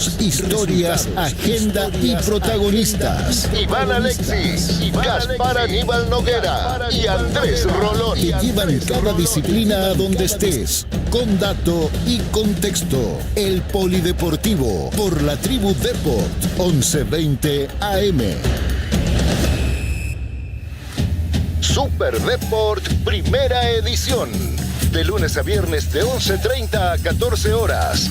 Resultados, historias, agenda y protagonistas. Iván Alexis, Gaspar Aníbal Noguera y Andrés Rolón. Te llevan cada disciplina a donde estés, con dato y contexto. El Polideportivo por la Tribu Deport, 11:20 AM. Super Deport, primera edición. De lunes a viernes de 11:30 a 14 horas.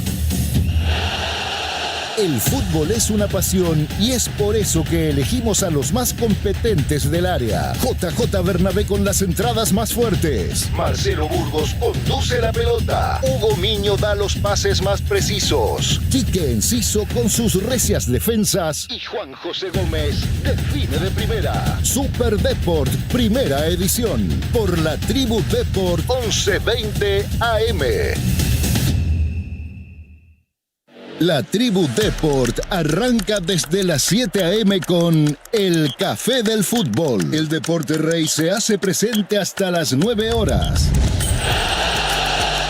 El fútbol es una pasión y es por eso que elegimos a los más competentes del área. JJ Bernabé con las entradas más fuertes. Marcelo Burgos conduce la pelota. Hugo Miño da los pases más precisos. Quique Enciso con sus recias defensas. Y Juan José Gómez define de primera. Super Deport, primera edición. Por la Tribu Deport, 11:20 AM. La Tribu Deport arranca desde las 7 AM con el Café del Fútbol. El deporte rey se hace presente hasta las 9 horas.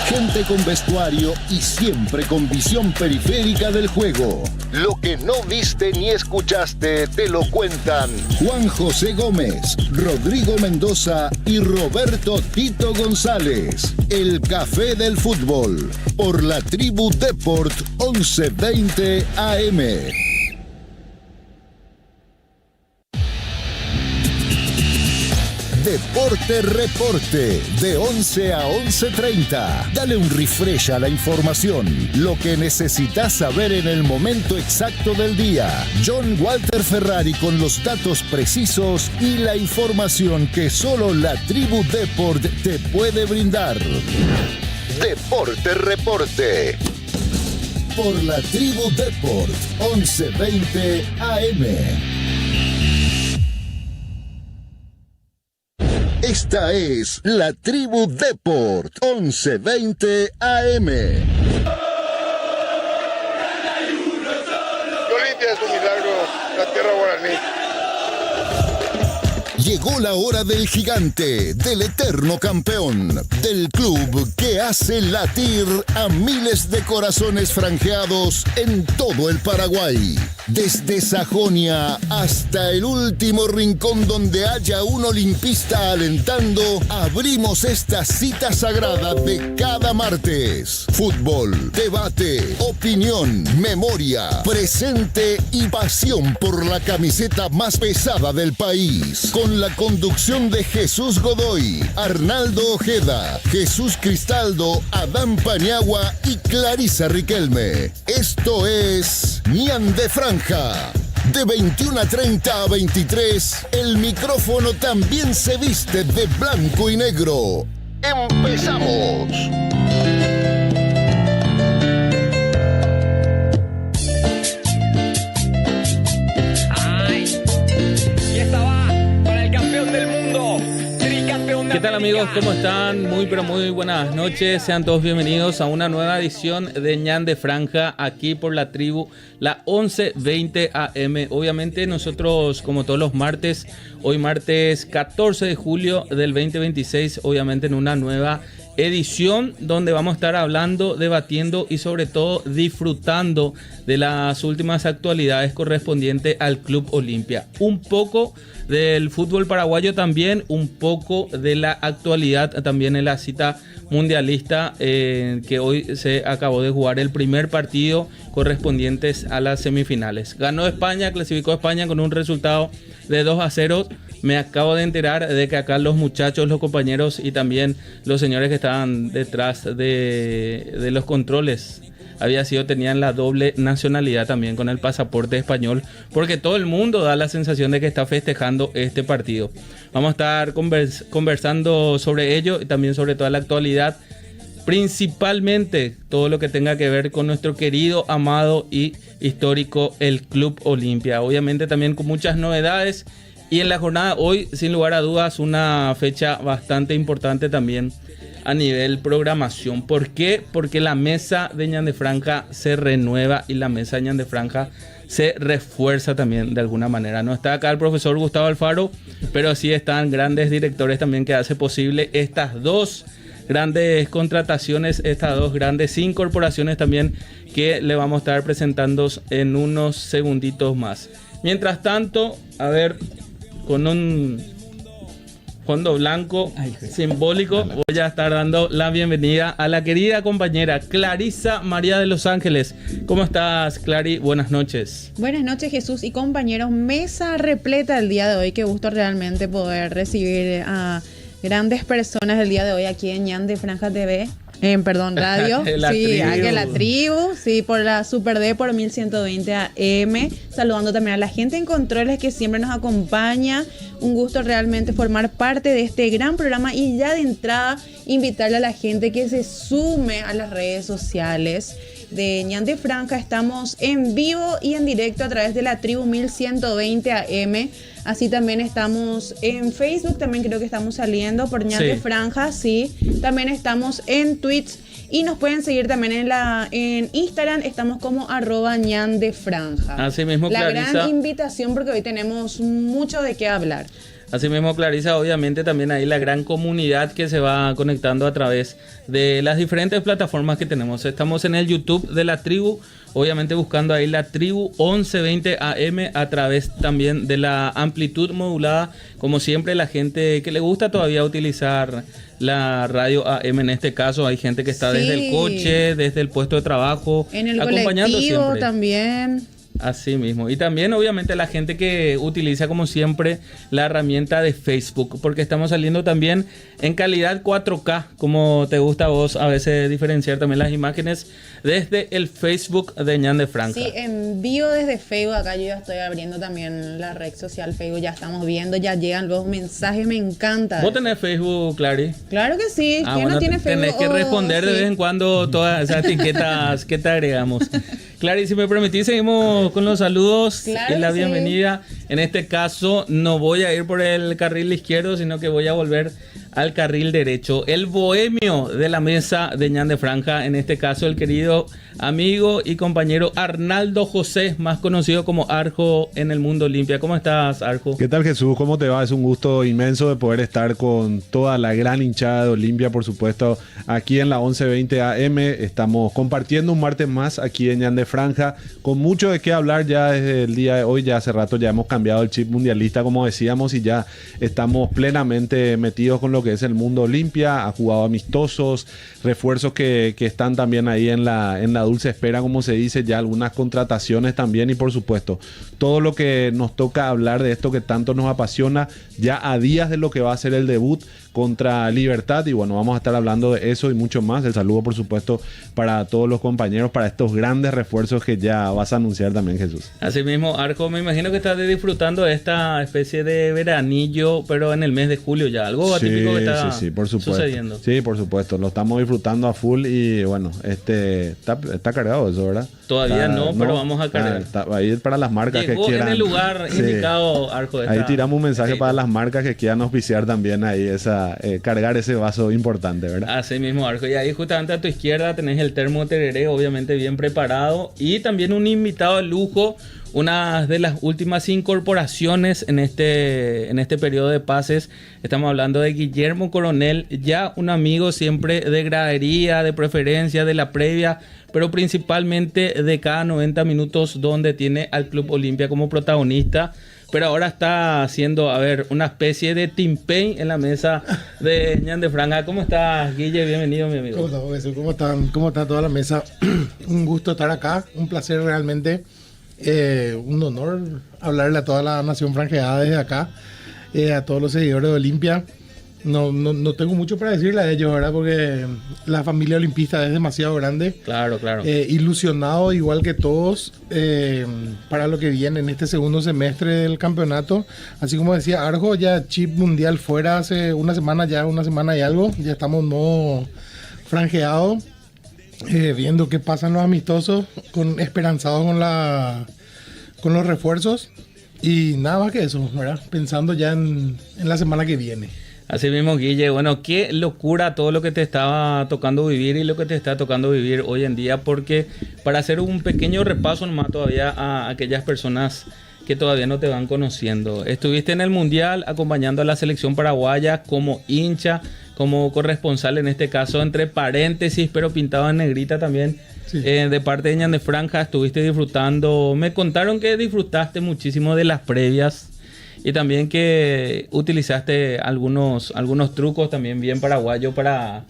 Gente con vestuario y siempre con visión periférica del juego. Lo que no viste ni escuchaste te lo cuentan Juan José Gómez, Rodrigo Mendoza y Roberto Tito González. El Café del Fútbol por la Tribu Deport, 11:20 AM. Deporte Reporte, de 11 a 11:30. Dale un refresh a la información, lo que necesitas saber en el momento exacto del día. John Walter Ferrari con los datos precisos y la información que solo la Tribu Deport te puede brindar. Deporte Reporte. Por la Tribu Deport, 11:20 AM. Esta es la Tribu Deport, 11:20 AM. Olimpia es un milagro, la tierra guaraní. Llegó la hora del gigante, del eterno campeón, del club que hace latir a miles de corazones franjeados en todo el Paraguay. Desde Sajonia hasta el último rincón donde haya un olimpista alentando, abrimos esta cita sagrada de cada martes. Fútbol, debate, opinión, memoria, presente y pasión por la camiseta más pesada del país. Con la conducción de Jesús Godoy, Arnaldo Ojeda, Jesús Cristaldo, Adán Paniagua y Clarisa Riquelme. Esto es Ñande Franja. De 21 a 30 a 23, el micrófono también se viste de blanco y negro. ¡Empezamos! ¿Qué tal, amigos? ¿Cómo están? Muy pero muy buenas noches. Sean todos bienvenidos a una nueva edición de Ñande Franja aquí por la Tribu, la 11:20 AM. Obviamente nosotros, como todos los martes, hoy martes 14 de julio del 2026, obviamente en una nueva edición donde vamos a estar hablando, debatiendo y sobre todo disfrutando de las últimas actualidades correspondientes al Club Olimpia. Un poco del fútbol paraguayo también, un poco de la actualidad también en la cita mundialista que hoy se acabó de jugar el primer partido correspondientes a las semifinales. Ganó España, clasificó España con un resultado de 2-0. Me acabo de enterar de que acá los muchachos, los compañeros y también los señores que estaban detrás de los controles tenían la doble nacionalidad también con el pasaporte español, porque todo el mundo da la sensación de que está festejando este partido. Vamos a estar conversando sobre ello y también sobre toda la actualidad, principalmente todo lo que tenga que ver con nuestro querido, amado y histórico el Club Olimpia. Obviamente también con muchas novedades. Y en la jornada hoy, sin lugar a dudas, una fecha bastante importante también a nivel programación. ¿Por qué? Porque la mesa de Ñande Franja se renueva y la mesa de Ñande Franja se refuerza también de alguna manera. No está acá el profesor Gustavo Alfaro, pero sí están grandes directores también que hace posible estas dos grandes contrataciones, estas dos grandes incorporaciones también que le vamos a estar presentando en unos segunditos más. Mientras tanto, a ver, con un fondo blanco simbólico, voy a estar dando la bienvenida a la querida compañera Clarisa María de Los Ángeles. ¿Cómo estás, Clary? Buenas noches. Buenas noches, Jesús y compañeros. Mesa repleta el día de hoy. Qué gusto realmente poder recibir a grandes personas el día de hoy aquí en Ñande Franja TV. Radio. La tribu, sí, por la Super D por 1120 AM. Saludando también a la gente en controles que siempre nos acompaña. Un gusto realmente formar parte de este gran programa y ya de entrada invitarle a la gente que se sume a las redes sociales de Ñande Franja. Estamos en vivo y en directo a través de la Tribu 1120 AM. Así también estamos en Facebook, también creo que estamos saliendo por Ñande Franja, sí. También estamos en Twitch y nos pueden seguir también en Instagram, estamos como @Ñande Franja. Así mismo, la Clarisa. Gran invitación porque hoy tenemos mucho de qué hablar. Así mismo, Clarisa, obviamente también ahí la gran comunidad que se va conectando a través de las diferentes plataformas que tenemos. Estamos en el YouTube de la Tribu, obviamente buscando ahí la Tribu 1120 AM a través también de la amplitud modulada. Como siempre, la gente que le gusta todavía utilizar la radio AM, en este caso hay gente que está desde el coche, desde el puesto de trabajo, en el acompañando colectivo siempre. También. Así mismo. Y también obviamente la gente que utiliza como siempre la herramienta de Facebook, porque estamos saliendo también en calidad 4K, como te gusta a vos a veces diferenciar también las imágenes desde el Facebook de Ñande Franja. Sí, en vivo desde Facebook. Acá yo ya estoy abriendo también la red social Facebook, ya estamos viendo, ya llegan los mensajes, me encanta. ¿Vos tenés Facebook, Clary? Claro que sí. ¿Quién Bueno, no tiene Facebook? Tenés que responder de sí. vez en cuando todas esas etiquetas que te agregamos. Clary, si me permitís, seguimos con los saludos Claro y la que bienvenida. Sí. En este caso, no voy a ir por el carril izquierdo, sino que voy a volver al carril derecho. El bohemio de la mesa de Ñande Franja, en este caso el querido amigo y compañero Arnaldo José, más conocido como Arjo en el mundo Olimpia. ¿Cómo estás, Arjo? ¿Qué tal, Jesús? ¿Cómo te va? Es un gusto inmenso de poder estar con toda la gran hinchada de Olimpia, por supuesto, aquí en la 1120 AM. Estamos compartiendo un martes más aquí en Ñande Franja, con mucho de qué hablar ya desde el día de hoy. Ya hace rato ya hemos cambiado el chip mundialista, como decíamos, y ya estamos plenamente metidos con lo que es el mundo Olimpia. Ha jugado amistosos, refuerzos que están también ahí en la dulce espera, como se dice, ya algunas contrataciones también, y por supuesto todo lo que nos toca hablar de esto que tanto nos apasiona, ya a días de lo que va a ser el debut contra Libertad. Y bueno, vamos a estar hablando de eso y mucho más. El saludo, por supuesto, para todos los compañeros, para estos grandes refuerzos que ya vas a anunciar también, Jesús. Así mismo, Arjo, me imagino que estás disfrutando de esta especie de veranillo, pero en el mes de julio ya, algo atípico que está por supuesto. sucediendo. Sí, por supuesto, lo estamos disfrutando a full y bueno, está cargado eso, ¿verdad? Todavía no, pero vamos a cargar. Ahí para las marcas Llegó que quieran. en el lugar indicado, Arjo. Ahí tiramos un mensaje para las marcas que quieran auspiciar también ahí cargar ese vaso importante, ¿verdad? Así mismo, Arjo. Y ahí justamente a tu izquierda tenés el termo tereré, obviamente bien preparado, y también un invitado de lujo, una de las últimas incorporaciones en este periodo de pases. Estamos hablando de Guillermo Coronel, ya un amigo siempre de gradería, de preferencia, de la previa, pero principalmente de cada 90 minutos, donde tiene al Club Olimpia como protagonista. Pero ahora está haciendo, una especie de team paint en la mesa de Ñande Franja. ¿Cómo estás, Guille? Bienvenido, mi amigo. ¿Cómo estás? ¿Cómo está toda la mesa? Un gusto estar acá, un placer realmente, un honor hablarle a toda la nación franjeada desde acá, a todos los seguidores de Olimpia. No tengo mucho para decirle a ellos, ¿verdad? Porque la familia olimpista es demasiado grande. Claro. Ilusionado, igual que todos, para lo que viene en este segundo semestre del campeonato. Así como decía Arjo, ya chip mundial fuera hace una semana y algo. Ya estamos no franjeados, viendo qué pasan los amistosos, esperanzados con los refuerzos. Y nada más que eso, ¿verdad? Pensando ya en la semana que viene. Así mismo, Guille, bueno, qué locura todo lo que te estaba tocando vivir y lo que te está tocando vivir hoy en día, porque para hacer un pequeño repaso nomás todavía a aquellas personas que todavía no te van conociendo. Estuviste en el Mundial acompañando a la selección paraguaya como hincha, como corresponsal en este caso, entre paréntesis, pero pintado en negrita también. Sí. De parte de Ñande Franja, estuviste disfrutando. Me contaron que disfrutaste muchísimo de las previas y también que utilizaste algunos trucos también bien paraguayos para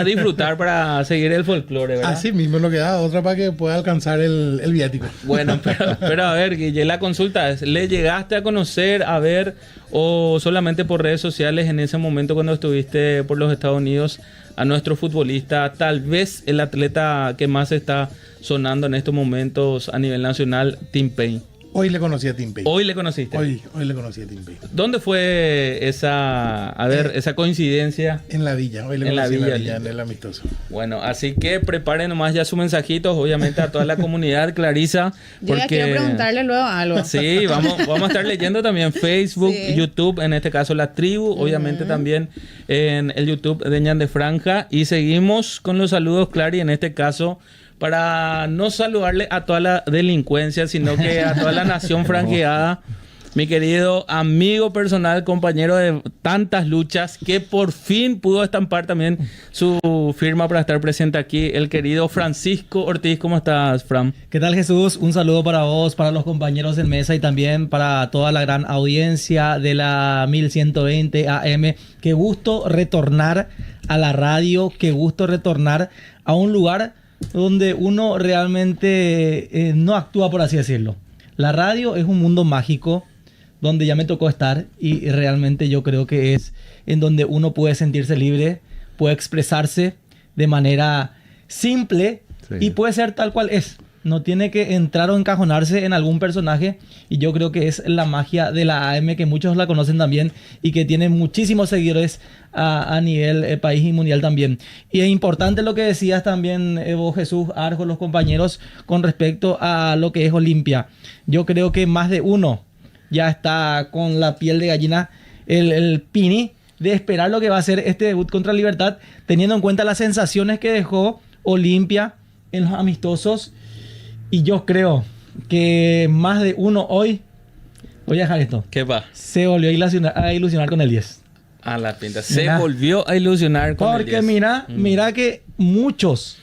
disfrutar, para seguir el folclore, ¿verdad? Así mismo lo que da otra para que pueda alcanzar el viático. Bueno, pero a ver, Guille, la consulta es, ¿le llegaste a conocer, a ver, o solamente por redes sociales en ese momento cuando estuviste por los Estados Unidos, a nuestro futbolista, tal vez el atleta que más está sonando en estos momentos a nivel nacional, Tim Payne? Hoy le conocí a Tim Payne. ¿Hoy le conociste? Hoy le conocí a Tim Payne. ¿Dónde fue esa coincidencia? En la villa. Hoy le conocí en la villa, en el amistoso. Bueno, así que preparen nomás ya sus mensajitos, obviamente a toda la comunidad, Clarisa. Yo ya quiero preguntarle luego algo. Sí, vamos a estar leyendo también Facebook, sí. YouTube, en este caso la Tribu, obviamente también en el YouTube de Ñande Franja. Y seguimos con los saludos, Clary, en este caso, para no saludarle a toda la delincuencia, sino que a toda la nación franjeada. Mi querido amigo personal, compañero de tantas luchas, que por fin pudo estampar también su firma para estar presente aquí, el querido Francisco Ortiz. ¿Cómo estás, Fran? ¿Qué tal, Jesús? Un saludo para vos, para los compañeros en mesa y también para toda la gran audiencia de la 1120 AM. Qué gusto retornar a la radio, qué gusto retornar a un lugar donde uno realmente no actúa, por así decirlo. La radio es un mundo mágico donde ya me tocó estar y realmente yo creo que es en donde uno puede sentirse libre, puede expresarse de manera simple, sí, y puede ser tal cual es. No tiene que entrar o encajonarse en algún personaje, y yo creo que es la magia de la AM, que muchos la conocen también y que tiene muchísimos seguidores a nivel país y mundial también. Y es importante lo que decías también vos, Jesús, Arjo, los compañeros, con respecto a lo que es Olimpia. Yo creo que más de uno ya está con la piel de gallina, el pini, de esperar lo que va a ser este debut contra Libertad, teniendo en cuenta las sensaciones que dejó Olimpia en los amistosos. Y yo creo que más de uno hoy, voy a dejar esto, ¿qué va? Se volvió a ilusionar con el 10. A la pinta, se volvió a ilusionar con el 10. Porque mira que muchos,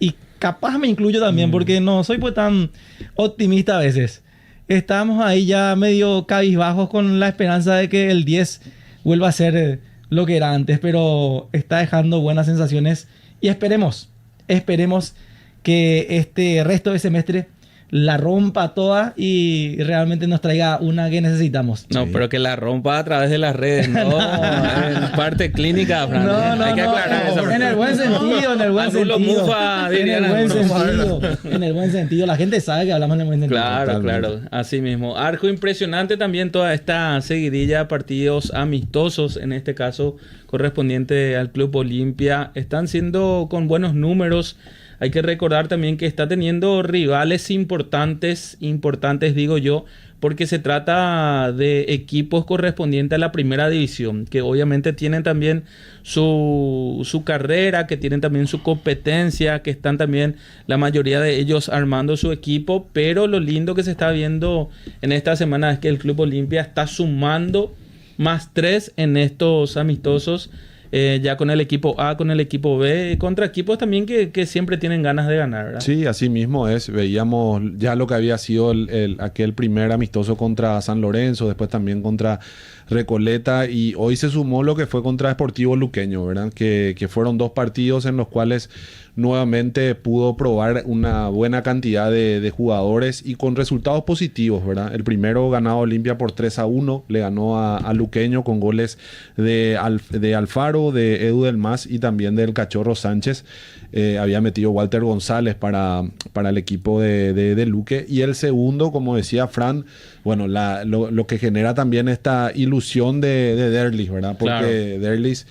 y capaz me incluyo también, porque no soy pues tan optimista a veces, estamos ahí ya medio cabizbajos con la esperanza de que el 10 vuelva a ser lo que era antes, pero está dejando buenas sensaciones y esperemos que este resto de semestre la rompa toda y realmente nos traiga una que necesitamos. No, sí, pero que la rompa a través de las redes, no en parte clínica, Fran. No, hay que aclarar esa parte. En el buen sentido, en el buen sentido. Mufa, en el buen sentido. La gente sabe que hablamos en el buen sentido. Claro, así mismo. Arjo, impresionante también toda esta seguidilla de partidos amistosos, en este caso correspondiente al Club Olimpia. Están siendo con buenos números. Hay que recordar también que está teniendo rivales importantes digo yo, porque se trata de equipos correspondientes a la primera división, que obviamente tienen también su carrera, que tienen también su competencia, que están también la mayoría de ellos armando su equipo, pero lo lindo que se está viendo en esta semana es que el Club Olimpia está sumando +3 en estos amistosos, ya con el equipo A, con el equipo B, contra equipos también que siempre tienen ganas de ganar, ¿verdad? Sí, así mismo es. Veíamos ya lo que había sido aquel primer amistoso contra San Lorenzo, después también contra Recoleta, y hoy se sumó lo que fue contra Sportivo Luqueño, ¿verdad? Que fueron 2 partidos en los cuales nuevamente pudo probar una buena cantidad de jugadores y con resultados positivos, ¿verdad? El primero ganado Olimpia por 3-1, le ganó a Luqueño con goles de Alfaro, de Edu del Mas y también del Cachorro Sánchez. Había metido Walter González para el equipo de Luque. Y el segundo, como decía Fran, bueno, lo que genera también esta ilusión de Derlis, ¿verdad? Porque claro, Derlis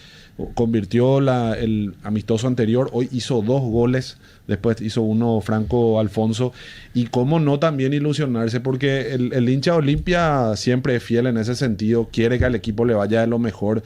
convirtió el amistoso anterior, hoy hizo 2 goles, después hizo uno Franco Alfonso, y cómo no también ilusionarse, porque el hincha Olimpia siempre es fiel en ese sentido, quiere que al equipo le vaya de lo mejor,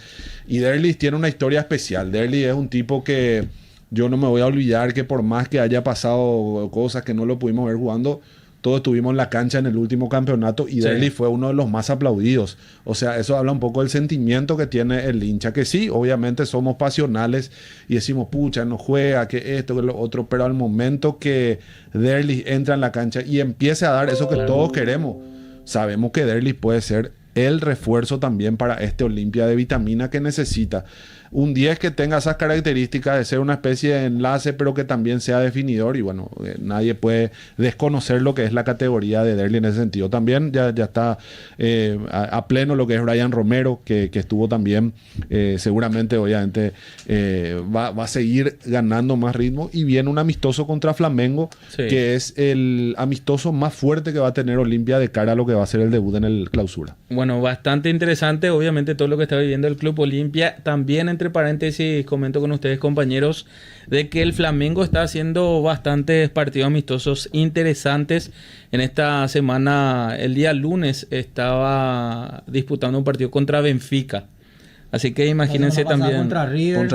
y Derlis tiene una historia especial. Derlis es un tipo que yo no me voy a olvidar que por más que haya pasado cosas que no lo pudimos ver jugando, todos estuvimos en la cancha en el último campeonato y Derli fue uno de los más aplaudidos. O sea, eso habla un poco del sentimiento que tiene el hincha, que sí, obviamente somos pasionales y decimos, pucha, no juega, que esto, que lo otro, pero al momento que Derli entra en la cancha y empiece a dar eso que todos queremos, sabemos que Derli puede ser el refuerzo también para este Olimpia de vitamina que necesita. Un 10 que tenga esas características de ser una especie de enlace, pero que también sea definidor. Y bueno, nadie puede desconocer lo que es la categoría de Derli en ese sentido. También ya está a pleno lo que es Brian Romero, que estuvo también, seguramente, obviamente, va a seguir ganando más ritmo. Y viene un amistoso contra Flamengo, que es el amistoso más fuerte que va a tener Olimpia de cara a lo que va a ser el debut en el clausura. Bueno, bastante interesante, obviamente, todo lo que está viviendo el Club Olimpia. También, entre paréntesis, comento con ustedes, compañeros, de que el Flamengo está haciendo bastantes partidos amistosos interesantes. En esta semana, el día lunes, estaba disputando un partido contra Benfica. Así que imagínense también. Contra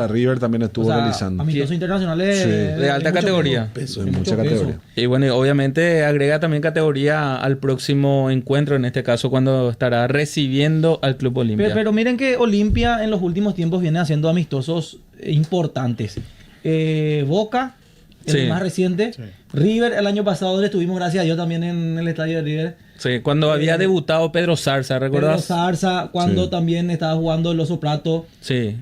River también estuvo realizando. Amistosos internacionales de alta categoría. De mucha categoría. Y bueno, obviamente agrega también categoría al próximo encuentro, en este caso cuando estará recibiendo al Club Olimpia. Pero miren que Olimpia en los últimos tiempos viene haciendo amistosos importantes. Boca, el más reciente. River, el año pasado donde estuvimos, gracias a Dios, también en el estadio de River. Sí, cuando había debutado Pedro Zarza, ¿recuerdas? Pedro Zarza, cuando también estaba jugando el Oso Prato. Sí.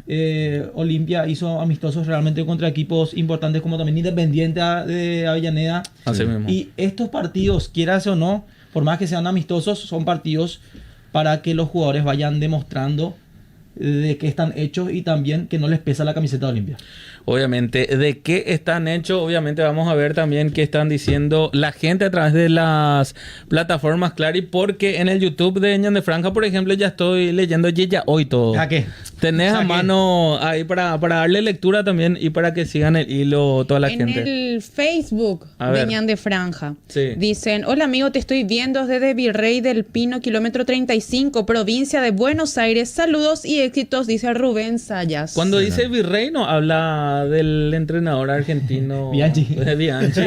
Olimpia hizo amistosos realmente contra equipos importantes como también Independiente de Avellaneda. Así mismo. Y estos partidos, quieras o no, por más que sean amistosos, son partidos para que los jugadores vayan demostrando de qué están hechos y también que no les pesa la camiseta de Olimpia. Obviamente, de qué están hechos, obviamente vamos a ver también qué están diciendo la gente a través de las plataformas, Clary, porque en el YouTube de Ñande Franja, por ejemplo, ya estoy leyendo ya hoy todo. ¿A qué? Tenés a mano ahí para darle lectura también y para que sigan el hilo toda la gente. En el Facebook de Ñande Franja dicen: hola amigo, te estoy viendo desde Virrey del Pino, kilómetro 35, provincia de Buenos Aires. Saludos y éxitos, dice Rubén Sayas. Cuando dice Virrey, no habla del entrenador argentino Bianchi. Bianchi.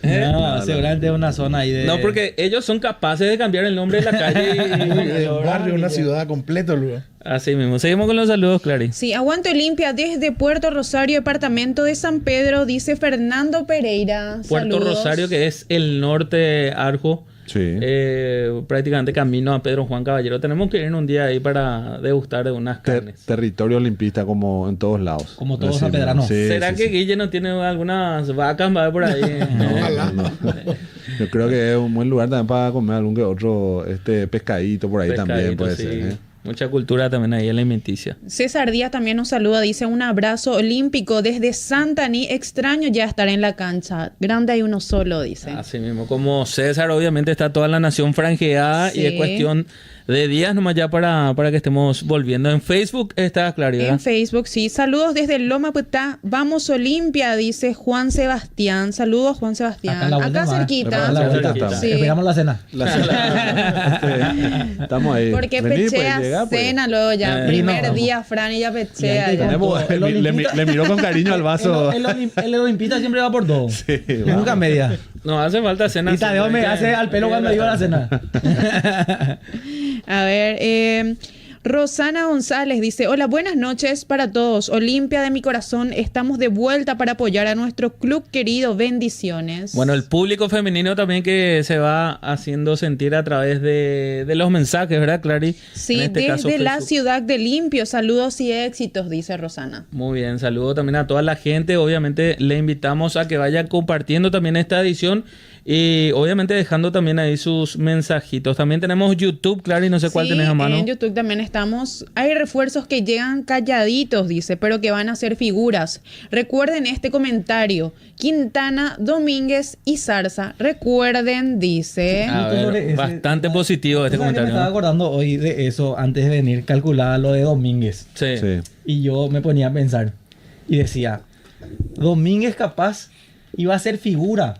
No, seguramente es una zona ahí de... No, porque ellos son capaces de cambiar el nombre de la calle de un barrio, una ciudad completo, luego. Así mismo. Seguimos con los saludos, Clary. Sí, aguante Olimpia desde Puerto Rosario, departamento de San Pedro, dice Fernando Pereira. Puerto Saludos. Rosario, que es el norte Arjo. Sí. Prácticamente camino a Pedro Juan Caballero. Tenemos que ir un día ahí para degustar de unas carnes. Territorio olimpista como en todos lados. Como todos sanpedranos. Sí, ¿Será que Guille no tiene algunas vacas por ahí? No. Yo creo que es un buen lugar también para comer algún que otro pescadito por ahí también puede ser. Mucha cultura también ahí alimenticia. César Díaz también nos saluda, dice: un abrazo olímpico desde Santaní, extraño ya estar en la cancha, grande hay uno solo, dice. Así mismo, como César, obviamente está toda la nación franjeada y es cuestión de días nomás ya para que estemos volviendo. En Facebook está Claridad. En Facebook, sí. Saludos desde Loma Putá. Vamos Olimpia, dice Juan Sebastián. Saludos, Juan Sebastián. Acá cerquita. Sí. Esperamos la cena. Estamos ahí. Porque pechea cena luego ya. Primer día, Fran, y ya pechea. Le miró con cariño al vaso. El olimpista siempre va por todo. Sí, nunca media. No, hace falta cena. Y Tadeo me hace al pelo cuando iba a la cena. A ver, Rosana González dice: hola, buenas noches para todos. Olimpia de mi corazón, estamos de vuelta para apoyar a nuestro club querido. Bendiciones. Bueno, el público femenino también que se va haciendo sentir a través de los mensajes, ¿verdad, Clary? Sí, desde la ciudad de Limpio. Saludos y éxitos, dice Rosana. Muy bien, saludo también a toda la gente. Obviamente le invitamos a que vayan compartiendo también esta edición y obviamente dejando también ahí sus mensajitos. También tenemos YouTube, Clary, no sé cuál tenés a mano. En YouTube también estamos. Hay refuerzos que llegan calladitos, dice, pero que van a ser figuras. Recuerden este comentario: Quintana, Domínguez y Zarza. Recuerden, dice. A ver, bastante positivo este comentario. Me estaba acordando hoy de eso antes de venir, calculaba lo de Domínguez. Sí. Y yo me ponía a pensar y decía: Domínguez capaz iba a ser figura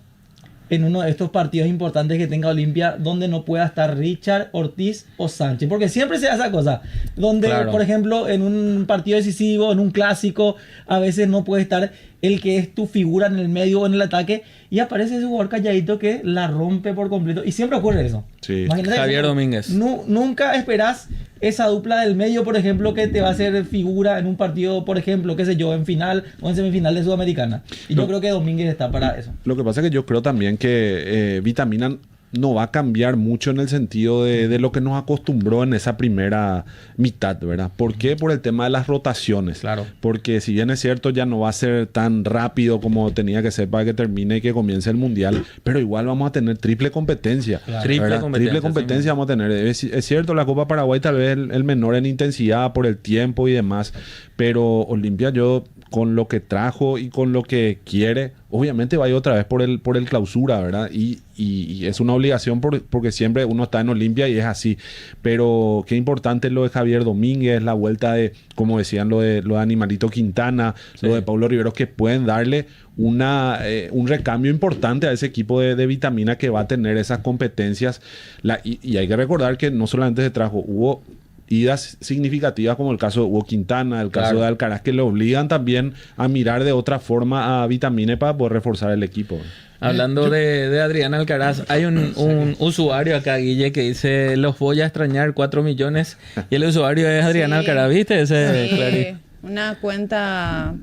en uno de estos partidos importantes que tenga Olimpia, donde no pueda estar Richard, Ortiz o Sánchez, porque siempre se hace esa cosa, donde por ejemplo en un partido decisivo, en un clásico, a veces no puede estar el que es tu figura en el medio o en el ataque, y aparece ese jugador calladito que la rompe por completo. Y siempre ocurre eso. Sí. Imagínate Javier eso. Domínguez. Nunca esperás esa dupla del medio, por ejemplo, que te va a hacer figura en un partido, por ejemplo, qué sé yo, en final o en semifinal de Sudamericana. Y yo creo que Domínguez está para eso. Lo que pasa es que yo creo también que Vitamina no va a cambiar mucho en el sentido de lo que nos acostumbró en esa primera mitad, ¿verdad? ¿Por qué? Por el tema de las rotaciones. Claro. Porque si bien es cierto, ya no va a ser tan rápido como tenía que ser para que termine y que comience el Mundial, pero igual vamos a tener triple competencia. Claro. Triple competencia vamos a tener. Es cierto, la Copa Paraguay tal vez el menor en intensidad por el tiempo y demás, pero Olimpia yo con lo que trajo y con lo que quiere, obviamente va a ir otra vez por el clausura, ¿verdad? Y es una obligación porque siempre uno está en Olimpia y es así. Pero qué importante es lo de Javier Domínguez, la vuelta de, como decían, lo de Animalito Quintana, Sí. lo de Paulo Riveros, que pueden darle un recambio importante a ese equipo de Vitamina que va a tener esas competencias. Y hay que recordar que no solamente se trajo, hubo idas significativas como el caso de Hugo Quintana, el caso Claro. de Alcaraz, que le obligan también a mirar de otra forma a Vitamine para poder reforzar el equipo. Hablando de Adrián Alcaraz, hay un usuario acá, Guille, que dice: los voy a extrañar 4 millones. Y el usuario es Adrián Sí. Alcaraz, ¿viste? Ese, Sí, Clary. una cuenta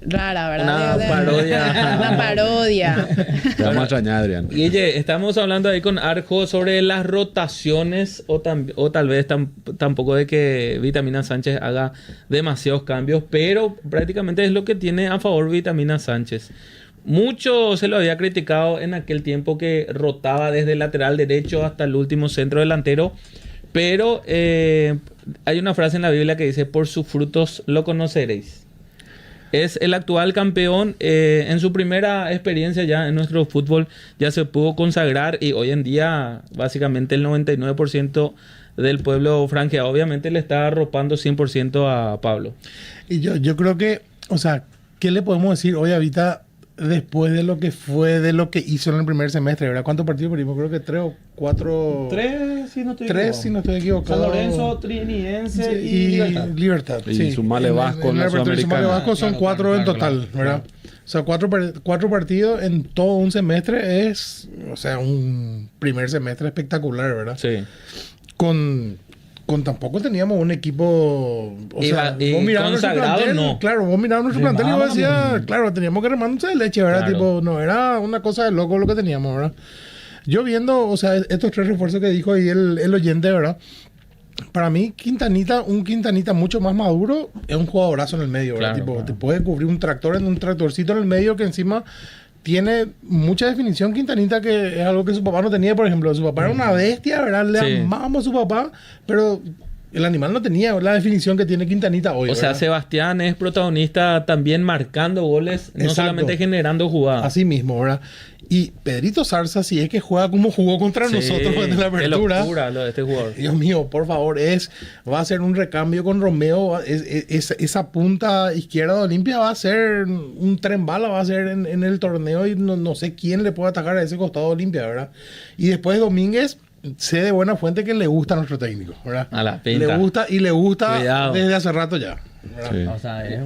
rara, ¿verdad? Una parodia. Una parodia. Te vamos a extrañar, Adrián. Guille, estamos hablando ahí con Arjo sobre las rotaciones o tal vez tampoco de que Vitamina Sánchez haga demasiados cambios, pero prácticamente es lo que tiene a favor Vitamina Sánchez. Mucho se lo había criticado en aquel tiempo que rotaba desde el lateral derecho hasta el último centro delantero, pero hay una frase en la Biblia que dice: por sus frutos lo conoceréis. Es el actual campeón. En su primera experiencia ya en nuestro fútbol ya se pudo consagrar, y hoy en día básicamente el 99% del pueblo franjeado obviamente le está arropando 100% a Pablo. Y yo creo que, o sea, ¿qué le podemos decir hoy a Vita después de lo que fue, de lo que hizo en el primer semestre, ¿verdad? ¿Cuántos partidos perdimos? Creo que 3 o 4. 3, si no estoy Tres, equivocado. si no estoy equivocado. San Lorenzo, Triniense Sí, y Libertad. Y sí. sumale Vasco en la el repertorio de Sumale Sudamericana. Vasco son Claro, 4 en claro, total, claro. ¿verdad? O sea, 4 partidos en todo un semestre es, o sea, un primer semestre espectacular, ¿verdad? Sí. Con tampoco teníamos un equipo, o sea, Y vos mirabas nuestro consagrado, plantel, no. claro, vos mirabas nuestro plantel y vos Remábamos decías, bien. claro, teníamos que remar de leche, ¿verdad? Claro. Tipo, no era una cosa de loco lo que teníamos, ¿verdad? Yo viendo, o sea, estos 3 refuerzos que dijo ahí el oyente, ¿verdad? Para mí, un Quintanita mucho más maduro es un jugadorazo en el medio, ¿verdad? Claro, Tipo, claro. te puede cubrir un tractorcito en el medio que encima tiene mucha definición. Quintanita, que es algo que su papá no tenía, por ejemplo. Su papá era una bestia, ¿verdad? Le Sí. amábamos a su papá, pero el animal no tenía la definición que tiene Quintanita hoy, O sea, ¿verdad? Sebastián es protagonista también marcando goles, no Exacto. solamente generando jugadas. Así mismo, ¿verdad? Y Pedrito Zarza, si es que juega como jugó contra Sí, nosotros en la qué apertura. locura lo de este jugador. Dios mío, por favor, va a ser un recambio con Romeo. Esa punta izquierda de Olimpia va a ser un tren bala, va a ser en el torneo, y no sé quién le puede atacar a ese costado de Olimpia, ¿verdad? Y después Domínguez, sé de buena fuente que le gusta a nuestro técnico, ¿verdad? A la pinta. Le gusta Cuidado. desde hace rato ya, ¿verdad? Sí. O sea, es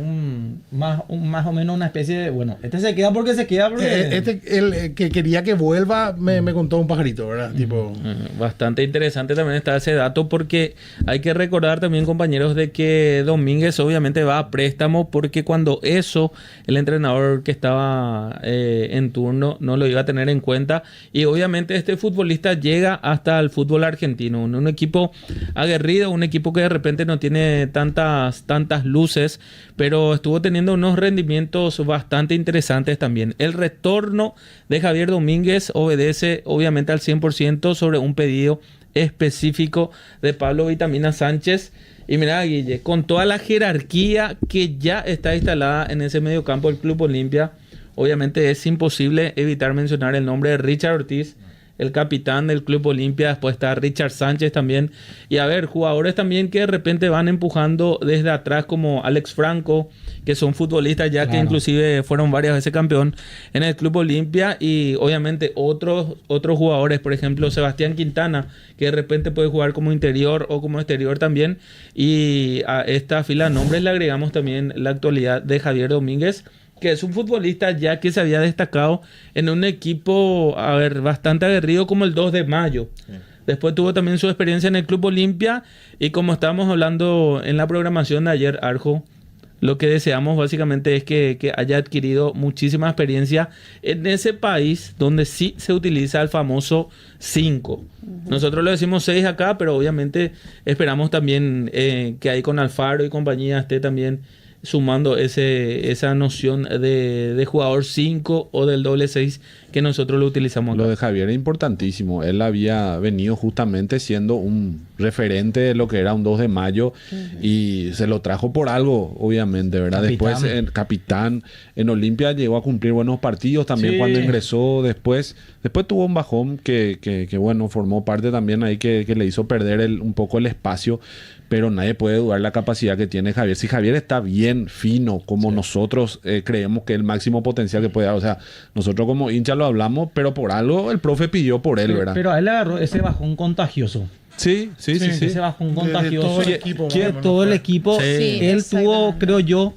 más o menos una especie de... Bueno, este se queda porque... El que quería que vuelva me contó un pajarito, ¿verdad? Tipo... Bastante interesante también está ese dato, porque hay que recordar también, compañeros, de que Domínguez obviamente va a préstamo, porque cuando el entrenador que estaba en turno no lo iba a tener en cuenta, y obviamente este futbolista llega hasta el fútbol argentino, un equipo aguerrido, un equipo que de repente no tiene tantas luces, pero estuvo teniendo unos rendimientos bastante interesantes también. El retorno de Javier Domínguez obedece obviamente al 100% sobre un pedido específico de Pablo Vitamina Sánchez. Y mira, Guille, con toda la jerarquía que ya está instalada en ese mediocampo del Club Olimpia, obviamente es imposible evitar mencionar el nombre de Richard Ortiz, el capitán del Club Olimpia. Después está Richard Sánchez también. Y a ver, jugadores también que de repente van empujando desde atrás, como Alex Franco, que son futbolistas ya que inclusive fueron varias veces campeón en el Club Olimpia. Y obviamente otros jugadores, por ejemplo Sebastián Quintana, que de repente puede jugar como interior o como exterior también. Y a esta fila de nombres le agregamos también la actualidad de Javier Domínguez, que es un futbolista ya que se había destacado en un equipo, a ver, bastante aguerrido como el 2 de Mayo. Sí. Después tuvo también su experiencia en el Club Olimpia y como estábamos hablando en la programación de ayer, Arjo, lo que deseamos básicamente es que haya adquirido muchísima experiencia en ese país donde sí se utiliza el famoso 5. Nosotros lo decimos 6 acá, pero obviamente esperamos también que ahí con Alfaro y compañía esté también sumando esa noción de jugador 5 o del doble 6 que nosotros lo utilizamos acá. Lo de Javier es importantísimo. Él había venido justamente siendo un referente de lo que era un 2 de mayo y se lo trajo por algo, obviamente, ¿verdad? Capitán. Después, capitán en Olimpia llegó a cumplir buenos partidos también cuando ingresó. Después tuvo un bajón que bueno, formó parte también ahí que le hizo perder un poco el espacio. Pero nadie puede dudar la capacidad que tiene Javier. Si Javier está bien fino, como nosotros creemos que es el máximo potencial que puede dar. O sea, nosotros como hinchas lo hablamos, pero por algo el profe pidió por él, ¿verdad? Pero a él le agarró ese bajón contagioso. Sí. Ese bajón contagioso. De todo el equipo. Él tuvo, creo yo,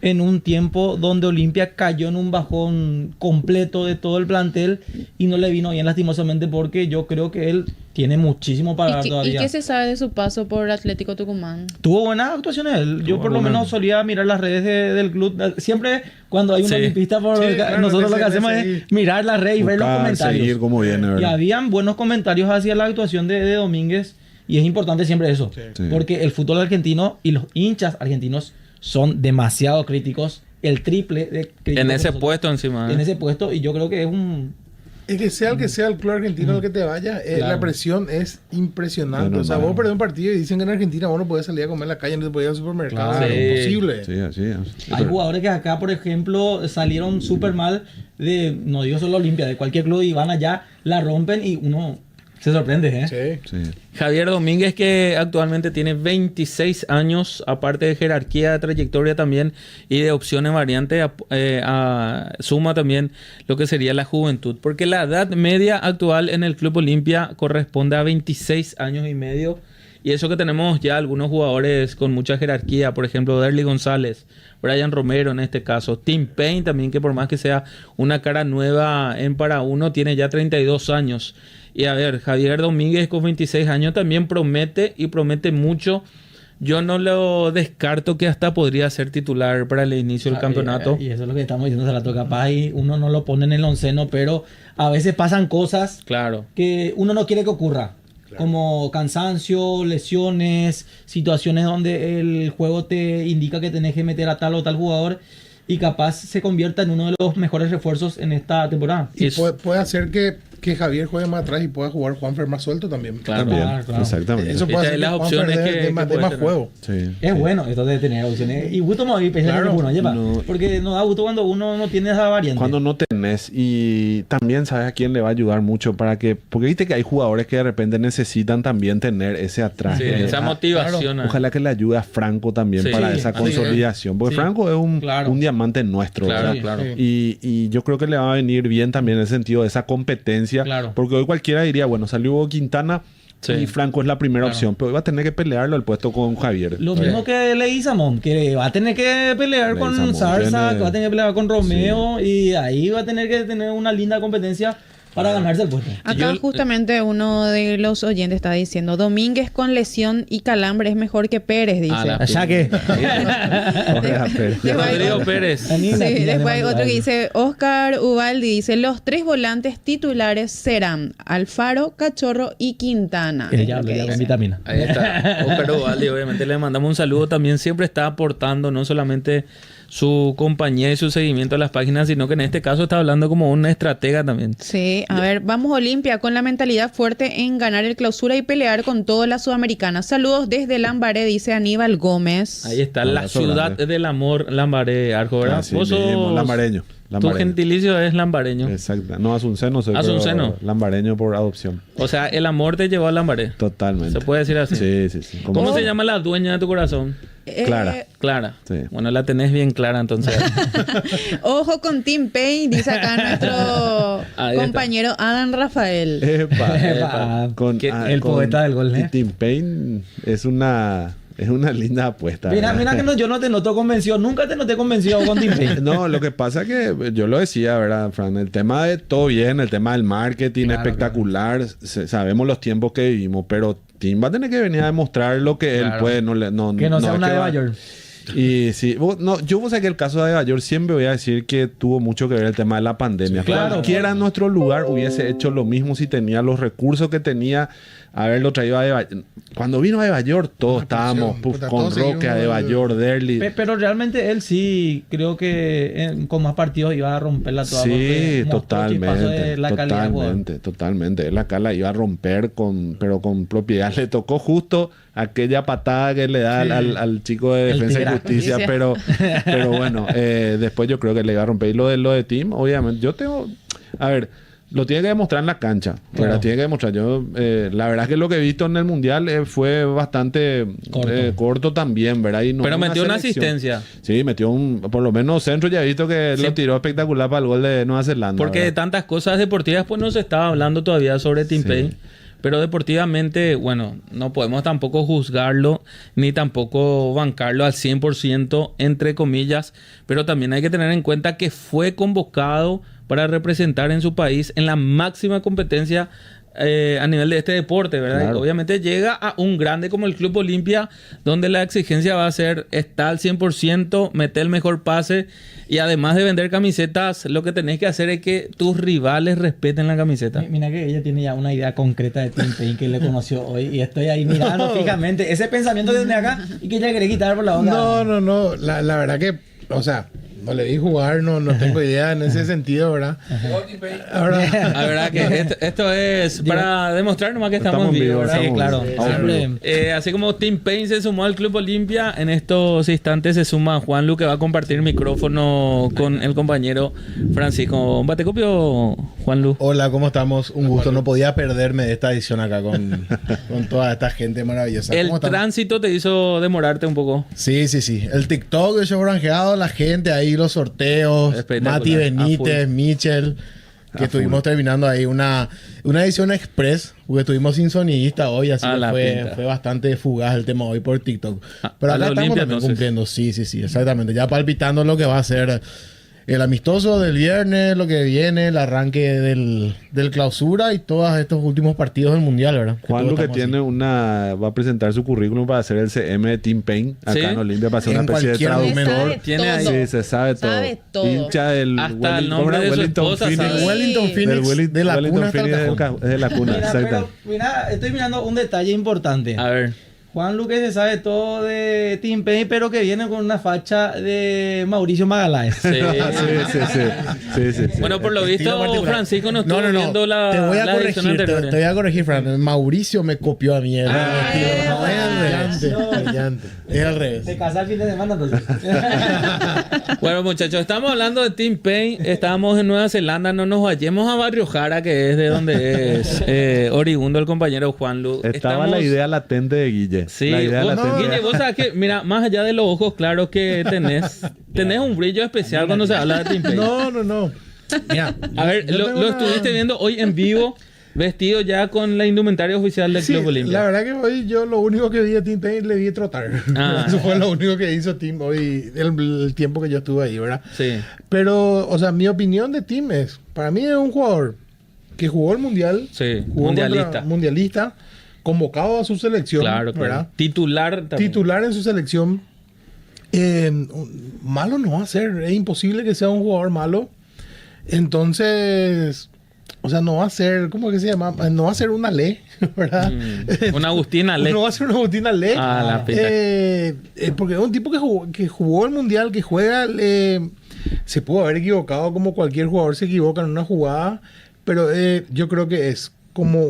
en un tiempo donde Olimpia cayó en un bajón completo de todo el plantel y no le vino bien lastimosamente porque yo creo que él tiene muchísimo para dar todavía. ¿Y qué se sabe de su paso por Atlético Tucumán? Tuvo buenas actuaciones él. Yo por lo menos solía mirar las redes del club. Siempre cuando hay un olimpista, nosotros lo que hacemos es mirar las redes y ver los comentarios. Seguir cómo viene, ¿verdad? Y habían buenos comentarios hacia la actuación de Domínguez y es importante siempre eso. Porque el fútbol argentino y los hinchas argentinos son demasiado críticos, el triple de críticos. En ese puesto encima. En ese puesto, y yo creo que es un... Es que sea el que sea el club argentino el que te vaya, la presión es impresionante. O sea, vos perdés un partido y dicen que en Argentina vos no podés salir a comer en la calle, no te podés ir al supermercado. Claro. Es imposible. Sí, así es. Hay jugadores que acá, por ejemplo, salieron súper mal no digo solo Olimpia, de cualquier club y van allá, la rompen y uno se sorprende, ¿eh? Sí. Javier Domínguez, que actualmente tiene 26 años, aparte de jerarquía, de trayectoria también y de opciones variantes, suma también lo que sería la juventud. Porque la edad media actual en el Club Olimpia corresponde a 26 años y medio. Y eso que tenemos ya algunos jugadores con mucha jerarquía, por ejemplo, Derly González, Brian Romero en este caso, Tim Payne también, que por más que sea una cara nueva en para uno, tiene ya 32 años. Y a ver, Javier Domínguez con 26 años también promete y promete mucho. Yo no lo descarto que hasta podría ser titular para el inicio del campeonato. Y eso es lo que estamos diciendo, Salato. Capaz y uno no lo pone en el onceno, pero a veces pasan cosas que uno no quiere que ocurra. Como cansancio, lesiones, situaciones donde el juego te indica que tenés que meter a tal o tal jugador y capaz se convierta en uno de los mejores refuerzos en esta temporada. Y puede hacer que Javier juegue más atrás y pueda jugar Juanfer más suelto también. Claro. Exactamente. Eso puede hacer las opciones que más juego. Sí. Es bueno esto de tener opciones. Y gusto más pensar que uno lleva. Porque no da gusto cuando uno no tiene esa variante. Cuando no tenés. Y también sabes a quién le va a ayudar mucho porque viste que hay jugadores que de repente necesitan también tener ese atrás. Sí, esa motivación. Claro. Ojalá que le ayude a Franco también para esa consolidación. Porque Franco es un diamante nuestro. Claro. Y yo creo que le va a venir bien también en el sentido de esa competencia. Porque hoy cualquiera diría, bueno, salió Hugo Quintana y Franco es la primera opción, pero hoy va a tener que pelearlo el puesto con Javier. Lo mismo que Leguizamón, que va a tener que pelear con Zarza, que va a tener que pelear con Romeo y ahí va a tener que tener una linda competencia para ganarse el puesto. Acá justamente uno de los oyentes está diciendo, Domínguez con lesión y calambre es mejor que Pérez, dice. ¿Ya qué? Rodrigo Pérez. Sí, después hay otro que dice, Oscar Ubaldi dice, los 3 volantes titulares serán Alfaro, Cachorro y Quintana. Ya con vitamina. Ahí está. Oscar Ubaldi, obviamente le mandamos un saludo. También siempre está aportando, no solamente su compañía y su seguimiento a las páginas, sino que en este caso está hablando como un estratega también. Sí, a ver, vamos Olimpia con la mentalidad fuerte en ganar el clausura y pelear con toda la sudamericana. Saludos desde Lambaré, dice Aníbal Gómez. Ahí está, la ciudad del amor, Lambaré, Arco, ¿verdad? Vos sos lambareño. Tu gentilicio es lambareño. Exacto. No, Asunceno. Asunceno. Lambareño por adopción. O sea, el amor te llevó a Lambaré. Totalmente. ¿Se puede decir así? Sí. ¿Cómo se llama la dueña de tu corazón? Clara. Sí. Bueno, la tenés bien clara entonces. Ojo con Tim Payne, dice acá nuestro compañero Adam Rafael. Epa. El poeta del gol, Tim Payne es una Es una linda apuesta. Mira que yo no te noto convencido. Nunca te noté convencido con Team Pay. No, lo que pasa es que yo lo decía, ¿verdad, Fran? El tema de todo bien, el tema del marketing espectacular. Sabemos los tiempos que vivimos, pero Team va a tener que venir a demostrar lo que él puede. Que no sea una de Bayor. Y sí, yo sé que el caso de Bayor siempre voy a decir que tuvo mucho que ver el tema de la pandemia. Sí, claro. Cualquiera en nuestro lugar hubiese hecho lo mismo si tenía los recursos que tenía, haberlo traído a Bayor. Cuando vino a Bayor, todos estábamos con Roque, a Bayor, Derli. Pero realmente él sí, creo que con más partidos iba a romperla toda. Sí, totalmente. Totalmente. Totalmente. Él acá la iba a romper, pero con propiedad. Le tocó justo aquella patada que le da al chico de Defensa y Justicia, pero bueno, después yo creo que le iba a romper. Y lo de Team, obviamente, lo tiene que demostrar en la cancha. Claro. Tiene que demostrar. La verdad es que lo que he visto en el Mundial fue bastante corto también, ¿verdad? Y no, pero metió una asistencia. Sí, metió por lo menos centro. Ya he visto que lo tiró espectacular para el gol de Nueva Zelanda. Porque de tantas cosas deportivas, pues no se estaba hablando todavía sobre Team Pay. Pero deportivamente, bueno, no podemos tampoco juzgarlo ni tampoco bancarlo al 100%, entre comillas. Pero también hay que tener en cuenta que fue convocado para representar en su país en la máxima competencia a nivel de este deporte, ¿verdad? Claro. Y obviamente llega a un grande como el Club Olimpia, donde la exigencia va a ser estar al 100%, meter el mejor pase, y además de vender camisetas, lo que tenés que hacer es que tus rivales respeten la camiseta. Mira que ella tiene ya una idea concreta de Team Pay que le conoció hoy, y estoy ahí mirando fijamente ese pensamiento que tiene acá y que ella quiere quitar por la boca. No. La verdad que, o sea, no le vi jugar, no tengo idea en ese sentido, ¿verdad? Ahora, la verdad que esto es para demostrar nomás que estamos en vivo, ¿verdad? Sí, claro. Así como Team Payne se sumó al Club Olimpia, en estos instantes se suma Juanlu, que va a compartir micrófono con el compañero Francisco. ¿Batecopio, Juanlu? Hola, ¿cómo estamos? Un gusto. No podía perderme de esta edición acá con toda esta gente maravillosa. ¿El tránsito te hizo demorarte un poco? Sí. El TikTok, yo franjeado, la gente ahí, los sorteos, Mati Benítez, Michel, que estuvimos terminando ahí una edición express, porque estuvimos sin sonidista hoy, así que fue bastante fugaz el tema hoy por TikTok. Pero acá estamos también cumpliendo, sí, exactamente, ya palpitando lo que va a ser el amistoso del viernes, lo que viene, el arranque del clausura y todos estos últimos partidos del mundial, ¿verdad? Juan Lu, que tiene va a presentar su currículum para hacer el CM de Team Payne acá en Olimpia, para hacer una especie de traductor. Se sabe todo. Hincha del hasta el nombre de su esposa, Wellington Phoenix de la cuna de la cuna. Pero mira, estoy mirando un detalle importante. A ver. Juan Luque se sabe todo de Team Pay, pero que viene con una facha de Mauricio Magaláes. Sí. Bueno, por lo visto, Francisco no estuvo viendo la te voy a corregir, Fran. Mauricio me copió a mí. Es al revés. Se casa el fin de semana, entonces. Bueno, muchachos, estamos hablando de Team Pay. Estábamos en Nueva Zelanda. No nos vayamos a Barrio Jara, que es de donde es oriundo el compañero Juan Lu. Estaba la idea latente de Guille. Sí, Guille, vos sabés que, mira, más allá de los ojos claros que tenés un brillo especial cuando se habla de Team Pay. No. Mira, a ver, lo estuviste viendo hoy en vivo, vestido ya con la indumentaria oficial del Club Olimpia. La verdad que hoy yo lo único que vi a Team Payne le vi trotar. Eso fue lo único que hizo Team hoy, el tiempo que yo estuve ahí, ¿verdad? Sí. Pero, o sea, mi opinión de Team es, para mí es un jugador que jugó el Mundial. Sí, jugó mundialista. Convocado a su selección, ¿verdad? Titular en su selección. Malo no va a ser. Es imposible que sea un jugador malo. Entonces, o sea, no va a ser, ¿cómo que se llama? No va a ser una ley, ¿verdad? Una Agustina Ley. No va a ser una Agustina Ley. Porque es un tipo que jugó el Mundial, que juega. Se pudo haber equivocado como cualquier jugador se equivoca en una jugada. Pero yo creo que es como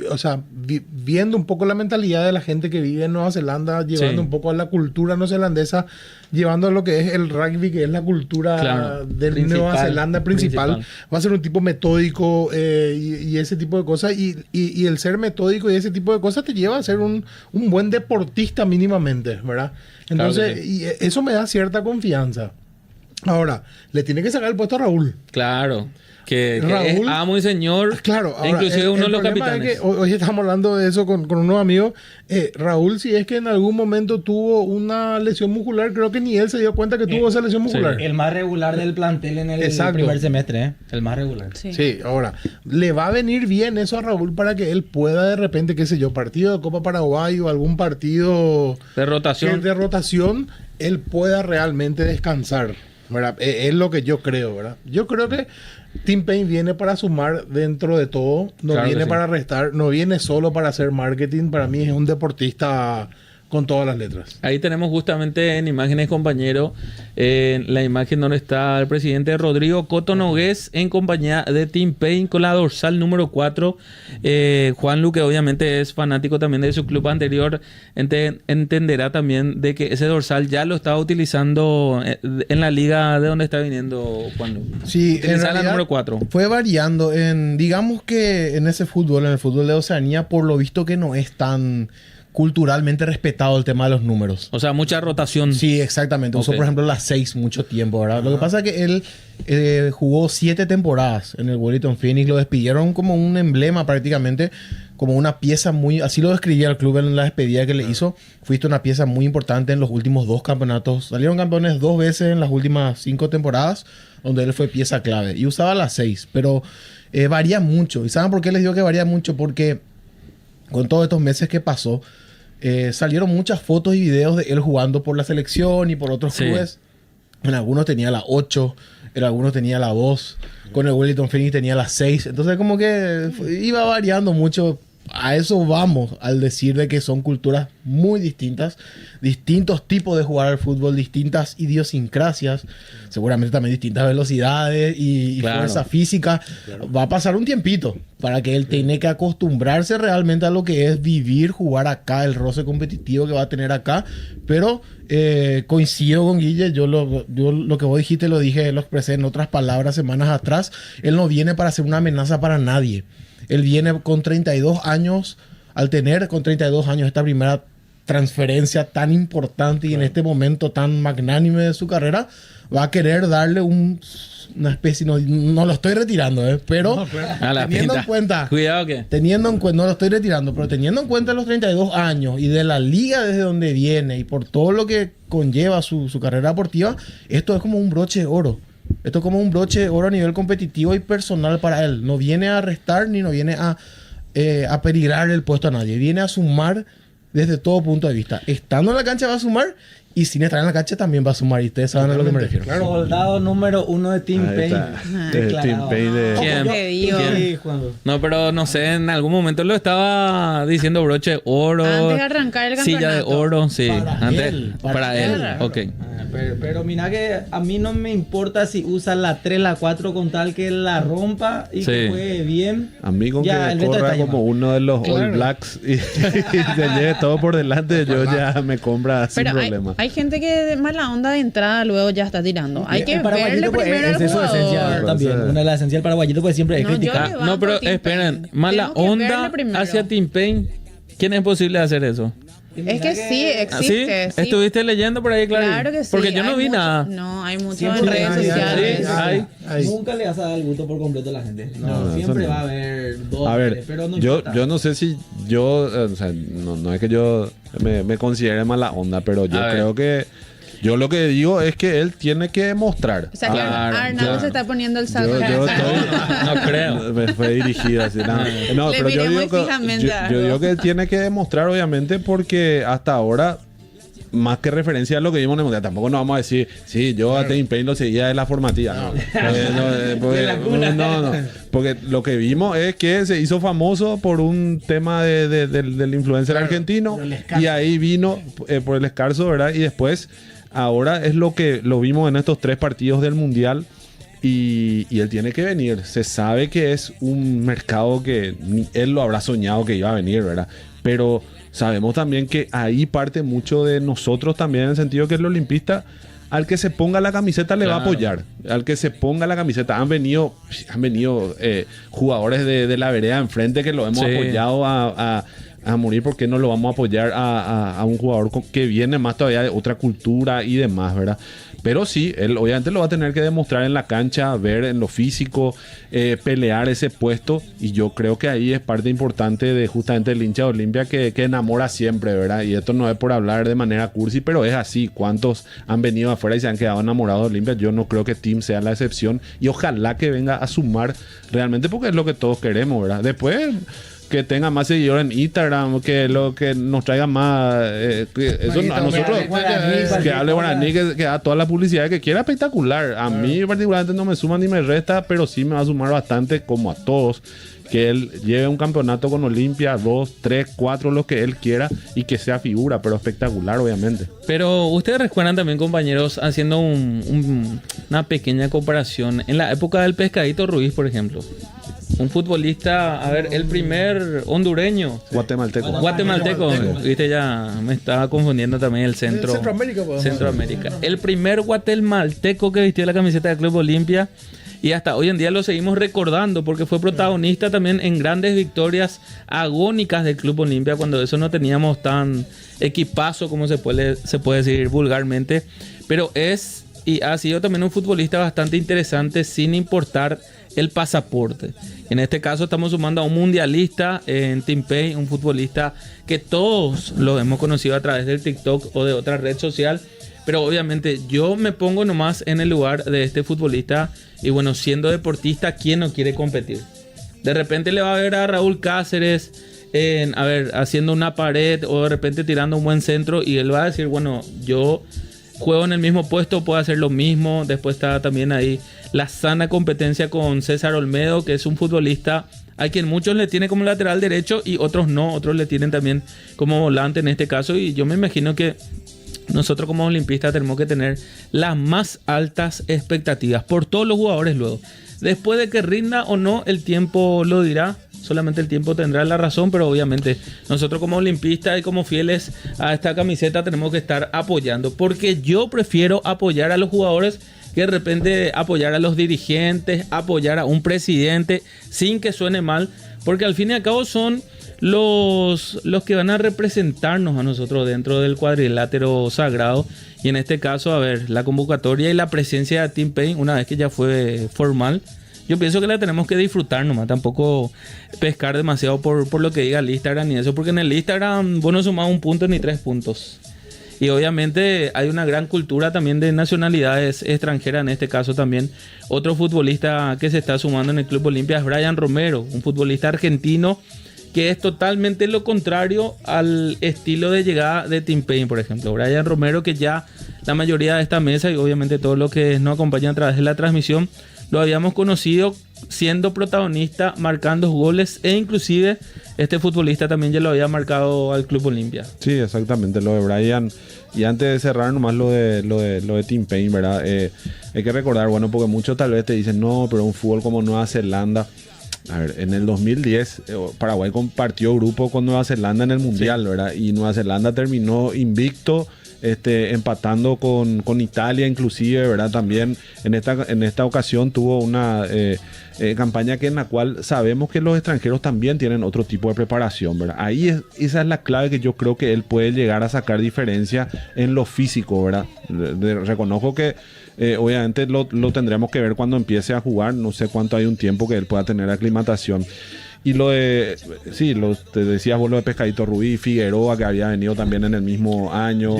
o sea, viendo un poco la mentalidad de la gente que vive en Nueva Zelanda, llevando un poco a la cultura neozelandesa, llevando a lo que es el rugby, que es la cultura de Nueva Zelanda principal. Va a ser un tipo metódico y ese tipo de cosas. Y el ser metódico y ese tipo de cosas te lleva a ser un buen deportista mínimamente, ¿verdad? Entonces, y eso me da cierta confianza. Ahora, le tiene que sacar el puesto a Raúl. Claro. que Raúl, es amo y señor. Claro, ahora, inclusive uno de los capitanes. Es que hoy estamos hablando de eso con unos amigos. Raúl, si es que en algún momento tuvo una lesión muscular, creo que ni él se dio cuenta que tuvo esa lesión muscular. El más regular del plantel en el primer semestre, El más regular. Sí, ahora, le va a venir bien eso a Raúl para que él pueda de repente, qué sé yo, partido de Copa Paraguay o algún partido de rotación, él pueda realmente descansar, ¿verdad? Es lo que yo creo, ¿verdad? Yo creo que Tim Payne viene para sumar dentro de todo, no claro viene sí. para restar, no viene solo para hacer marketing. Para mí es un deportista con todas las letras. Ahí tenemos justamente en imágenes, compañero, la imagen donde está el presidente Rodrigo Coto Nogués en compañía de Tim Payne con la dorsal número 4. Juan Lu, que obviamente es fanático también de su club anterior, entenderá también de que ese dorsal ya lo estaba utilizando en la liga de donde está viniendo Juan Lu. Sí, en realidad, la número 4. Fue variando. Digamos que en ese fútbol, en el fútbol de Oceanía, por lo visto que no es tan culturalmente respetado el tema de los números. O sea, mucha rotación. Sí, exactamente. Usó, por ejemplo, las 6 mucho tiempo, ¿verdad? Lo que pasa es que él jugó 7 temporadas en el Wellington Phoenix. Lo despidieron como un emblema prácticamente, como una pieza muy... Así lo describía el club en la despedida que le hizo. Fuiste una pieza muy importante en los últimos 2 campeonatos. Salieron campeones 2 veces en las últimas 5 temporadas, donde él fue pieza clave. Y usaba las 6, pero varía mucho. ¿Y saben por qué les digo que varía mucho? Porque con todos estos meses que pasó, salieron muchas fotos y videos de él jugando por la selección y por otros clubes. En algunos tenía la 8, en algunos tenía la 2. Con el Wellington Phoenix tenía la 6. Entonces como que iba variando mucho. A eso vamos, al decir de que son culturas muy distintas, distintos tipos de jugar al fútbol, distintas idiosincrasias, seguramente también distintas velocidades y fuerza física. Va a pasar un tiempito para que él tiene que acostumbrarse realmente a lo que es vivir, jugar acá, el roce competitivo que va a tener acá. Pero coincido con Guille, yo lo que vos dijiste lo expresé en otras palabras semanas atrás. Él no viene para ser una amenaza para nadie. Él viene con 32 años, al tener con 32 años esta primera transferencia tan importante y en este momento tan magnánime de su carrera, va a querer darle una especie, no lo estoy retirando, pero teniendo en cuenta, cuidado que no lo estoy retirando, pero teniendo en cuenta los 32 años y de la liga desde donde viene y por todo lo que conlleva su carrera deportiva, esto es como un broche de oro. Esto es como un broche de oro a nivel competitivo y personal para él. No viene a restar ni no viene a peligrar el puesto a nadie. Viene a sumar desde todo punto de vista. Estando en la cancha va a sumar y sin estar en la cancha también va a sumar. Y ustedes saben a lo que me refiero. Claro. Soldado número 1 de Tim Payne. Tim Payne ¿Quién? No, pero no sé, en algún momento lo estaba diciendo broche de oro. Antes de arrancar el campeonato. Silla de oro, sí. Para él. Ok. Pero mira que a mí no me importa si usa la 3, la 4 con tal que la rompa y que juegue bien. A mí con ya, que corra como uno de los All Blacks y se lleve todo por delante, yo ya me compra sin problema. Hay gente que de mala onda de entrada luego ya está tirando. Hay que verle primero al jugador. Esencial también. Una de las esenciales paraguayito pues siempre es criticar. No, pero esperen, mala onda hacia Tim Payne. ¿Quién es posible hacer eso? Es que sí, existe. ¿Sí? ¿Estuviste leyendo por ahí, Clarín? Claro que sí. Porque yo no vi nada. No, hay mucho en redes sociales. Nunca le vas a dar el gusto por completo a la gente. No, siempre va a haber dos. A ver, pero no yo no sé si yo, o sea, no es que yo me considere mala onda, pero yo creo que yo lo que digo es que él tiene que demostrar. O sea, que Arnaldo se está poniendo el salto. No creo. Me fue dirigido así. No, pero yo digo que él tiene que demostrar, obviamente, porque hasta ahora, más que referencia a lo que vimos en el Mundial, tampoco nos vamos a decir, sí, yo a Tim Payne lo seguía de la formativa. No. Porque lo que vimos es que se hizo famoso por un tema del influencer argentino y ahí vino por el escarzo, ¿verdad? Y después, ahora es lo que lo vimos en estos 3 partidos del Mundial y él tiene que venir. Se sabe que es un mercado que ni él lo habrá soñado que iba a venir, ¿verdad? Pero sabemos también que ahí parte mucho de nosotros también, en el sentido que el olimpista, al que se ponga la camiseta le va a apoyar. Al que se ponga la camiseta. Han venido jugadores de la vereda enfrente que lo hemos apoyado a morir, porque no lo vamos a apoyar a un jugador que viene más todavía de otra cultura y demás, ¿verdad? Pero sí, él obviamente lo va a tener que demostrar en la cancha, ver en lo físico, pelear ese puesto, y yo creo que ahí es parte importante de justamente el hincha de Olimpia que enamora siempre, ¿verdad? Y esto no es por hablar de manera cursi, pero es así. ¿Cuántos han venido afuera y se han quedado enamorados de Olimpia? Yo no creo que Tim sea la excepción, y ojalá que venga a sumar realmente, porque es lo que todos queremos, ¿verdad? Después que tenga más seguidores en Instagram, que lo que nos traiga más, eso a nosotros, que hable guaraní, que haga toda la publicidad que quiera, espectacular. A mí particularmente no me suma ni me resta, pero sí me va a sumar bastante, como a todos, que él lleve un campeonato con Olimpia, 2, 3, 4, lo que él quiera, y que sea figura, pero espectacular, obviamente. Pero ustedes recuerdan también, compañeros, haciendo una pequeña comparación, en la época del Pescadito Ruiz, por ejemplo. Un futbolista, a ver, el primer hondureño. Guatemalteco. Viste, ya me estaba confundiendo también el centro. Centroamérica. El primer guatemalteco que vistió la camiseta del Club Olimpia. Y hasta hoy en día lo seguimos recordando, porque fue protagonista también en grandes victorias agónicas del Club Olimpia, cuando eso no teníamos tan equipazo como se puede decir vulgarmente. Pero es y ha sido también un futbolista bastante interesante, sin importar el pasaporte. En este caso estamos sumando a un mundialista en Tim Payne, un futbolista que todos lo hemos conocido a través del TikTok o de otra red social. Pero obviamente yo me pongo nomás en el lugar de este futbolista, y bueno, siendo deportista, ¿quién no quiere competir? De repente le va a ver a Raúl Cáceres haciendo una pared, o de repente tirando un buen centro, y él va a decir, bueno, yo juego en el mismo puesto, puedo hacer lo mismo. Después está también ahí la sana competencia con César Olmedo, que es un futbolista a quien muchos le tienen como lateral derecho y otros no, otros le tienen también como volante en este caso. Y yo me imagino que nosotros como olimpistas tenemos que tener las más altas expectativas por todos los jugadores luego. Después de que rinda o no, el tiempo lo dirá. Solamente el tiempo tendrá la razón, pero obviamente nosotros como olimpistas y como fieles a esta camiseta tenemos que estar apoyando, porque yo prefiero apoyar a los jugadores que de repente apoyar a los dirigentes, apoyar a un presidente, sin que suene mal, porque al fin y al cabo son los que van a representarnos a nosotros dentro del cuadrilátero sagrado. Y en este caso, a ver, la convocatoria y la presencia de Tim Payne, una vez que ya fue formal, yo pienso que la tenemos que disfrutar nomás, tampoco pescar demasiado por lo que diga el Instagram y eso, porque en el Instagram vos no sumás 1 punto ni 3 puntos. Y obviamente hay una gran cultura también de nacionalidades extranjeras. En este caso también otro futbolista que se está sumando en el Club Olimpia es Brian Romero, un futbolista argentino que es totalmente lo contrario al estilo de llegada de Tim Payne, por ejemplo. Brian Romero, que ya la mayoría de esta mesa y obviamente todos los que nos acompañan a través de la transmisión lo habíamos conocido siendo protagonista, marcando goles, e inclusive este futbolista también ya lo había marcado al Club Olimpia. Sí, exactamente, lo de Brian. Y antes de cerrar nomás lo de Tim Payne, ¿verdad? Hay que recordar, bueno, porque muchos tal vez te dicen, no, pero un fútbol como Nueva Zelanda. A ver, en el 2010 Paraguay compartió grupo con Nueva Zelanda en el Mundial, sí, ¿verdad? Y Nueva Zelanda terminó invicto, empatando con Italia inclusive, ¿verdad? También en esta ocasión tuvo una campaña en la cual sabemos que los extranjeros también tienen otro tipo de preparación, ¿verdad? Esa es la clave que yo creo que él puede llegar a sacar diferencia en lo físico, ¿verdad? Reconozco que obviamente lo tendremos que ver cuando empiece a jugar. No sé cuánto hay un tiempo que él pueda tener aclimatación. Y lo de, sí, te decías vos lo de Pescadito Rubí, Figueroa, que había venido también en el mismo año,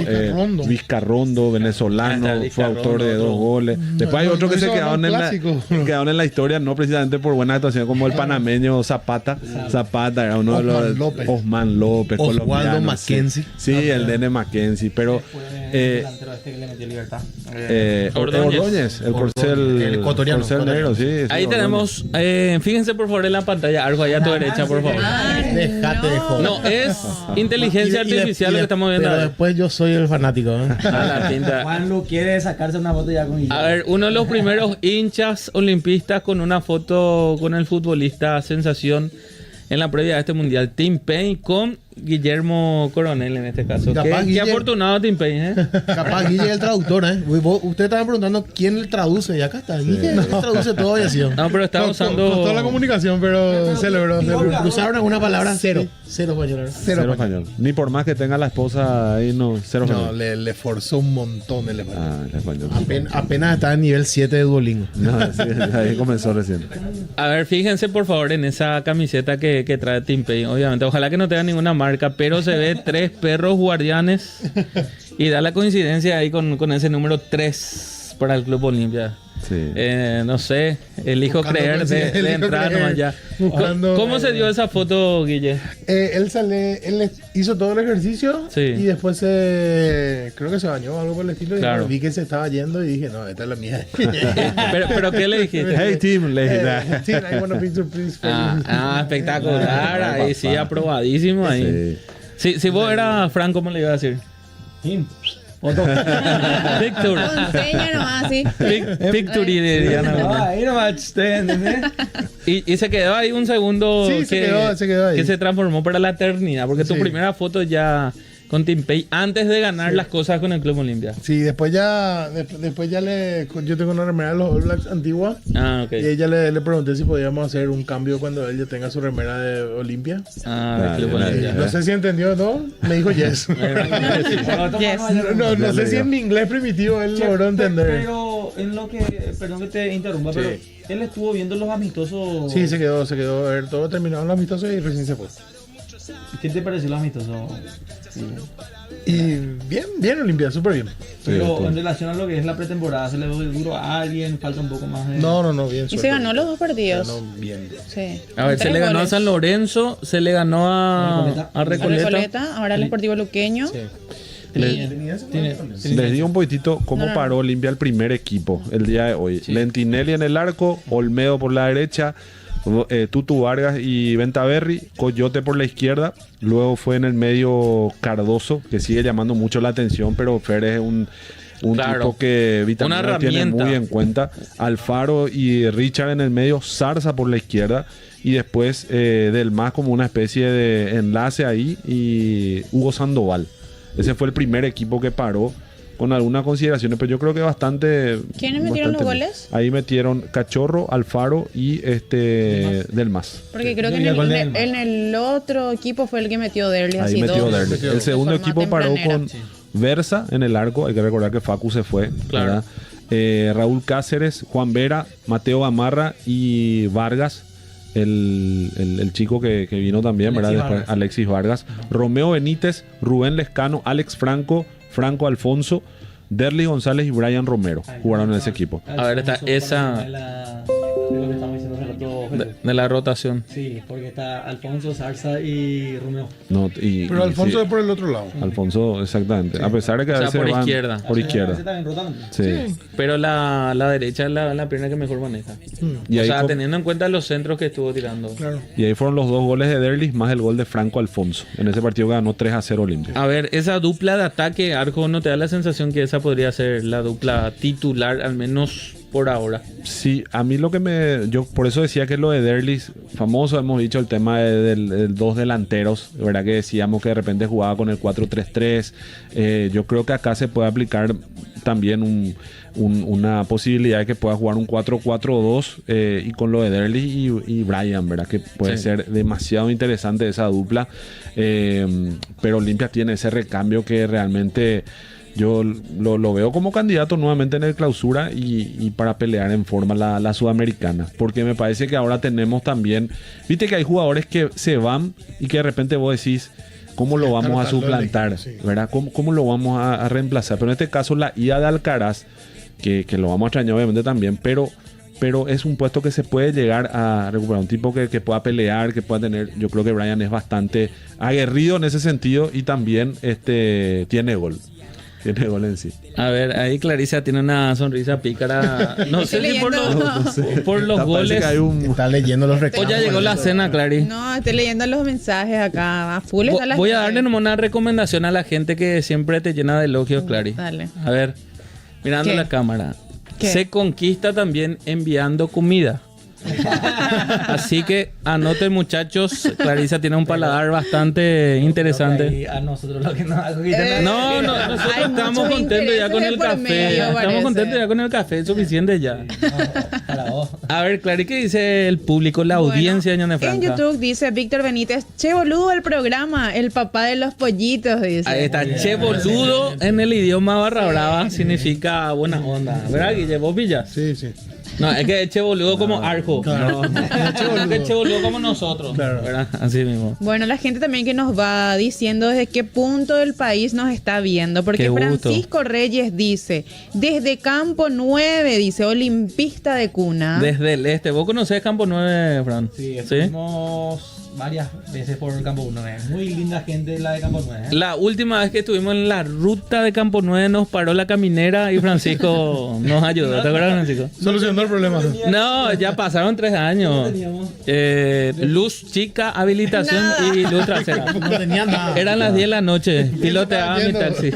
Vizcarrondo, venezolano, fue autor de 2 goles. Después hay otros que se quedaron en la historia, no precisamente por buena actuación, como el panameño Zapata. Zapata era uno de los... Osman López. Oswaldo Mackenzie. Sí, el Nene Mackenzie, pero... el delantero que le metió Libertad. Ordóñez, el ecuatoriano. Negro, sí, ahí tenemos, fíjense por favor en la pantalla, algo allá a tu derecha, por favor. Déjate de joder. No, es inteligencia artificial lo que estamos viendo. Pero después yo soy el fanático. Juan Lu quiere sacarse una foto ya con Guillermo. A ver, uno de los primeros hinchas olimpistas con una foto con el futbolista sensación en la previa de este mundial, Tim Payne, con Guillermo Coronel en este caso. Qué afortunado Tim Payne, ¿eh? Capaz Guille es el traductor, ¿eh? Ustedes estaban preguntando quién le traduce y acá está. Guille él traduce todo y así. No, pero estaba usando... Costó la comunicación, pero se logró. Cruzaron alguna palabra, cero. Cero español. Cero español. Ni por más que tenga la esposa ahí, no. Cero español. No, le forzó un montón el español. El español. Apenas está en nivel 7 de Duolingo. No, sí, ahí comenzó recién. A ver, fíjense por favor en esa camiseta que trae Tim Payne. Obviamente, ojalá que no tenga ninguna marca, pero se ve 3 perros guardianes y da la coincidencia ahí con ese número 3 para el Club Olimpia. Sí. No sé, elijo creer de entrar nomás ya. ¿Cómo se dio esa foto, Guille? Él hizo todo el ejercicio y después creo que se bañó o algo por el estilo. Claro. Y vi que se estaba yendo y dije, no, esta es la mía. ¿Pero qué le dijiste? Hey, Tim, le dijiste. Tim, I want a picture, please. Espectacular. Ahí sí, aprobadísimo. Ahí. Si vos eras Fran, ¿cómo le iba a decir? Tim. Victor. Enseña nomás, sí. Victory de Diana. Ahí nomás, ¿entendés? Y se quedó ahí un segundo. Sí, se quedó ahí. Que se transformó para la eternidad. Porque tu primera foto ya con Tim Payne antes de ganar las cosas con el Club Olimpia. Sí, después ya yo tengo una remera de los All Blacks antigua. Ok. Y ella le pregunté si podíamos hacer un cambio cuando él ya tenga su remera de Olimpia. Del Club Olimpia. No sé si entendió, ¿no? Me dijo yes. No sé si en mi inglés primitivo él logró entender. Pero en lo que, perdón que te interrumpa, pero él estuvo viendo los amistosos. Sí, se quedó a ver todo terminado los amistosos y recién se fue. ¿Qué te pareció los amistosos? Y bien Olimpia, súper bien. Pero en relación a lo que es la pretemporada, ¿se le dio duro a alguien? ¿Falta un poco más de...? No, bien. Y se ganó los 2 partidos. Se ganó bien. Sí. A ver, se le ganó a San Lorenzo, se le ganó a Recoleta. Ahora el Sportivo Luqueño. Sí. Les digo un poquitito cómo paró Olimpia el primer equipo el día de hoy. Lentinelli en el arco, Olmedo por la derecha, Tutu Vargas y Ventaverri, Coyote por la izquierda. Luego fue en el medio Cardoso, que sigue llamando mucho la atención, pero Fer es un tipo que Vitamina tiene muy en cuenta. Alfaro y Richard en el medio, Zarza por la izquierda. Y después del más como una especie de enlace ahí y Hugo Sandoval. Ese fue el primer equipo que paró con algunas consideraciones, pero yo creo que bastante... ¿Quiénes metieron los goles? Ahí metieron Cachorro, Alfaro y Del Mas. Porque creo que en el otro equipo fue el que metió Derli. Ahí metió Derli. El segundo equipo paró con Versa en el arco. Hay que recordar que Facu se fue. Claro. Raúl Cáceres, Juan Vera, Mateo Gamarra y Vargas. El chico que vino también, ¿verdad? Después, Alexis Vargas. Romeo Benítez, Rubén Lescano, Alex Franco, Franco Alfonso, Derlis González y Brian Romero jugaron en ese equipo. A ver, está esa de la rotación. Sí, porque está Alfonso, Zarza y Romeo. Pero Alfonso es por el otro lado. Alfonso, exactamente. Sí. A pesar de que a veces por van izquierda. Por izquierda. Sí. Pero la derecha es la pierna que mejor maneja. Y o sea, teniendo en cuenta los centros que estuvo tirando. Claro. Y ahí fueron los 2 goles de Derlis más el gol de Franco Alfonso. En ese partido ganó 3-0 Olimpia. A ver, esa dupla de ataque, Arjo, ¿no te da la sensación que esa podría ser la dupla titular, al menos por ahora? Sí, a mí yo por eso decía que lo de Derlis, famoso, hemos dicho el tema del 2 delanteros, de verdad que decíamos que de repente jugaba con el 4-3-3. Yo creo que acá se puede aplicar también una posibilidad de que pueda jugar un 4-4-2 y con lo de Derlis y Brian, ¿verdad? Que puede ser demasiado interesante esa dupla. Pero Olimpia tiene ese recambio que realmente yo lo veo como candidato nuevamente en el clausura y para pelear en forma la sudamericana. Porque me parece que ahora tenemos también... Viste que hay jugadores que se van y que de repente vos decís... ¿Cómo lo vamos a suplantar? ¿Verdad? ¿Cómo lo vamos a reemplazar? Pero en este caso la ida de Alcaraz, que lo vamos a extrañar obviamente también, pero es un puesto que se puede llegar a recuperar. Un tipo que pueda pelear, que pueda tener... Yo creo que Brian es bastante aguerrido en ese sentido y también tiene gol. Tiene gol en sí. A ver, ahí Clarisa tiene una sonrisa pícara. No sé si por los goles. Está leyendo los reclamos. O ya llegó la cena, Clary. No, estoy leyendo los mensajes acá. A full está la Voy a darle una recomendación a la gente que siempre te llena de elogios, Clary. Dale. A ver, mirando la cámara. ¿Qué? Se conquista también enviando comida. Así que anoten, muchachos. Clarisa tiene un paladar bastante interesante. A nosotros lo que nos No, nosotros estamos contentos ya con el café. Estamos contentos ya con el café, es suficiente ya. Para vos. A ver, Clary, ¿qué dice el público, la audiencia de Ñande Franja? En YouTube dice Víctor Benítez, che boludo el programa, el papá de los pollitos, dice. Ahí está, che boludo en el idioma barra brava significa buena onda. ¿Verdad, Guille? ¿Vos pillas? Sí, sí. No, es que che boludo como Arjo. Claro. No, que che boludo como nosotros. Claro. ¿Verdad? Así mismo. Bueno, la gente también que nos va diciendo desde qué punto del país nos está viendo. Porque Qué gusto. Francisco Reyes dice, desde Campo 9, dice, olimpista de cuna. Desde el este. ¿Vos conocés Campo 9, Fran? Sí, estuvimos varias veces por el Campo 1. Muy linda gente la de Campo 9. La última vez que estuvimos en la ruta de Campo 9 nos paró la caminera y Francisco nos ayudó. ¿Te acuerdas, Francisco? Solucionó el problema. No, ya pasaron 3 años. Luz chica, habilitación y luz trasera. No tenía nada. Eran las 10 de la noche. Piloteaba mi taxi.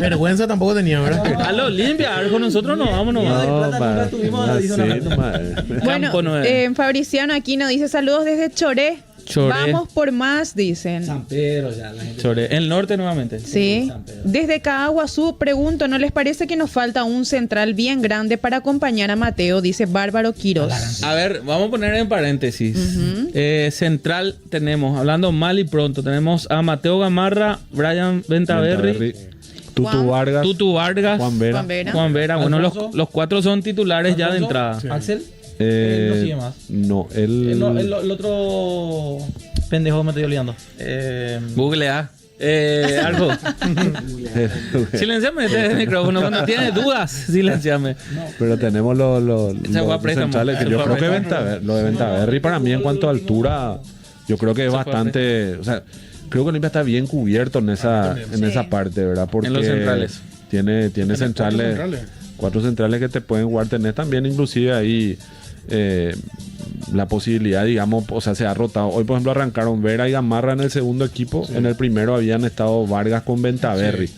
Vergüenza tampoco tenía, ¿verdad? A lo limpia, Arjo, nosotros nos vamos nomás. Bueno, Campo 9. Fabriciano Aquino dice, saludos desde Choré. Choré. Vamos por más, dicen. San Pedro ya. La gente Choré. El norte nuevamente. Sí. Desde Caguazú, pregunto, ¿no les parece que nos falta un central bien grande para acompañar a Mateo? Dice Bárbaro Quiroz. A ver, vamos a poner en paréntesis. Central tenemos, hablando mal y pronto, tenemos a Mateo Gamarra, Brian Ventaverri, Tutu Vargas, Juan Vera. Juan Vera. Bueno, Alfonso. los 4 son titulares ya de Alfonso. entrada. Sí. Axel. No sigue más. No, El otro pendejo me estoy olvidando. Googlea. Algo. Silenciame este micrófono. Cuando tienes dudas, silenciame. Pero tenemos los fue a préstamo. centrales. Que yo creo que lo de Ventaverri para mí en cuanto a altura, yo creo que es bastante... O sea, creo que Olimpia está bien cubierto en esa parte, ¿verdad? Porque en los centrales. Tiene centrales, 4 centrales que te pueden jugar. Tenés también inclusive ahí la posibilidad, digamos, o sea, se ha rotado. Hoy, por ejemplo, arrancaron Vera y Gamarra en el segundo equipo. Sí. En el primero habían estado Vargas con Ventaverri. Sí.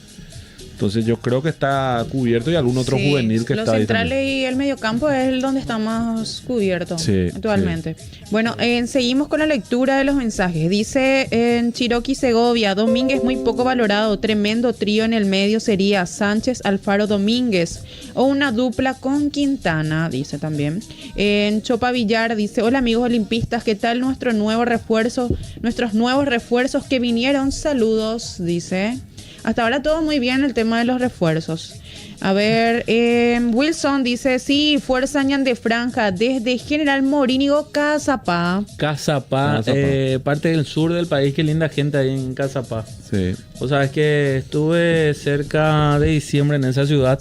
Entonces yo creo que está cubierto y algún otro juvenil que está ahí. Los centrales y el mediocampo es el donde está más cubierto actualmente. Sí. Bueno, seguimos con la lectura de los mensajes. Dice en Chiroqui Segovia, Domínguez muy poco valorado, tremendo trío en el medio sería Sánchez, Alfaro, Domínguez o una dupla con Quintana, dice también. En Chopa Villar dice, hola amigos olimpistas, ¿qué tal nuestros nuevos refuerzos que vinieron? Saludos, dice. Hasta ahora todo muy bien el tema de los refuerzos. A ver, Wilson dice, sí, fuerza Ñande Franja, desde General Morínigo, Cazapá, parte del sur del país, qué linda gente ahí en Cazapá. Sí. O sabes que estuve cerca de diciembre en esa ciudad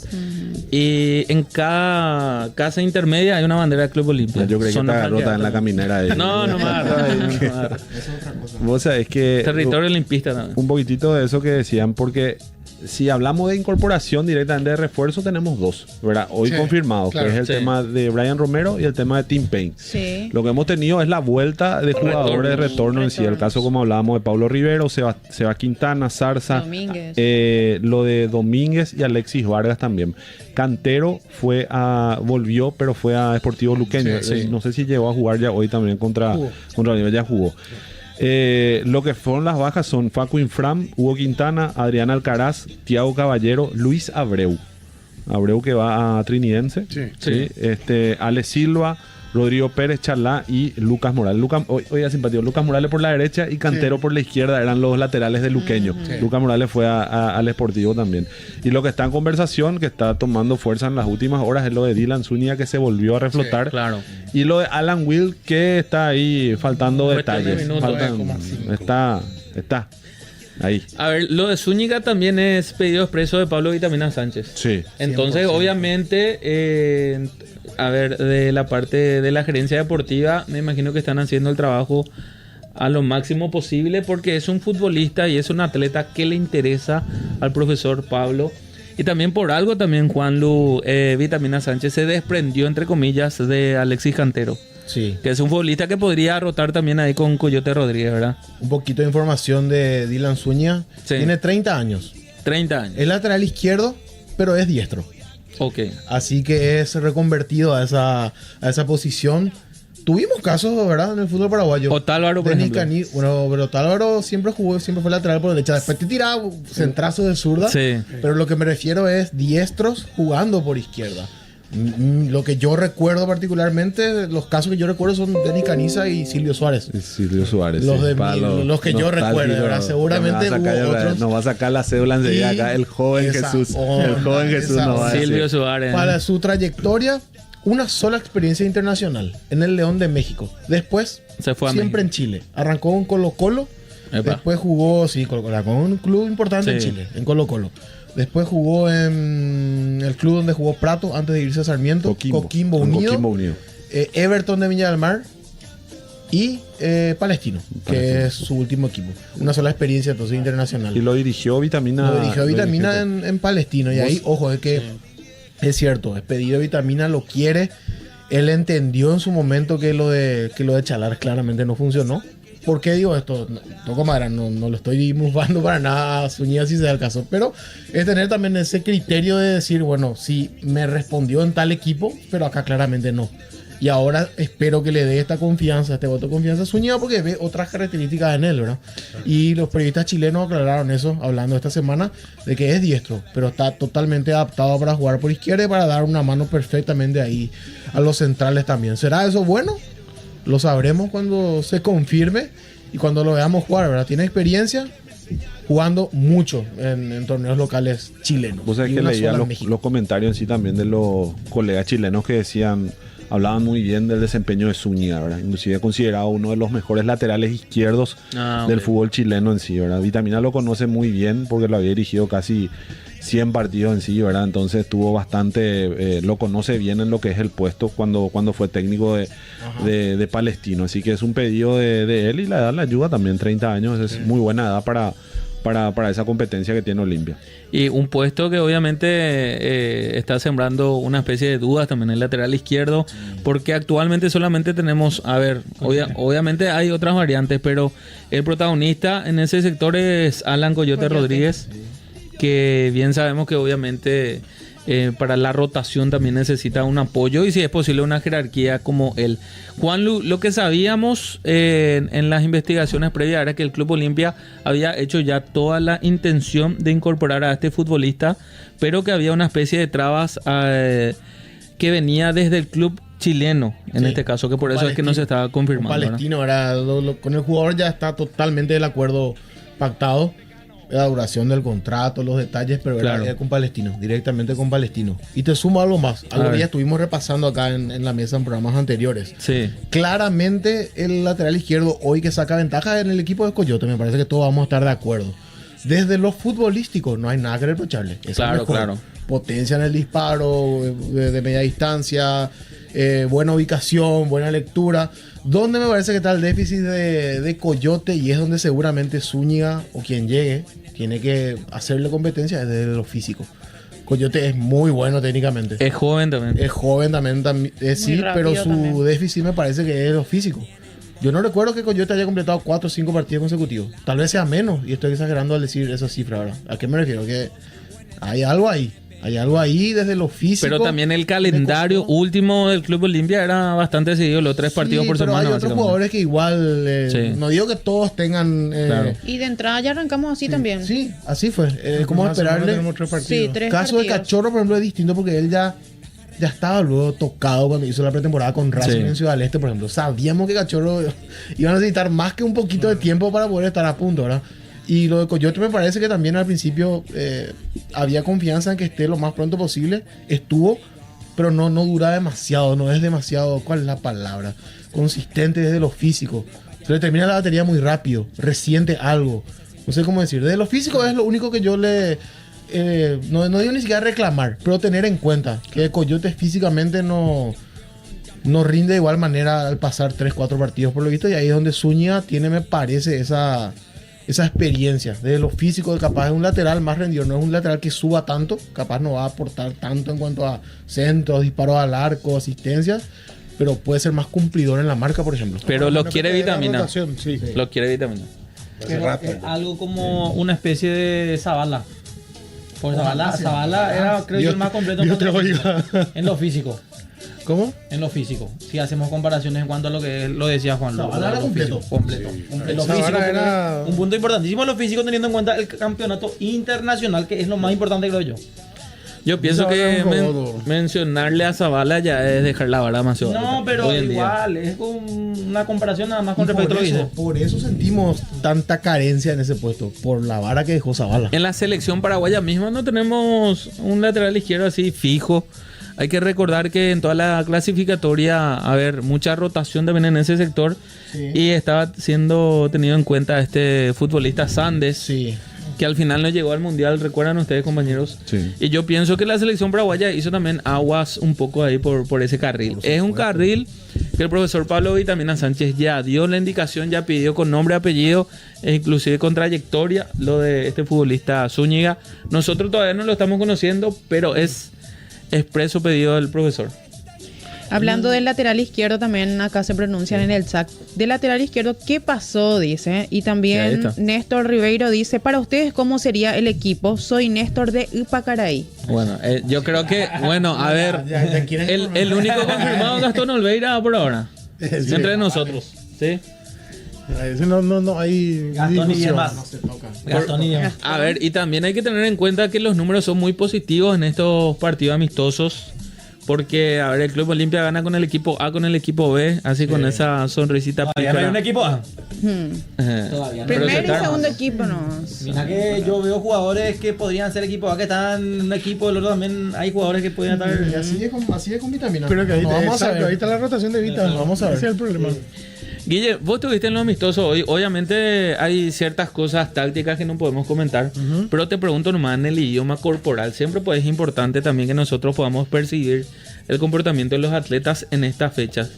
y en cada casa intermedia hay una bandera del Club Olimpia. Yo creo que está rota en la caminera ahí. No me agarra ahí. Eso es otra cosa. Vos sabés que... Territorio olimpista también. Un poquitito de eso que decían, porque... Si hablamos de incorporación directamente de refuerzo, tenemos 2, ¿verdad? Hoy confirmados, claro, que es el tema de Brian Romero y el tema de Tim Payne. Sí. Lo que hemos tenido es la vuelta de jugadores de retorno en sí. El caso, como hablábamos, de Pablo Rivero, Seba Quintana, Zarza, lo de Domínguez y Alexis Vargas también. Cantero volvió, pero fue a Sportivo Luqueño. Sí. No sé si llegó a jugar ya hoy también contra Olimpia, ya jugó. Lo que fueron las bajas son Facu Infram, Hugo Quintana, Adrián Alcaraz, Tiago Caballero, Luis Abreu que va a Trinidense, Ale Silva, Rodrigo Pérez Chalá y Lucas Morales. Oiga, simpático, Lucas Morales por la derecha y Cantero por la izquierda, eran los laterales de Luqueño. Lucas Morales fue al Sportivo también. Y lo que está en conversación, que está tomando fuerza en las últimas horas, es lo de Dylan Zúñiga, que se volvió a reflotar. Claro. Y lo de Alan Will, que está ahí faltando detalles. Está ahí. A ver, lo de Zúñiga también es pedido expreso de Pablo Vitamina Sánchez. Sí. Entonces, 100%. Obviamente, a ver, de la parte de la gerencia deportiva, me imagino que están haciendo el trabajo a lo máximo posible, porque es un futbolista y es un atleta que le interesa al profesor Pablo. Y también por algo también Juanlu Vitamina Sánchez se desprendió, entre comillas, de Alexis Cantero. Sí. Que es un futbolista que podría rotar también ahí con Coyote Rodríguez, ¿verdad? Un poquito de información de Dylan Zúñiga. Sí. Tiene 30 años. 30 años. Es lateral izquierdo, pero es diestro. Ok. Así que es reconvertido a esa posición. Tuvimos casos, ¿verdad? En el fútbol paraguayo. Otálvaro, por ejemplo. Bueno, pero Otálvaro siempre jugó, siempre fue lateral por derecha. Después te tiraba centrazos de zurda. Sí. Pero lo que me refiero es diestros jugando por izquierda. Lo que yo recuerdo particularmente, los casos que yo recuerdo son Denis Caniza y Silvio Suárez. Silvio Suárez. Los que yo recuerdo, ¿verdad? Seguramente hubo otros. Nos va a sacar la cédula enseguida acá. El joven Jesús. El joven Jesús nos va a decir. Silvio Suárez. Para su trayectoria, una sola experiencia internacional en el León de México. Después, se fue a siempre México. En Chile. Arrancó en Colo-Colo. Epa. Después jugó, con un club importante en Chile, en Colo-Colo. Después jugó en el club donde jugó Prato antes de irse a Sarmiento. Coquimbo Unido. Everton de Viña del Mar. Y Palestino, que es su último equipo. Una sola experiencia entonces internacional. Y lo dirigió Vitamina. En Palestino. Y ahí, ojo, es que es cierto, es pedido Vitamina, lo quiere. Él entendió en su momento que lo de Chalar claramente no funcionó. ¿Por qué digo esto? Toco madera, no lo estoy musbando para nada a Zúñiga si se da el caso. Pero es tener también ese criterio de decir, bueno, sí, me respondió en tal equipo, pero acá claramente no. Y ahora espero que le dé esta confianza, este voto de confianza a Zúñiga, porque ve otras características en él, ¿verdad? Y los periodistas chilenos aclararon eso, hablando esta semana, de que es diestro, pero está totalmente adaptado para jugar por izquierda y para dar una mano perfectamente ahí a los centrales también. ¿Será eso bueno? Lo sabremos cuando se confirme y cuando lo veamos jugar, ¿verdad? Tiene experiencia jugando mucho en torneos locales chilenos. Vos sabés que leía los comentarios en sí también de los colegas chilenos que decían, hablaban muy bien del desempeño de Zúñiga, ¿verdad? Inclusive considerado uno de los mejores laterales izquierdos del fútbol chileno en sí, ¿verdad? Vitamina lo conoce muy bien porque lo había dirigido casi 100 partidos en sí, ¿verdad? Entonces estuvo bastante, lo conoce bien en lo que es el puesto cuando fue técnico de Palestino. Así que es un pedido de él y la edad le ayuda también, 30 años, es muy buena edad para esa competencia que tiene Olimpia. Y un puesto que obviamente está sembrando una especie de dudas también en el lateral izquierdo, porque actualmente solamente tenemos, obviamente hay otras variantes, pero el protagonista en ese sector es Alan Coyote Rodríguez, que bien sabemos que obviamente para la rotación también necesita un apoyo y si es posible una jerarquía como él. Juan, lo que sabíamos en las investigaciones previas era que el Club Olimpia había hecho ya toda la intención de incorporar a este futbolista, pero que había una especie de trabas que venía desde el club chileno, en este caso, que por eso es que no se estaba confirmando. Palestino, con el jugador ya está totalmente el acuerdo pactado. La duración del contrato, los detalles, pero era con Palestino, directamente con Palestino. Y te sumo algo más, algo que ya estuvimos repasando acá en la mesa en programas anteriores. Sí. Claramente el lateral izquierdo hoy que saca ventaja en el equipo de Coyote, me parece que todos vamos a estar de acuerdo. Desde lo futbolístico no hay nada que reprocharle. Claro. Potencia en el disparo, de media distancia, buena ubicación, buena lectura. Donde me parece que está el déficit de Coyote y es donde seguramente Zúñiga o quien llegue tiene que hacerle competencia desde lo físico. Coyote es muy bueno técnicamente. Es joven también. Sí, pero su déficit me parece que es lo físico. Yo no recuerdo que Coyote haya completado 4 o 5 partidos consecutivos. Tal vez sea menos y estoy exagerando al decir esa cifra ahora. ¿A qué me refiero? Que hay algo ahí. Hay algo ahí desde lo físico. Pero también el calendario último del Club Olimpia era bastante seguido, los 3 partidos por semana. Hay otros jugadores que igual, no digo que todos tengan... Y de entrada ya arrancamos así también. Sí, así fue. ¿Cómo esperarle? 3 Caso partidos. de Cachorro, por ejemplo, es distinto porque él ya estaba luego tocado cuando hizo la pretemporada con Racing en Ciudad del Este, por ejemplo. Sabíamos que Cachorro iba a necesitar más que un poquito de tiempo para poder estar a punto, ¿verdad? Y lo de Coyote me parece que también al principio había confianza en que esté lo más pronto posible. Estuvo, pero no dura demasiado, no es demasiado, ¿cuál es la palabra? Consistente desde lo físico. Se le termina la batería muy rápido, resiente algo. No sé cómo decir. Desde lo físico es lo único que yo le... no digo ni siquiera reclamar, pero tener en cuenta que Coyote físicamente no rinde de igual manera al pasar 3-4 partidos por lo visto. Y ahí es donde Zúñiga tiene, me parece, esa experiencia desde lo físico, capaz es un lateral más rendido, no es un lateral que suba tanto, capaz no va a aportar tanto en cuanto a centros, disparos al arco, asistencias, pero puede ser más cumplidor en la marca, por ejemplo. Pero lo quiere Vitamina. Lo quiere Vitamina. Algo como una especie de Zavala. Por Zavala era, creo yo, el más completo en lo físico. ¿Cómo? En lo físico. Si hacemos comparaciones en cuanto a lo que lo decía Juan. Zavala era completo. Completo. Lo Zavala físico era un punto importantísimo en lo físico, teniendo en cuenta el campeonato internacional, que es lo más importante, creo yo. Yo pienso que mencionarle a Zavala ya es dejar la vara demasiado alta. No, pero hoy en igual, día. es una comparación nada más con Y respecto a lo que dice. por eso sentimos tanta carencia en ese puesto, por la vara que dejó Zavala. En la selección paraguaya misma no tenemos un lateral izquierdo así fijo. Hay que recordar que en toda la clasificatoria, a ver, mucha rotación también en ese sector. Sí. Y estaba siendo tenido en cuenta este futbolista Sandes. Sí. Que al final no llegó al Mundial, ¿recuerdan ustedes, compañeros? Sí. Y yo pienso que la selección paraguaya hizo también aguas un poco ahí por ese carril. Es un carril que el profesor Pablo Vitamina Sánchez ya dio la indicación, ya pidió con nombre, apellido, e inclusive con trayectoria, lo de este futbolista Zúñiga. Nosotros todavía no lo estamos conociendo, pero es expreso pedido del profesor. Hablando del lateral izquierdo, también acá se pronuncian en el chat. Del lateral izquierdo, ¿qué pasó? Dice. Y también Néstor Ribeiro dice, para ustedes, ¿cómo sería el equipo? Soy Néstor de Ipacaraí. Bueno, yo creo que, bueno, a ver, el único confirmado es Gastón Olveira por ahora. Sí. Entre nosotros. ¿Sí? No hay Gastón y discusión. demás. No se toca. Gastón y demás. A ver, y también hay que tener en cuenta que los números son muy positivos en estos partidos amistosos. Porque, a ver, el Club Olimpia gana con el equipo A, con el equipo B, así con esa sonrisita. Todavía no hay un equipo A. Todavía no. Primer y segundo equipo no. Mira que yo veo jugadores que podrían ser equipo A, que están en un equipo, el otro también hay jugadores que podrían estar... Y así es con Vitamina. Pero que ahí, No, vamos a exacto, ver. ahí está la rotación de Vita. Vamos a ver. Ese es el problema. Guille, vos estuviste en lo amistoso hoy. Obviamente hay ciertas cosas tácticas que no podemos comentar, pero te pregunto nomás en el idioma corporal. Siempre pues es importante también que nosotros podamos percibir el comportamiento de los atletas en estas fechas.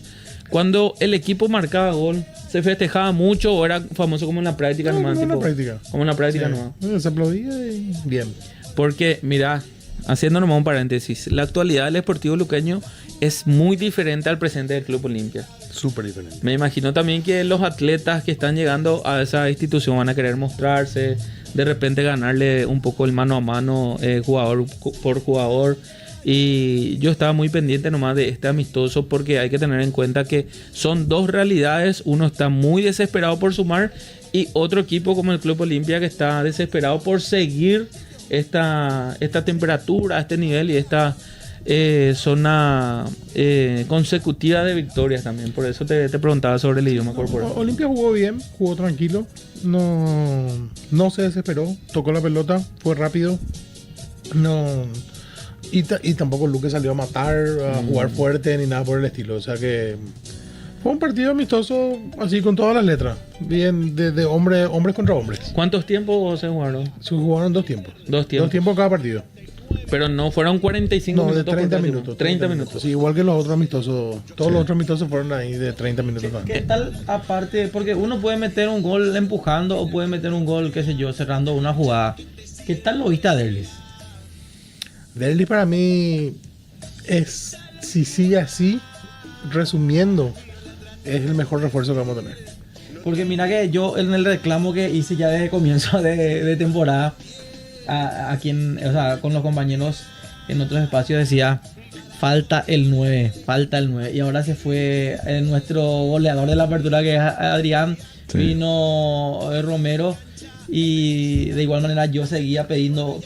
Cuando el equipo marcaba gol, ¿se festejaba mucho o era famoso como en la práctica nomás? Como en la tipo, práctica. Como en la práctica nomás. Se aplaudía y bien. Porque, mira, haciendo nomás un paréntesis, la actualidad del Sportivo Luqueño es muy diferente al presente del Club Olimpia. Súper diferente. Me imagino también que los atletas que están llegando a esa institución van a querer mostrarse, de repente ganarle un poco el mano a mano, jugador por jugador. Y yo estaba muy pendiente nomás de este amistoso porque hay que tener en cuenta que son dos realidades. Uno está muy desesperado por sumar y otro equipo como el Club Olimpia que está desesperado por seguir esta temperatura, este nivel y esta zona consecutiva de victorias también. Por eso te preguntaba sobre el idioma corporal. Olimpia jugó bien, jugó tranquilo, no se desesperó, tocó la pelota, fue rápido, y tampoco Luque salió a matar, a jugar fuerte ni nada por el estilo. O sea que fue un partido amistoso así con todas las letras, bien de hombres contra hombres. ¿Cuántos tiempos se jugaron? Se jugaron 2 tiempos. Dos tiempos Cada partido. Pero no fueron 45 No, de minutos. 30 por minutos. 30 minutos. Sí, igual que los otros amistosos. Todos los otros amistosos fueron ahí de 30 minutos. ¿Qué tal aparte? Porque uno puede meter un gol empujando o puede meter un gol, qué sé yo, cerrando una jugada. ¿Qué tal lo viste a Derlis? Derlis para mí es, si sigue así, resumiendo, es el mejor refuerzo que vamos a tener. Porque mira que yo en el reclamo que hice ya desde comienzo de temporada, a quien, o sea, con los compañeros en otros espacios decía, falta el 9. Y ahora se fue nuestro goleador de la apertura, que es Adrián, vino Romero, y de igual manera yo seguía pidiendo,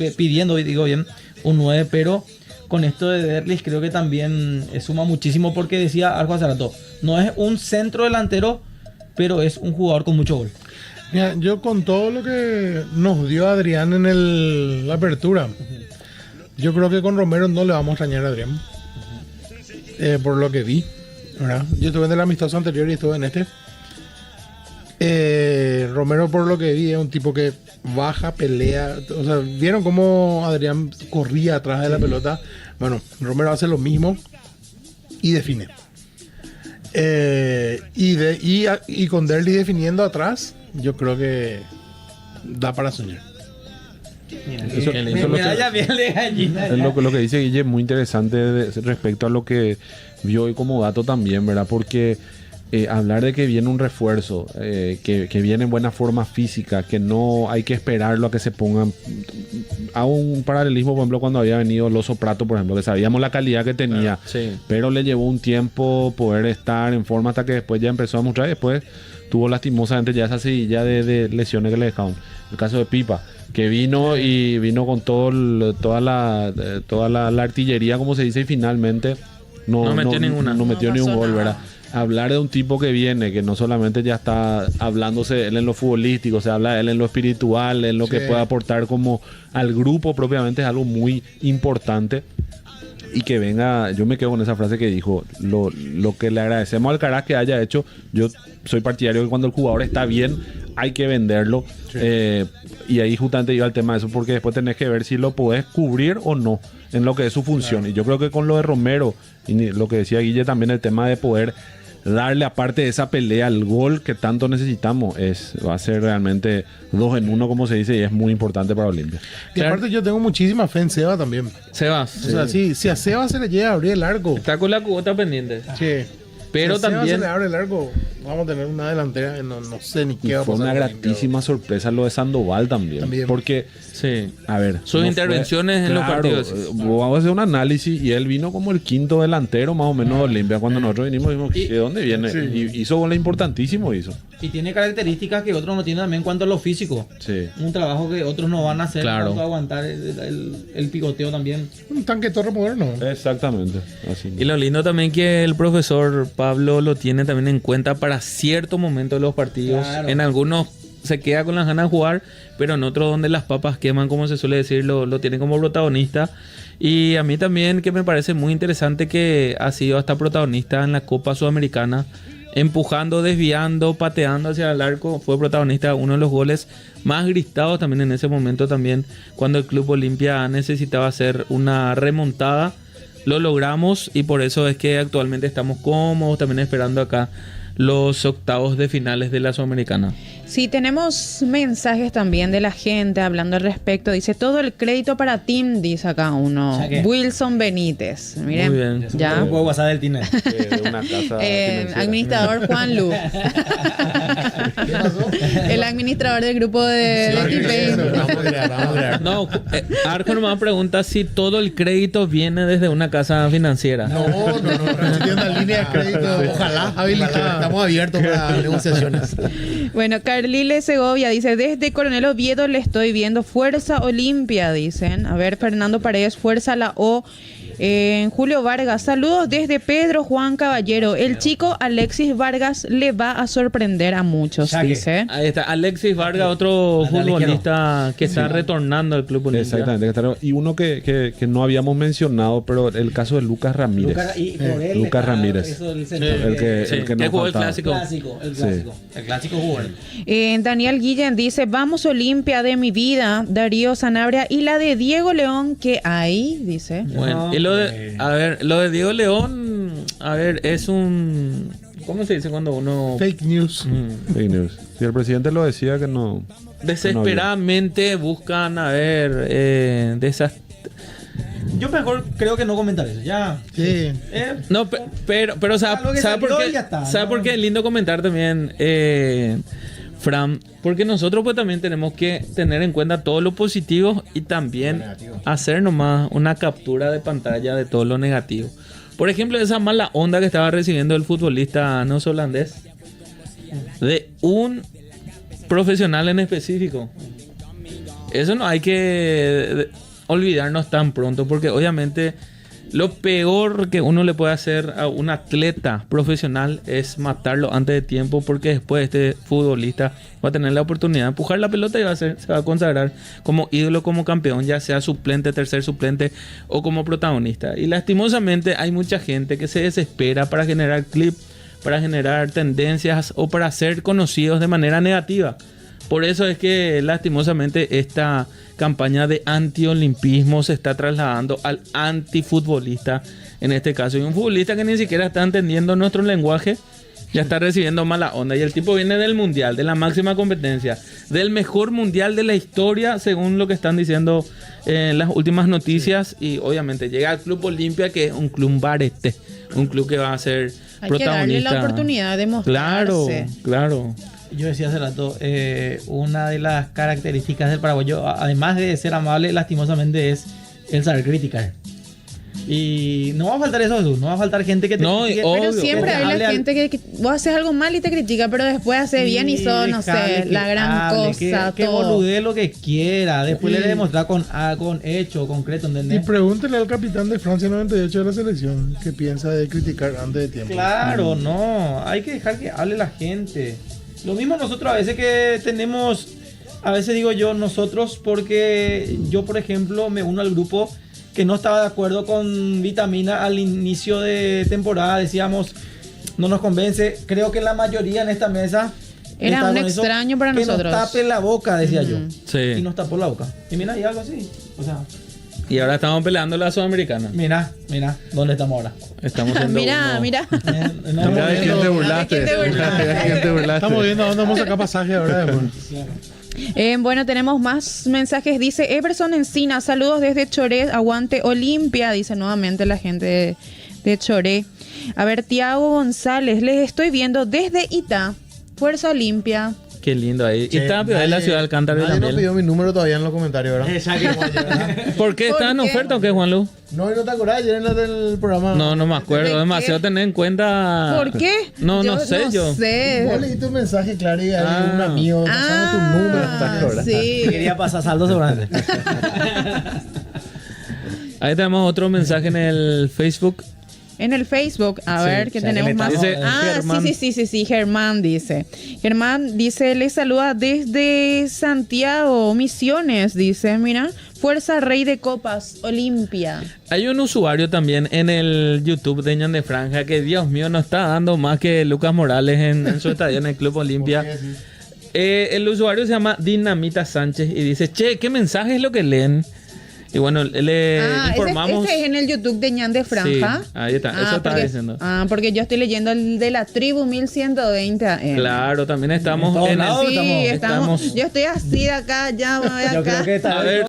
digo bien, un 9, pero con esto de Derlis creo que también suma muchísimo, porque decía algo hace rato, no es un centro delantero, pero es un jugador con mucho gol. Mira, yo con todo lo que nos dio Adrián en la apertura, yo creo que con Romero no le vamos a extrañar a Adrián, por lo que vi, ¿verdad? Yo estuve en el amistoso anterior y estuve en este. Romero, por lo que vi, es un tipo que baja, pelea. O sea, ¿vieron cómo Adrián corría atrás de la pelota? Bueno, Romero hace lo mismo y define. Y con Derly definiendo atrás, yo creo que da para soñar. Eso es lo que dice Guille, muy interesante respecto a lo que vio hoy como dato también, ¿verdad? Porque hablar de que viene un refuerzo, que viene en buena forma física, que no hay que esperarlo a que se pongan hago un paralelismo, por ejemplo, cuando había venido Loso Prato, por ejemplo, que sabíamos la calidad que tenía, pero le llevó un tiempo poder estar en forma hasta que después ya empezó a mostrar y después tuvo lastimosamente ya esa seguilla de lesiones que le dejaron. El caso de Pipa, que vino y vino con toda la artillería, como se dice, y finalmente no metió ni un gol, ¿verdad? Hablar de un tipo que viene, que no solamente ya está hablándose él en lo futbolístico, se habla de él en lo espiritual, en lo que puede aportar como al grupo propiamente, es algo muy importante. Y que venga, yo me quedo con esa frase que dijo, lo que le agradecemos al Caraz que haya hecho. Yo soy partidario que cuando el jugador está bien hay que venderlo, y ahí justamente iba al tema de eso, porque después tenés que ver si lo podés cubrir o no en lo que es su función. Y yo creo que con lo de Romero y lo que decía Guille también, el tema de poder darle aparte de esa pelea al gol que tanto necesitamos, va a ser realmente 2 en 1, como se dice, y es muy importante para Olimpia. Y aparte yo tengo muchísima fe en Seba también. Sebas. O sea, si a Seba se le llega a abrir el arco. Está con la cuota pendiente. Sí. Pero si a Seba también se le abre el arco, vamos a tener una delantera que no sé ni qué va a pasar. Fue una gratísima sorpresa lo de Sandoval también. Porque, a ver, sus intervenciones en los partidos. Vamos a hacer un análisis y él vino como el quinto delantero más o menos de Olimpia. Cuando nosotros vinimos, dijimos, ¿de dónde viene? Y hizo goles importantísimos, Y tiene características que otros no tienen también en cuanto a lo físico. Sí. Un trabajo que otros no van a hacer, para aguantar el picoteo también. Un tanque torre moderno. Exactamente. Así. Y lo lindo también que el profesor Pablo lo tiene también en cuenta para ciertos momentos de los partidos. Claro. En algunos se queda con las ganas de jugar, pero en otros donde las papas queman, como se suele decir, lo tiene como protagonista. Y a mí también, que me parece muy interesante, que ha sido hasta protagonista en la Copa Sudamericana, empujando, desviando, pateando hacia el arco. Fue protagonista de uno de los goles más gritados también en ese momento, también cuando el Club Olimpia necesitaba hacer una remontada. Lo logramos y por eso es que actualmente estamos cómodos, también esperando acá los octavos de finales de la Sudamericana. Sí, tenemos mensajes también de la gente hablando al respecto. Dice, todo el crédito para Tim, dice acá uno. Wilson Benítez. Miren, muy bien. Ya. No puedo pasar del Tine. De una casa administrador Juan Lu. ¿Qué pasó? El administrador del grupo de Vamos. No, Arco nomás pregunta si todo el crédito viene desde una casa financiera. No, tiene una línea de crédito. Ojalá habilitada. Estamos abiertos para negociaciones. Bueno, Carlile Segovia dice, desde Coronel Oviedo le estoy viendo. Fuerza Olimpia, dicen. A ver, Fernando Paredes, fuerza la O. Julio Vargas, saludos desde Pedro Juan Caballero. El chico Alexis Vargas le va a sorprender a muchos, dice. Ahí está, Alexis Vargas, otro futbolista que está retornando al Club Olimpia. Exactamente. Y uno que no habíamos mencionado, pero el caso de Lucas Ramírez. Lucas Ramírez. El que no jugó faltaba. el clásico. El clásico jugó. Daniel Guillén dice, vamos Olimpia de mi vida. Darío Sanabria y la de Diego León, que hay, dice. Bueno, y lo de Diego León, es un... ¿Cómo se dice cuando uno...? Fake news. Fake news. Si el presidente lo decía que no... Desesperadamente buscan, Yo mejor creo que no comentar eso, ya. Sí. No, pero ¿sabe por qué es lindo comentar también, Fran? Porque nosotros pues también tenemos que tener en cuenta todo lo positivo y también hacer nomás una captura de pantalla de todo lo negativo. Por ejemplo, esa mala onda que estaba recibiendo el futbolista neozelandés de un profesional en específico. Eso no hay que olvidarnos tan pronto, porque obviamente lo peor que uno le puede hacer a un atleta profesional es matarlo antes de tiempo, porque después este futbolista va a tener la oportunidad de empujar la pelota y se va a consagrar como ídolo, como campeón, ya sea suplente, tercer suplente o como protagonista. Y lastimosamente hay mucha gente que se desespera para generar clip, para generar tendencias o para ser conocidos de manera negativa. Por eso es que lastimosamente esta campaña de antiolimpismo se está trasladando al antifutbolista en este caso. Y un futbolista que ni siquiera está entendiendo nuestro lenguaje ya está recibiendo mala onda. Y el tipo viene del mundial, de la máxima competencia, del mejor mundial de la historia, según lo que están diciendo en las últimas noticias. Y obviamente llega al Club Olimpia, que es un club barete, un club que va a ser protagonista. Hay que darle la oportunidad de mostrarse. Claro. yo decía hace rato, una de las características del paraguayo, además de ser amable, lastimosamente es el saber criticar. Y no va a faltar eso, Jesús. No va a faltar gente que te critique. Pero siempre hay la gente que vos haces algo mal y te critica, pero después hace bien y son, no sé, la gran cosa. Que boludee lo que quiera. Después le demostrar con hecho concreto, ¿entendés? Y pregúntele al capitán de Francia 98 de la selección qué piensa de criticar antes de tiempo. Claro, no. Hay que dejar que hable la gente. Lo mismo nosotros a veces que tenemos, a veces digo yo nosotros, porque yo, por ejemplo, me uno al grupo que no estaba de acuerdo con Vitamina al inicio de temporada. Decíamos, no nos convence. Creo que la mayoría en esta mesa era un extraño para nosotros. Que nos tape la boca, decía yo. Sí. Y nos tapó la boca. Y mira, y algo así. O sea, y ahora estamos peleando la Sudamericana. Mira, ¿dónde estamos ahora? Estamos siendo mira. ¿De quién te burlaste? Estamos viendo dónde vamos a sacar pasaje ahora. Bueno, tenemos más mensajes. Dice Everson Encina, saludos desde Choré, aguante Olimpia, dice nuevamente la gente de Choré. A ver, Tiago González, les estoy viendo desde Itá, Fuerza Olimpia. Qué lindo ahí. Y está en la ciudad de Alcántara Nadie también. no pidió mi número todavía en los comentarios, ¿verdad? ¿Por qué está en oferta o qué, Juanlu? No te acordás ayer en el programa. No me acuerdo. Demasiado tener en cuenta. ¿Por qué? No sé. Vos leíste un mensaje, claro, y hay un amigo pasando tu número. Sí. Quería pasar saldo seguramente. Ahí tenemos otro mensaje en el Facebook. En el Facebook, a ver, que tenemos más. Dice, Germán. Sí, Germán dice. Germán dice, les saluda desde Santiago, Misiones, dice, mira, Fuerza Rey de Copas, Olimpia. Hay un usuario también en el YouTube de Ñande Franja que, Dios mío, no está dando más que Lucas Morales en su estadía en el Club Olimpia. El usuario se llama Dinamita Sánchez y dice, che, ¿qué mensaje es lo que leen? Y bueno, le informamos. Ese es en el YouTube de Ñande Franja. Sí, ahí está, eso estaba diciendo. Porque yo estoy leyendo el de la Tribu 1120 AM. Claro, también estamos en el... Sí, estamos. Yo estoy así de acá, ya me voy acá. Yo creo que está... A ver.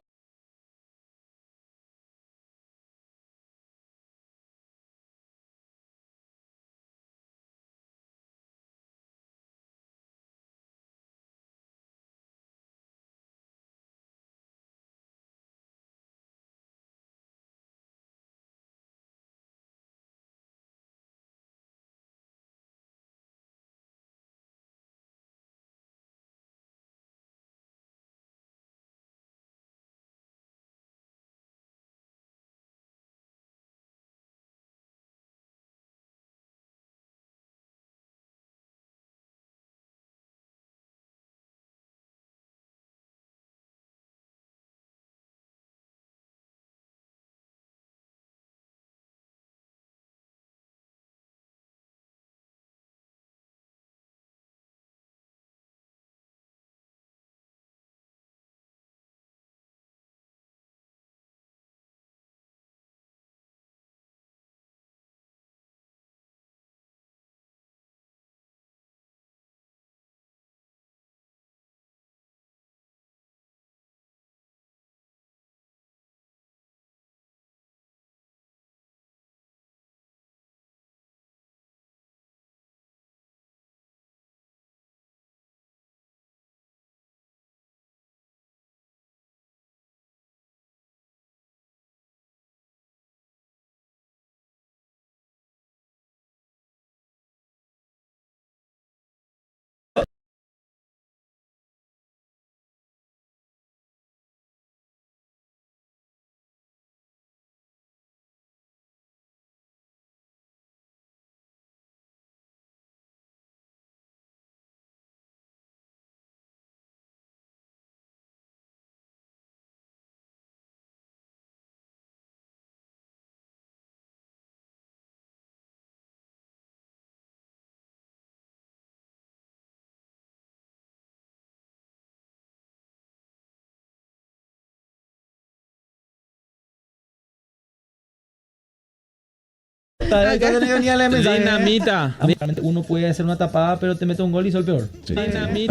Dinamita. Uno puede hacer una tapada, pero te mete un gol y sos el peor. Sí. Hay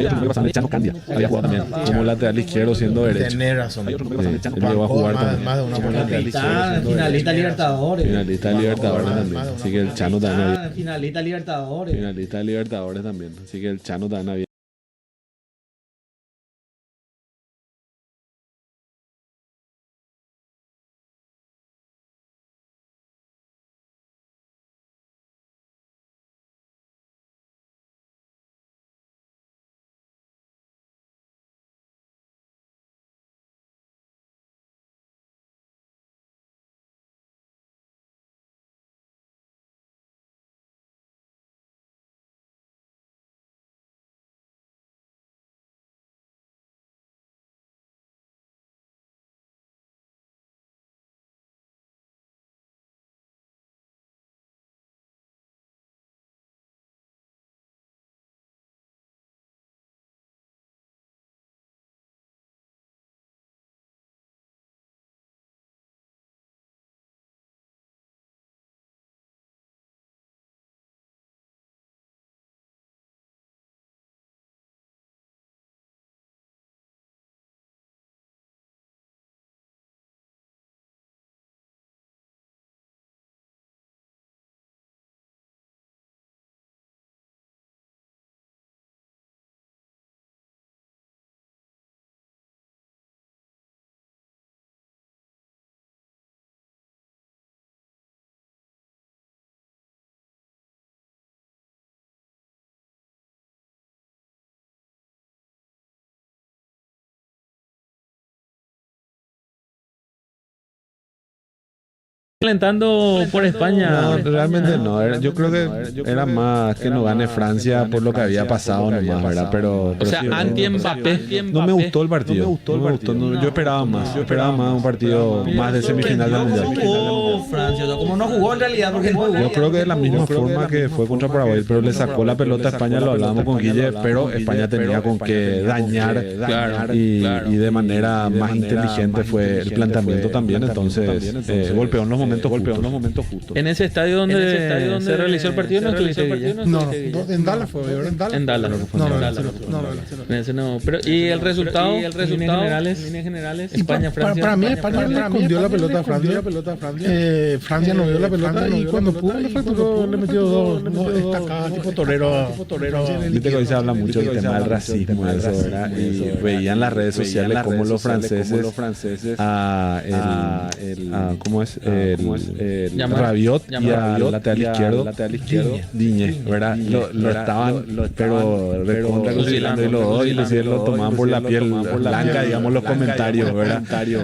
otro que pasa, Chano cambia. Había jugado también como lateral izquierdo siendo derecho. Tenés razón. Hay otro que pasa, Chano llegó a jugar más de una como lateral izquierdo siendo Finalista derecho. Libertadores. Finalista Libertadores también. Así que el Chano también había. Finalista Libertadores. Finalista Libertadores también. Así que el Chano también había. Calentando por España. No, realmente no. Yo creo que era más que no gane Francia por lo que había pasado nomás, ¿verdad? Pero O sea, sí, anti-Mbappé. no me gustó el partido. No me gustó. Yo esperaba más. Yo esperaba más un partido más de semifinal del ¿Cómo Mundial. jugó Francia? O sea, como no jugó en realidad, porque no jugó. Yo creo que de la misma forma que fue contra Paraguay, pero le sacó la pelota a España, lo hablábamos con Guille, pero España tenía con qué dañar y de manera más inteligente fue el planteamiento también, entonces golpeó en los momentos justos. En ese estadio donde se realizó el partido, ¿no estuviste, Guille? No, en Dallas fue, ¿verdad? En Dallas. En ese no. Pero, ¿y el resultado? Líneas generales. España, Francia. Para mí, España le escondió la pelota a Francia. Francia no dio la pelota y cuando pudo le facturó, le metió dos estacadas tipo torero. Viste que hoy se habla mucho del tema del racismo, eso, ¿verdad? Y veían las redes sociales como los franceses ¿cómo es? Rabiot y al lateral izquierdo Digne, ¿verdad? Lo estaban, pero recontra considerando y los dos y lo tomaban por la piel blanca, digamos, los comentarios, ¿verdad?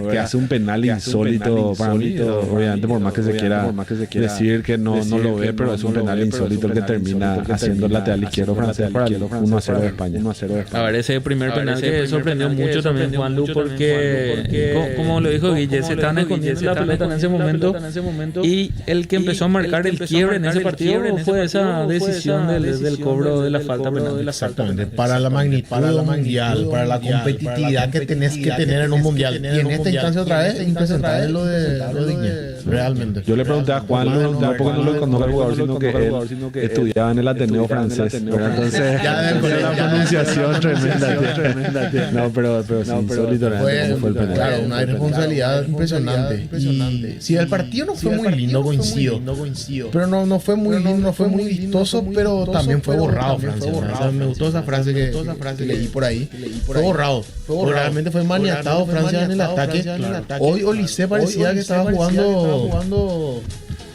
Que hace un penal insólito para mí, obviamente, por más que se quiera decir que no lo ve, pero es un penal insólito el que termina haciendo el lateral izquierdo francés para el 1-0 de España. A ver, ese primer penal que sorprendió mucho también Juan Lu, porque como lo dijo Guille, se estaban escondiendo la pelota en ese momento y el que empezó a marcar el quiebre en ese partido fue esa decisión del cobro de la falta penal. Exactamente, para la magnitud mundial, para la competitividad que tenés que tener en un mundial. Y en esta instancia otra vez, impresentable lo de Digne, realmente. Yo le pregunté a Juan, no porque no lo conozco al jugador, sino que él estudiaba en el Ateneo francés. Entonces, ya la pronunciación tremenda. No, pero sí, insólito fue el penal. Claro, una responsabilidad impresionante. Y si el partido no fue muy lindo, coincido. Pero no fue muy lindo, no fue muy vistoso, pero también fue borrado Francia. Me gustó esa frase que leí por ahí. Fue borrado. Realmente fue maniatado Francia en el ataque. Hoy Olise parecía que estaba jugando.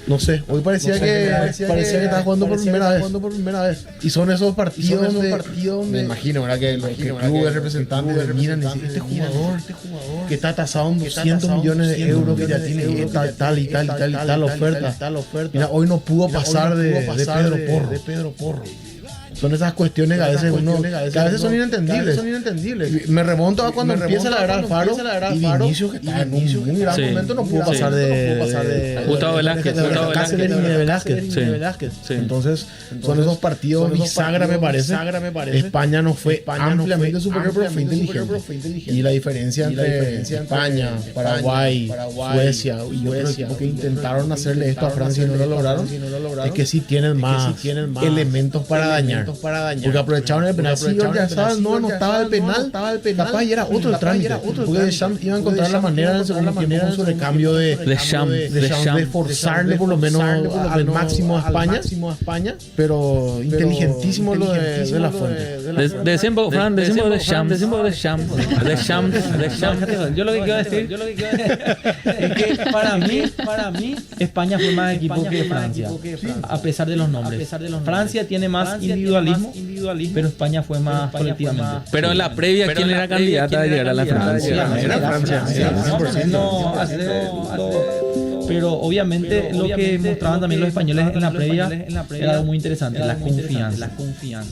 No sé, hoy parecía que estaba jugando por primera vez. Y son esos partidos donde me imagino, ¿verdad? Que los clubes representantes miran y dicen, este jugador que está tasado en 200 millones de euros, que ya tiene tal y tal oferta. Mira, hoy no pudo pasar de Pedro Porro. Son esas cuestiones que a veces son inentendibles. Me remonto a cuando empieza la gran Faro y Vinicius, que está en un muy gran momento, no pudo pasar de Gustavo Velázquez. Entonces, son esos partidos bisagra, me parece. España no fue ampliamente superior, pero fue inteligente. Y la diferencia entre España, Paraguay, Suecia y otros equipos que intentaron hacerle esto a Francia y no lo lograron, es que sí tienen más elementos para dañar. Porque aprovecharon el penal. Si ya sabes, no anotaba el penal, capaz y era otro el trámite. Porque Deschamps iba a encontrar la manera en el segundo tiempo un sobrecambio de forzarle por lo menos al máximo a España. Pero inteligentísimo lo de la fuente. Decimos Deschamps. Yo lo que quiero decir es que para mí España fue más equipo que Francia, a pesar de los nombres. Francia tiene más individualismo, pero España fue más colectivamente. Pero en la previa, ¿quién era candidata a llegar a la Francia? Era Francia. Pero obviamente lo que mostraban también los españoles en la previa era algo muy interesante, la confianza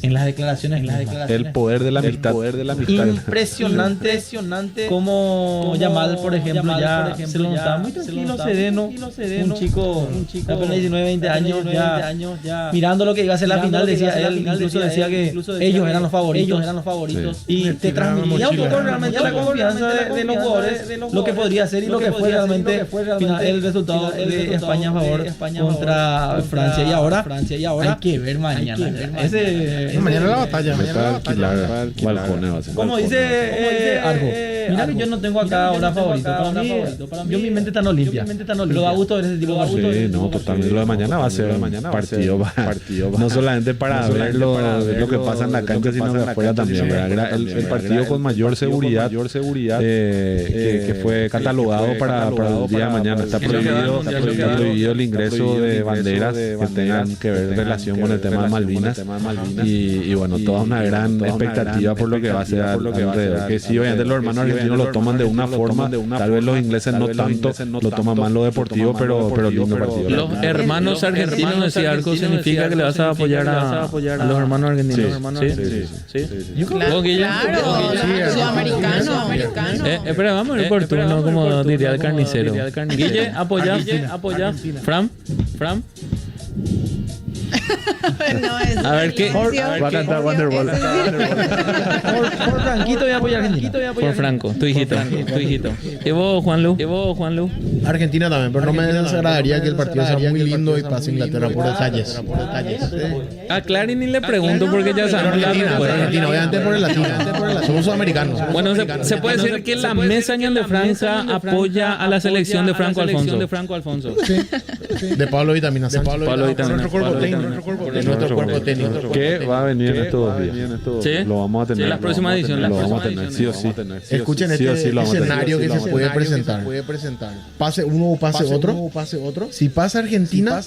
en las declaraciones. El poder de la amistad. Impresionante como Yamal, por ejemplo, ya se lo notaba muy tranquilo, sereno, un chico de apenas 19, 20 años, ya mirando lo que iba a ser la final, decía él, incluso decía que ellos eran los favoritos, y te transmitía un poco realmente la confianza de los jugadores, lo que podría ser y lo que fue realmente el resultado de España a favor contra Francia. Y ahora hay que ver mañana. Mañana la batalla. Como dice Arjo, mira que yo no tengo acá ahora favorito. Para mí, yo mi mente está en Olimpia. Pero da gusto ver ese tipo de partidos. Sí, no, totalmente. Lo de mañana va a ser partido. No solamente para ver lo que pasa en la cancha, sino de afuera también. El partido con mayor seguridad que fue catalogado para el día de mañana. Está prohibido el ingreso de banderas que tengan que ver relación con el tema de Malvinas. Y bueno, toda una gran expectativa por lo que va a ser alrededor. Que sí, obviamente los hermanos argentinos lo toman de una forma, tal vez los ingleses no tanto, lo toman más lo deportivo, pero lindo partido. Los hermanos argentinos, decía Arco, significa que le vas a apoyar a los hermanos argentinos. Sí. Claro, sudamericano. Espera, vamos a ir por turno, como diría el carnicero. Guille, apoya. Fran. No, A ver qué. Va a cantar Wonderwall. Por Franquito voy a apoyar a Argentina. Por Franco, tu hijito. ¿Y vos, Juanlu? Argentina también, pero no me desagradaría que el partido sea muy lindo y pase Inglaterra por detalles. A Clary ni le pregunto porque ya saben la respuesta. Argentina, obviamente por el latino. Somos sudamericanos. Bueno, se puede decir que la mesa Ñande Franja apoya a la selección de Franco Alfonso. De Pablo Vitamina Sánchez. De nuestro cuerpo técnico. Que va a venir en estos días. Sí. Lo vamos a tener. Sí, la próxima edición. Lo vamos a tener, sí o sí. Escuchen este escenario que se puede presentar. Pase uno o pase otro. Si pasa Argentina,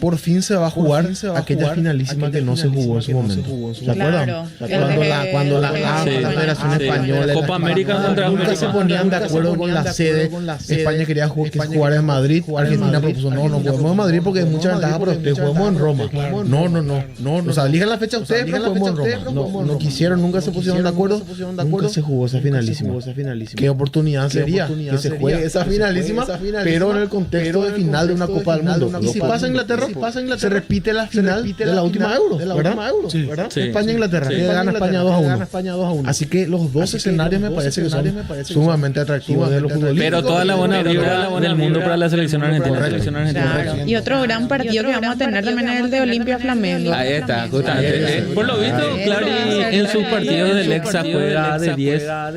por fin se va a jugar aquella finalísima que no se jugó en su momento. ¿Se acuerdan? Cuando la Federación Española, Copa América contra nunca se ponían de acuerdo con la sede. España quería jugar en Madrid. Argentina propuso, no podemos en Madrid porque hay mucha ventaja para ustedes. Jugamos en Roma. No. O sea, elijan la fecha ustedes, pero jugamos en Roma. No quisieron, nunca se pusieron de acuerdo. Nunca se jugó esa finalísima. ¿Qué oportunidad sería que se juegue esa finalísima, pero en el contexto de final de una Copa del Mundo? Y si pasa Inglaterra, se repite la final de la última Euro, ¿verdad? España-Inglaterra, que gana España 2-1. Así que los dos escenarios me parece que son sumamente atractivos de los futbolistas. Pero toda la buena vibra del mundo para la selección argentina. Claro. Y otro gran partido que vamos a tener también es el de Olimpia Flamengo. Ahí está, justamente. Por lo visto, Clary en sus partidos del Exa juega de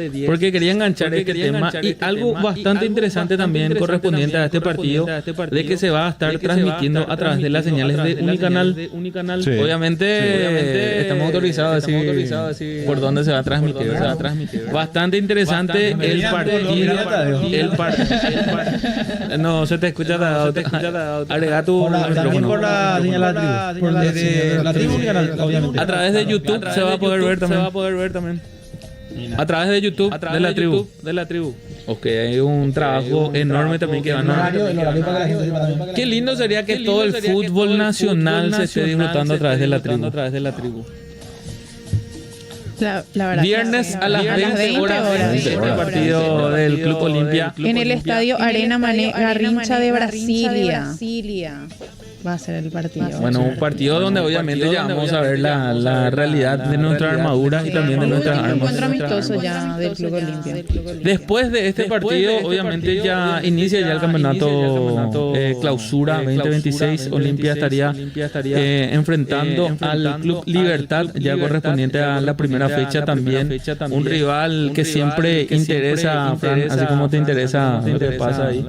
10 porque quería enganchar este tema. Y algo bastante interesante también correspondiente a este partido, de que se va a estar transmitiendo a través de las señales de Unicanal. Sí. Obviamente estamos autorizados a decir por dónde se va a transmitir. Bastante interesante el partido. No se te escucha. Agrega tu micrófono. Por la señal de la tribu, obviamente. A través de YouTube se va a poder ver también. A través de YouTube de la tribu. Ok, hay un trabajo enorme también que van a... Qué lindo sería que todo el fútbol nacional se esté disfrutando a través de la tribu. La verdad, viernes a las 20 horas. El partido del Club Olimpia. En el estadio Arena Mané Garrincha de Brasilia. Va a ser el partido. Bueno, un partido donde obviamente ya vamos a ver la realidad de nuestras armaduras y también de nuestras armas. Un encuentro amistoso ya del Club Olimpia. Después de este partido, obviamente ya inicia ya el campeonato clausura 2026. Olimpia estaría enfrentando al Club Libertad, ya correspondiente a la primera fecha también. Un rival que siempre interesa, Fran, así como te interesa lo que pasa ahí.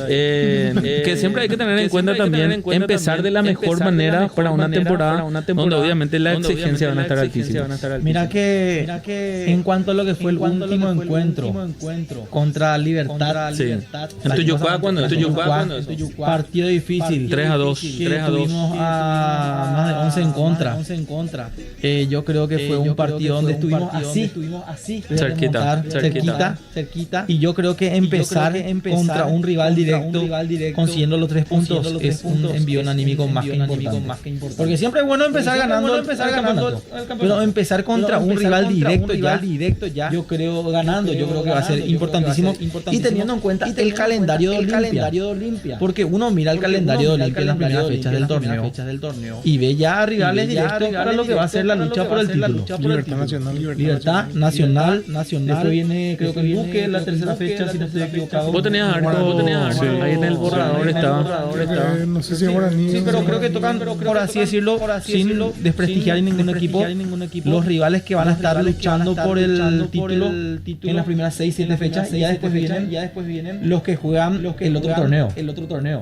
Que siempre hay que tener en cuenta también empezar de la mejor manera para una temporada donde obviamente la exigencia van a estar altísimas. Mira que en cuanto a lo que fue el último encuentro contra Libertad, en Tuyucuá, partido difícil, 3-2, tuvimos a más de 11 en contra. Yo creo que fue un partido donde estuvimos así cerquita, y yo creo que empezar contra un rival directo consiguiendo los 3 puntos es un envío anímico más que importante. Porque siempre es bueno empezar ganando el campeonato, pero empezar contra un rival directo ya, yo creo ganando, yo creo que va a ser importantísimo, y teniendo en cuenta el calendario de Olimpia, porque uno mira el calendario de Olimpia en las primeras fechas del torneo y ve ya rivales directos para lo que va a ser la lucha por el título. Libertad Nacional, después viene creo que Buque la tercera fecha, si no estoy equivocado. Vos tenías arco, ahí en el borrador estaba. No sé si ahora ni... Sí, pero creo que tocan, por así decirlo, sin desprestigiar en ningún equipo, los rivales que van a estar luchando por el título en las primeras 6-7 fechas, y ya después vienen los que juegan el otro torneo.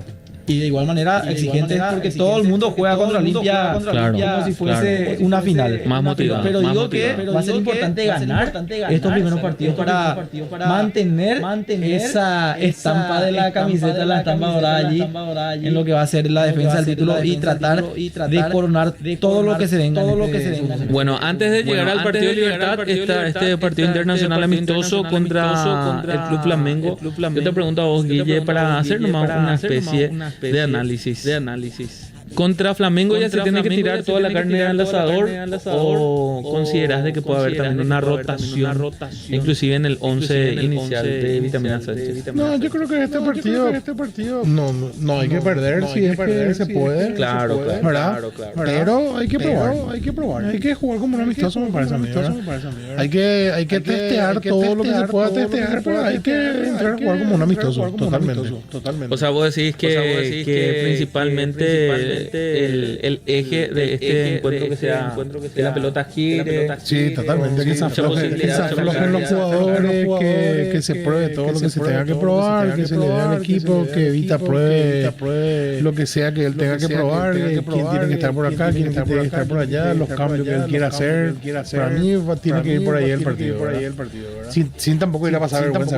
Y de igual manera exigentes porque todo el mundo juega contra Olimpia como si fuese una final. Más motivado. Pero digo que va a ser importante ganar estos primeros partidos para mantener esa estampa de la camiseta, la estampa dorada allí, en lo que va a ser la defensa del título y tratar de coronar todo lo que se venga. Bueno, antes de llegar al partido de Libertad, está este partido internacional amistoso contra el Club Flamengo. Yo te pregunto a vos, Guille, para hacer nomás una especie de análisis. Contra Flamengo ya se tiene que tirar toda la carne al asador, o consideras de que puede haber también una rotación, inclusive en el 11 inicial de Vitamina Sánchez? No, yo creo que este partido no hay que perder si es que se puede. Claro. Pero hay que probar. Hay que jugar como un amistoso, me parece a mí. Hay que testear todo lo que se pueda testear, pero hay que entrar a jugar como un amistoso, totalmente. O sea, vos decís que principalmente el eje de este encuentro que sea que la pelota gire. Sí, totalmente. Que se aflojen los jugadores, que se pruebe todo lo que se tenga que probar, que se le dé al equipo, que Vita pruebe lo que sea que él tenga que probar, quién tiene que estar por acá, quién tiene que estar por allá, los cambios que él quiera hacer. Para mí tiene que ir por ahí el partido. Sin tampoco ir a pasar vergüenza.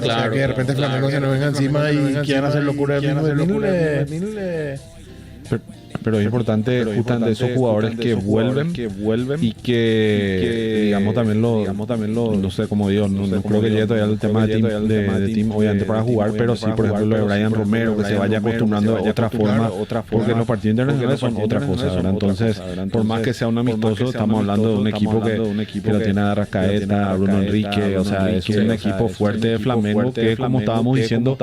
Claro, que de repente Flamengo se nos venga encima y quieran hacer locura de pero es importante justamente esos jugadores que vuelven y que digamos también lo no sé cómo digo, no creo que llegue todavía el tema de team obviamente para jugar, pero sí por ejemplo lo de Brian Romero, que se vaya acostumbrando de otra forma, porque los partidos internacionales son otra cosa, ¿verdad? Entonces por más que sea un amistoso, estamos hablando de un equipo que lo tiene a Arrascaeta, a Bruno Enrique, o sea, es un equipo fuerte de Flamengo que, como estábamos diciendo,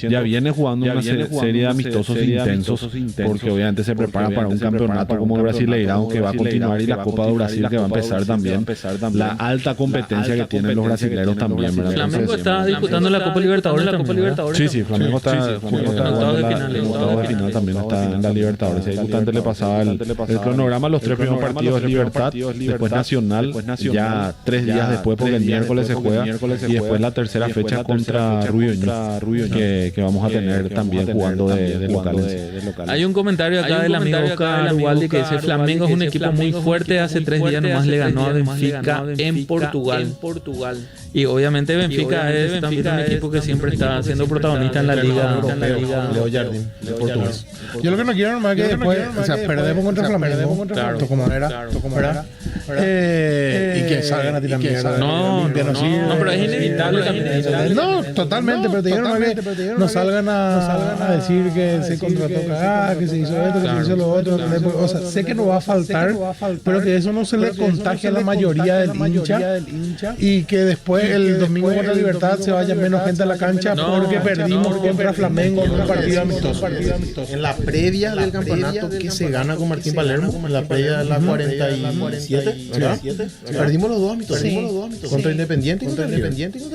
ya viene jugando una serie de amistosos intensos, porque obviamente se prepara para un campeonato como el Brasileirão, que va a continuar, y la Copa de Brasil, que va a empezar también, la alta competencia que tienen los brasileños también, ¿verdad? Flamengo está disputando la Copa Libertadores. Sí, Flamengo está en octavos de final, también está en la Libertadores. Ahí justamente le pasaba el cronograma, los 3 primeros partidos Libertad, después Nacional, ya 3 días después, porque el miércoles se juega, y después la tercera fecha contra Rubio, que vamos a tener también jugando de locales. Hay un comentario acá del amigo Oscar Ubaldi que dice: Flamengo es un equipo muy fuerte, hace 3 días nomás le ganó a Benfica en Portugal. Y obviamente Benfica es también un equipo que siempre está siendo protagonista en la liga. Leo Jardín, de portugués. Yo lo que no quiero nomás es que después, perdemos contra Flamengo, Tocomadera, y que salgan a tirar mierda. No, pero es inevitable también. No, totalmente, pero te dijeron no salgan a decir que se contrató cagada, que se hizo esto, que se hizo lo otro. O sea, sé que no va a faltar, pero que eso no se le contagie a la mayoría del hincha, y que después el domingo contra Libertad se vaya menos gente a la cancha porque perdimos contra Flamengo en un partido amistoso. En la previa del campeonato que se gana con Martín Palermo, en la previa de la 47, ¿verdad? Perdimos los dos amistosos. Contra Independiente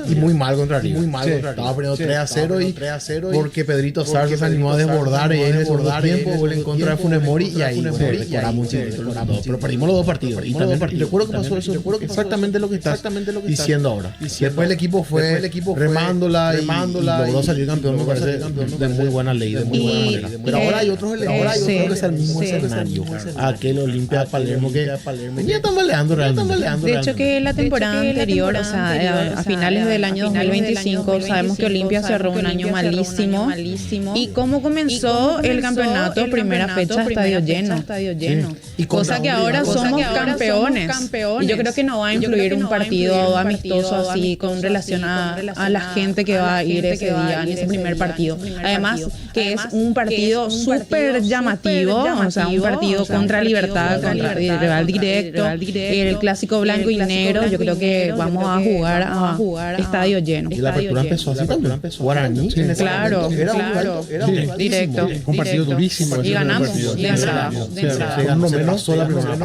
y muy mal contra River. Estaba perdiendo 3-0 porque Pedrito Sarza se animó a desbordar y en el segundo tiempo gol en contra de Funes Mori, y ahí mejoramos pero perdimos los dos partidos. Y también recuerdo que pasó eso, exactamente lo que estás diciendo ahora. Después el equipo fue remándola y logró salir campeón, me parece, de muy buena ley, de muy buena manera. Pero ahora hay otros que es el mismo escenario. Aquel Olimpia Palermo que venía tambaleando realmente. De hecho, que la temporada anterior, o sea, a finales del año 2025, sabemos que Olimpia cerró un año malísimo. ¿Y cómo comenzó el campeonato? Primera fecha, estadio lleno. Y cosa que ahora somos campeones. Y yo creo que no va a influir un partido amistoso así con relación a la gente que va a ir ese día en ese primer partido. Además, que es un partido súper llamativo, o sea, un partido contra Libertad, contra el rival directo, el clásico blanco y negro. Yo creo que vamos a jugar a estadio lleno. Y la apertura empezó así también. Guaraní. Claro, directo. Un partido durísimo. Y ganamos de entrada. Por lo menos sola primera.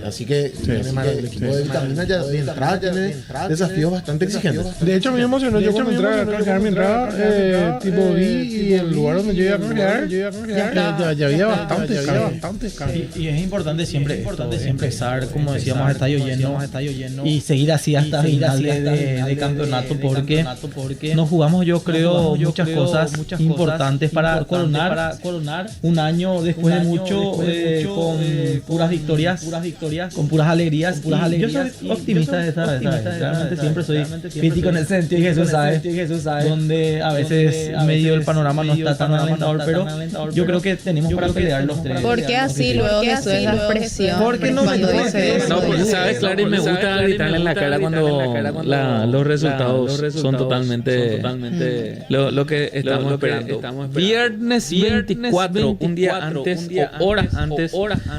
Así que el equipo de Vitamina ya de entrada tiene desafíos desafíos bastante exigentes. De hecho, a mí me emocionó yo cuando entré a canjear mi entrada, tipo vi y el lugar donde yo iba a canjear, ya había bastante descarga. Y es importante siempre empezar, como decíamos, estadio lleno y seguir así hasta final de campeonato, porque nos jugamos, yo creo, muchas cosas importantes para coronar un año después de mucho, con puras victorias, con puras alegrías. Yo soy optimista de esta vez, realmente siempre soy crítico en ese sentido, y Jesús sabe, donde a veces medio el panorama no está tan alentador, pero yo creo que tenemos para pelear los tres. ¿Por qué así luego Jesús es la presión? Porque no cuando dice eso. No, porque sabes, claro, y me gusta gritarle en la cara cuando los resultados son totalmente lo que estamos esperando. Viernes 24, un día antes o horas antes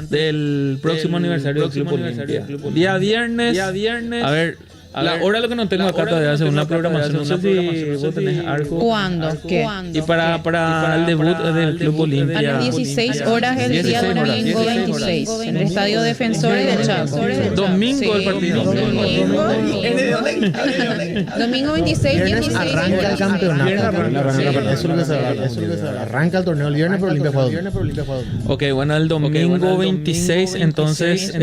del próximo aniversario del Club Olimpia. Día viernes. A ver, la hora lo que no tengo acá todavía, según la programación. No sé si vos tenés algo. ¿Cuándo? ¿Qué? Y para el debut del Club Olimpia. A las 16 horas el día domingo 26, en el Estadio Defensores del Chaco. Domingo el partido. Domingo 26. Arranca el campeonato. Eso es lo que se va. Arranca el torneo el viernes, pero Olimpia juega. Ok, bueno, el domingo 26, entonces,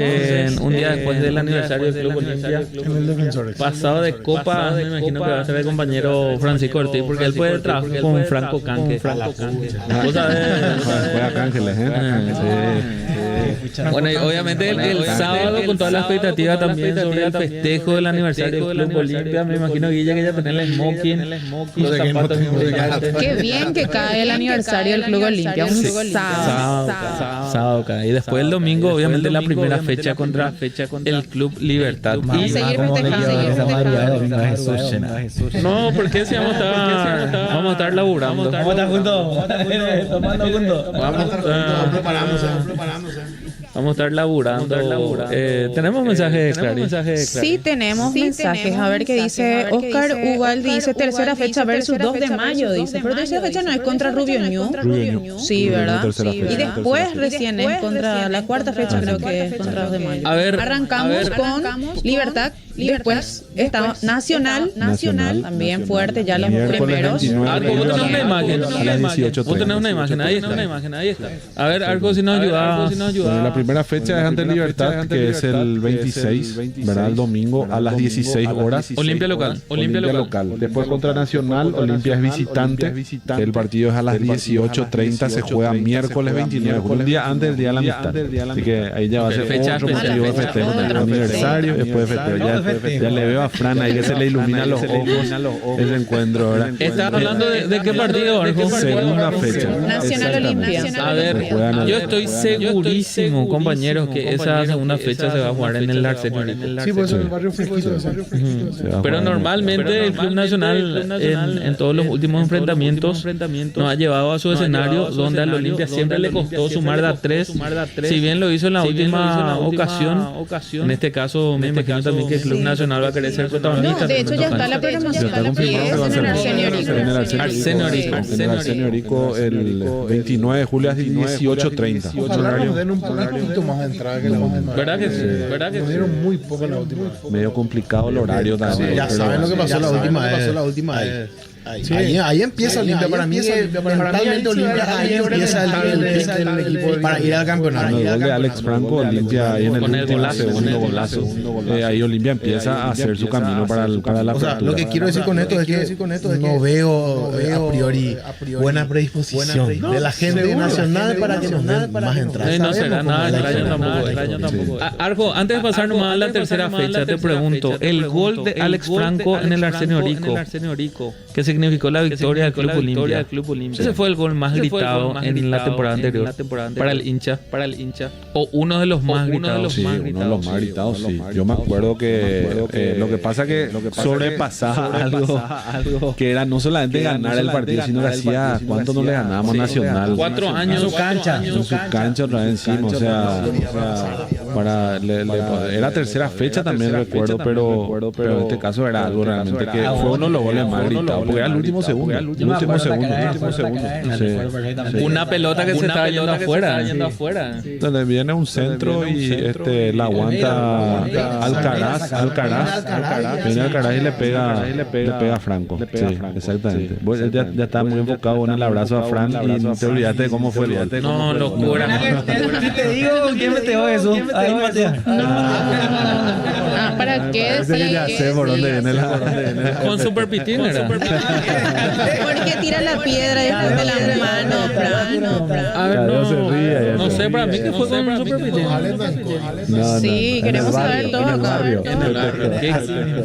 un día después del aniversario del Club Olimpia. En el Defensores. Pasado de copa, me imagino que va a ser el compañero Francisco Ortiz, porque él puede trabajar con Franco Canque. Vos sabés. Juega Canque, Bueno, y obviamente el sábado, con toda la expectativa también sobre el festejo del aniversario del Club Olimpia, me imagino Guilla que ya tener el smoking, los zapatos. Qué bien que cae el aniversario del Club Olimpia, un sábado cae. Y después el domingo, obviamente la primera fecha contra el Club Libertad. Y seguir festejando. No, porque si vamos a estar laburando. Vamos a estar juntos, tomando juntos. Vamos a estar laburando. ¿Tenemos mensajes, Clary? Sí, tenemos mensajes. A ver qué dice Oscar Ugal. Dice tercera fecha versus 2 de mayo. Dice, pero tercera fecha no es contra Rubio Ñu. Sí, ¿verdad? Y después recién es contra la cuarta fecha, creo que es contra 2 de mayo. A ver, arrancamos con Libertad. Después está Nacional, también fuerte, ya los primeros. Arco, vos tenés una imagen. A las 18:30. Vos tenés una imagen, ahí está. A ver, Arco, si nos ayuda. La primera fecha es ante Libertad, que es el 26, ¿verdad? El domingo a las 16 horas. Olimpia local. Después contra Nacional, Olimpia es visitante. El partido es a las 18:30, se juega miércoles 29, un día antes del Día de la Amistad. Así que ahí ya va a ser otro motivo de festejo. Aniversario, después de festejo. Ya le veo a Fran ahí que se le ilumina los ojos ese encuentro, ¿verdad? ¿Estás hablando de qué partido, Arco? Segunda fecha. Nacional Olimpia. A ver, yo estoy segurísimo, compañeros, que esa segunda fecha se va a jugar en el Arsenio. Sí, pues es un barrio fresquito. Pero normalmente el Club Nacional en todos los últimos enfrentamientos nos ha llevado a su escenario donde al Olimpia siempre le costó sumar de a 3. Si bien lo hizo en la última ocasión, en este caso me imagino también que el Club Nacional va a querer ser protagonista. No, de hecho ya está la programación. Está confirmado que va a ser en el Arsenio Rico el 29 de julio a las 18:30. Ojalá nos den un poquito más de entrada que la última. ¿Verdad que sí? Nos dieron muy poco la última vez. Medio complicado el horario también. Ya saben lo que pasó la última vez. Ahí empieza Olimpia para mí. Mentalmente Olimpia, ahí empieza el equipo para ir al campeonato. Con el gol de Alex Franco, Olimpia ahí en el segundo golazo. Ahí Olimpia empieza a hacer su camino para la apertura. Lo que quiero decir con esto es que no veo a priori buena predisposición de la gente nacional para que nos den más entradas. No será nada extraño tampoco. Arco, antes de pasar nomás a la tercera fecha, te pregunto, el gol de Alex Franco en el Arsenio Rico, que significó la victoria del Club Olimpia. Ese fue el gol más gritado en la temporada anterior para el hincha. O uno de los más gritados. Sí, uno de los más gritados, sí. Yo me acuerdo que lo que pasa que sobrepasaba algo que era no solamente ganar el partido, sino que hacía cuánto no le ganábamos Nacional. 4 años en su cancha. En su cancha otra vez encima, o sea Era tercera fecha también recuerdo, pero en este caso era algo realmente que fue uno de los goles más gritados, porque era el último segundo. Una pelota que se estaba yendo afuera. Donde viene un centro y la aguanta Alcaraz. Viene Alcaraz y le pega a Franco. Sí, exactamente. Ya está muy enfocado en el abrazo a Fran y no te olvidaste de cómo fue el gol. No, locura. Si te digo quién metió eso, ahí Matías. ¿Para qué? Ya sé por dónde viene Con Super Pitín era. ¿Por qué tira la piedra después de las manos, Fran? A ver, no sé, para mí que fue con Super Pitín. Sí, queremos saber todo acá.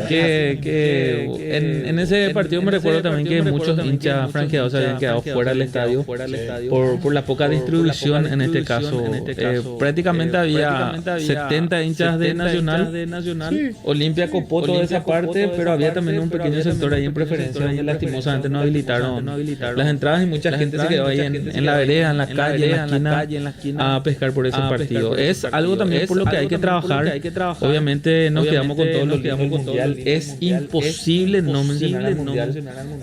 En ese partido me recuerdo también que muchos hinchas franqueados se habían quedado fuera del estadio por la poca distribución en este caso. Prácticamente había 70 hinchas de Nacional. Olimpia copó toda esa parte, pero había también un pequeño sector ahí en preferencia donde lastimosamente no habilitaron las entradas y mucha gente se quedó ahí en la vereda, en la calle, en la esquina a pescar por ese partido. Es algo también por lo que hay que trabajar. Obviamente nos quedamos con todo lo que quedamos con mundial. Es imposible no mencionar al mundial,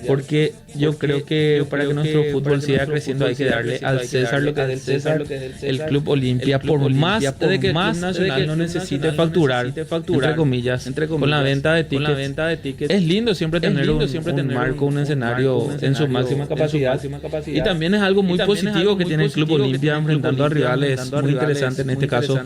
porque yo creo que para que nuestro fútbol siga creciendo hay que darle al César lo que es del César. El Club Olimpia, por más de que el Club Nacional no necesite facturar, entre comillas, con la venta de tickets, es lindo siempre tener un marco, un escenario en su máxima capacidad. Y también es algo muy positivo que tiene el Club Olimpia enfrentando a rivales muy interesantes en este caso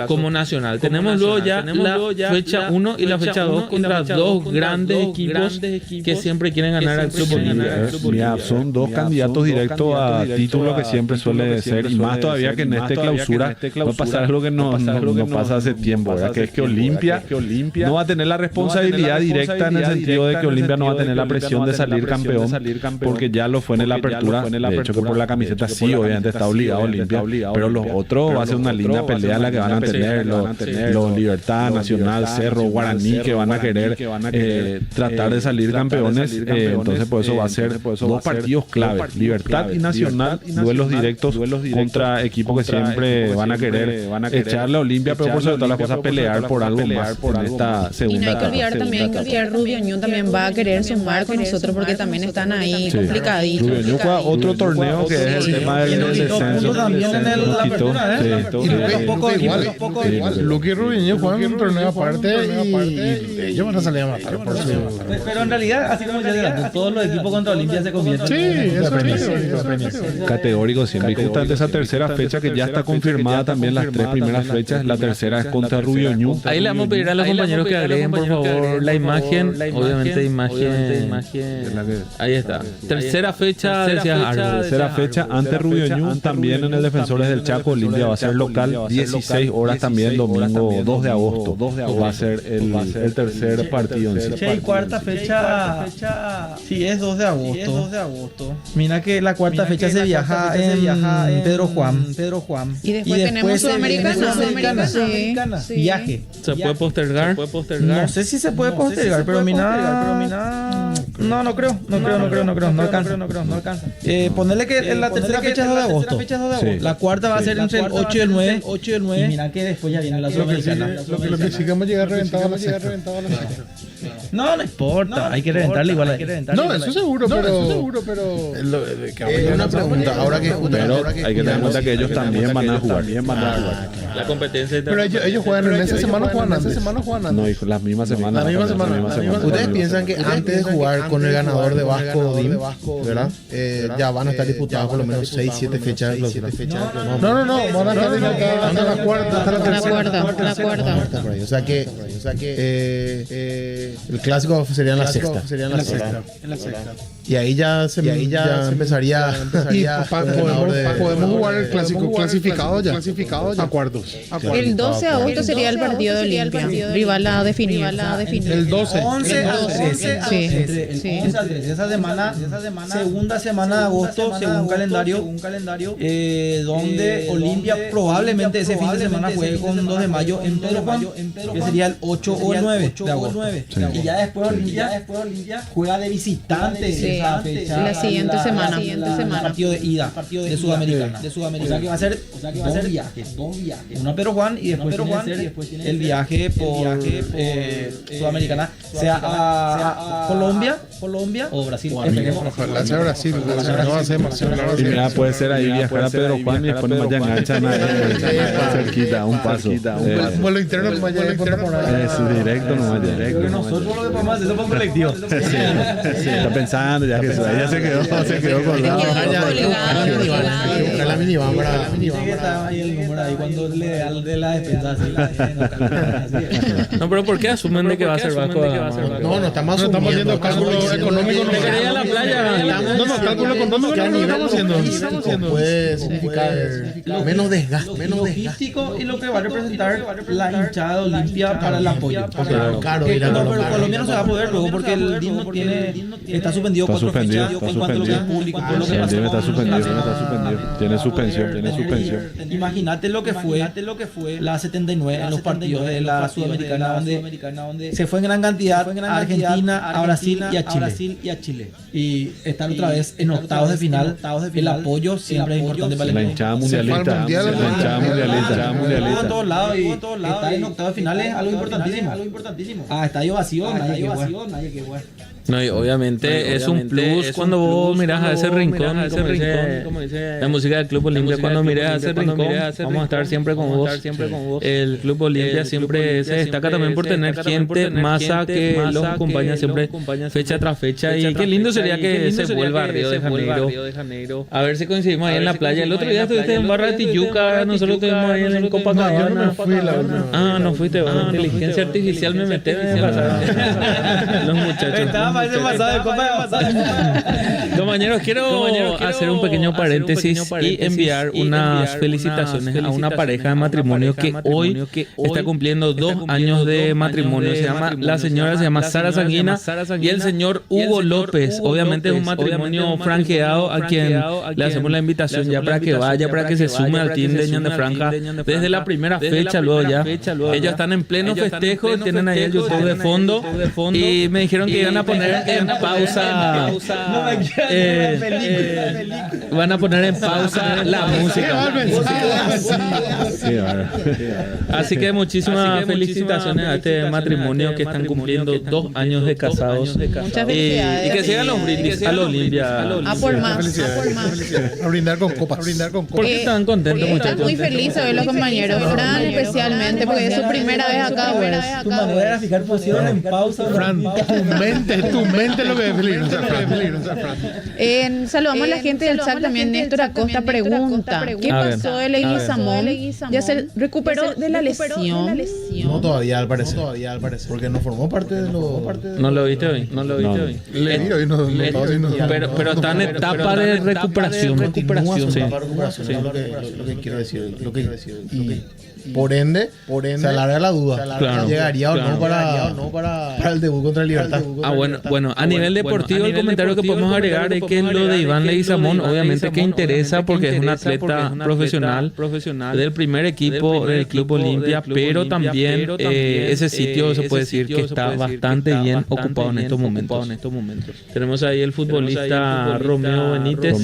como Nacional. Tenemos luego ya la fecha 1 y la fecha 2 contra dos grandes equipos que siempre quieren ganar al Club Olimpia. Son dos candidatos directos a título que siempre suele ser, y más todavía que en esta clausura va a pasar algo que no pasa hace tiempo, ¿verdad? Que es que Olimpia no va a tener la responsabilidad directa en el sentido de que Olimpia no va a tener la presión de salir campeón, porque ya lo fue en la apertura. De hecho que por la camiseta sí, obviamente está obligado Olimpia, pero los otros va a ser una linda pelea la que van a tener los Libertad, Nacional, Cerro, Guaraní, que van a querer tratar de salir campeones. Entonces por eso va a ser dos partidos clave, Libertad y Nacional, duelos directos contra equipos que siempre van a querer echarle a Olimpia, pero por sobre todas las cosas pelear por algo más en esta segunda. Y no hay que olvidar también que Rubio Ñu también va a querer sumar con nosotros porque también están ahí complicaditos. Rubio Ñu juega otro torneo que es el tema del descenso. Luque y Rubio Ñu juegan un torneo aparte y ellos van a salir a matar por su... Pero en realidad, así como ya todos los equipos contra Olimpia se convierten. Sí, eso es categórico siempre. Y justamente esa tercera fecha que ya está confirmada también, las tres primeras fechas, la tercera es contra Rubio Ñu. Ahí le vamos a pedir a los compañeros que agreguen por favor la imagen, obviamente imagen. Ahí está. Tercera fecha, decías algo. Tercera fecha ante Rubio Ñu, también en el Defensores del Chaco. Olimpia va a ser local, 16 horas también, domingo 2 de agosto. Va a ser el tercer partido en sí. Y cuarta fecha, sí, es 2 de agosto. Mira que la cuarta fecha se viaja en Pedro Juan. Y después tenemos Sudamericana. Sí. Viaje. ¿Se puede postergar? No sé si se puede postergar, pero mira... No creo. No alcanza. Ponerle que la tercera fecha es 2 de agosto. Sí. La cuarta va a ser entre el 8 y el 9. Y mira que después ya viene la Sudamericana. Lo que sigamos llegar reventado a la sexta. No importa. Hay que reventarle igual. No, eso seguro, pero... Una pregunta. Ahora que hay que tener en cuenta que ellos también van a jugar. La competencia. Pero ellos juegan en esa semana, juegan antes. No, hijo, las mismas semanas. ¿Ustedes piensan que antes de jugar con el ganador de Vasco Dim, ¿verdad? Ya van a estar disputadas por lo menos 6-7 fechas? No, van a estar disputadas hasta la cuarta, hasta la cuarta. O sea que el clásico sería en la sexta. Y ahí ya empezaría podemos jugar el clásico clasificado ya a cuartos. El 12 de agosto sería el partido de Olimpia, rival a definir. El 12. 11 a 13. Sí. 11 a 13. Esa semana, segunda semana de agosto, según calendario, donde Olimpia probablemente ese fin de semana juegue con 2 de mayo en Pedro Juan, que sería el 8 o el 9 de agosto. Y ya después Olimpia juega de visitante esa fecha. La siguiente semana. Partido de ida de Sudamericana. O sea que va a ser dos viajes. Uno a Pedro Juan y después tiene el viaje por Sudamericana, sea a Colombia o Brasil. Ojalá sea Brasil. No va a ser Y mira, puede ser ahí viajar a Pedro Juan y después nomás ya enganchan cerquita, un paso. Un vuelo interno nomás ya Es directo nomás ya. Pero nosotros lo que podemos hacer es un colectivo. Sí, está pensando ya que ya se quedó con La minivan para Estaba ahí el número ahí cuando le da de la despensa así. No, pero ¿por qué asumen de que va a ser Vasco? No estamos haciendo cálculo económico. ¿Me quería ir a la playa? No, cálculo económico no estamos haciendo. puede significar menos desgaste. Logístico y lo que va a representar la hinchada de Olimpia para el apoyo. Caro, Pero Colombia no se va a poder luego porque el DIN no está suspendido 4 fechas en cuanto a lo que es público. Está suspendido. Tiene suspensión. Imagínate lo que fue la 79 en los partidos de la Sudamericana donde se fue en gran cantidad a Argentina, a Brasil y a Chile. Y están otra vez en octavos de final. El apoyo siempre es importante para el La hinchada mundialista. En todos lados y estar en octavos de final es algo importantísimo. Estadio vacío, nadie que bueno. No, y obviamente es un plus cuando vos mirás a ese rincón, como dice la música del Club Olimpia, cuando mirás a ese rincón, vamos a estar siempre con vos. El Club Olimpia siempre se destaca también por tener gente, masa que los acompaña siempre fecha tras fecha. Y qué lindo sería que se vuelva a Río de Janeiro. A ver si coincidimos ahí en la playa. El otro día estuviste en Barra de Tijuca, nosotros estuvimos ahí en Copacabana. No fuiste, inteligencia artificial me metí. Los muchachos. Compañeros, quiero hacer un pequeño paréntesis y enviar unas felicitaciones a una pareja de matrimonio que hoy está cumpliendo 2 años de matrimonio. La señora se llama Sara Sanguina y el señor Hugo López. Obviamente es un matrimonio franjeado a quien le hacemos la invitación ya para que vaya, para que se sume al team de Ñande Franja desde la primera fecha. Luego ya ellos están en pleno festejo, tienen ahí el YouTube de fondo y me dijeron que iban a poner en pausa. Van a poner en pausa la música. Así que muchísimas felicitaciones a este matrimonio que están cumpliendo 2 años de casados. Muchas felicidades. Y que sigan los brindis a la Olimpia. A por más. A brindar con copas. ¿Por qué están contentos, muchachos? Están muy felices de ver los compañeros. Fran especialmente porque es su primera vez acá. Tu manera era fijar posición en pausa. Fran, tu mente es lo que es peligrosa, Fran. Saludamos a la gente del chat también. Néstor Acosta pregunta: ¿qué pasó de Leguizamón? ¿Ya se recuperó de la lesión? No, todavía al parecer. Porque no formó parte de los... ¿No lo viste hoy? Le vi hoy, no pero está en etapa de recuperación. Sí. Lo que quiero decir. Por ende, se alarga la duda. Claro. ¿Llegaría o no para el debut contra el Libertad? Bueno, a nivel deportivo, el comentario que podemos agregar es que lo de Iván Leguizamón, obviamente que interesa porque es un atleta profesional del primer equipo del Club Olimpia, pero también ese sitio se puede decir que está bastante bien ocupado en estos momentos. Tenemos ahí el futbolista Romeo Benítez,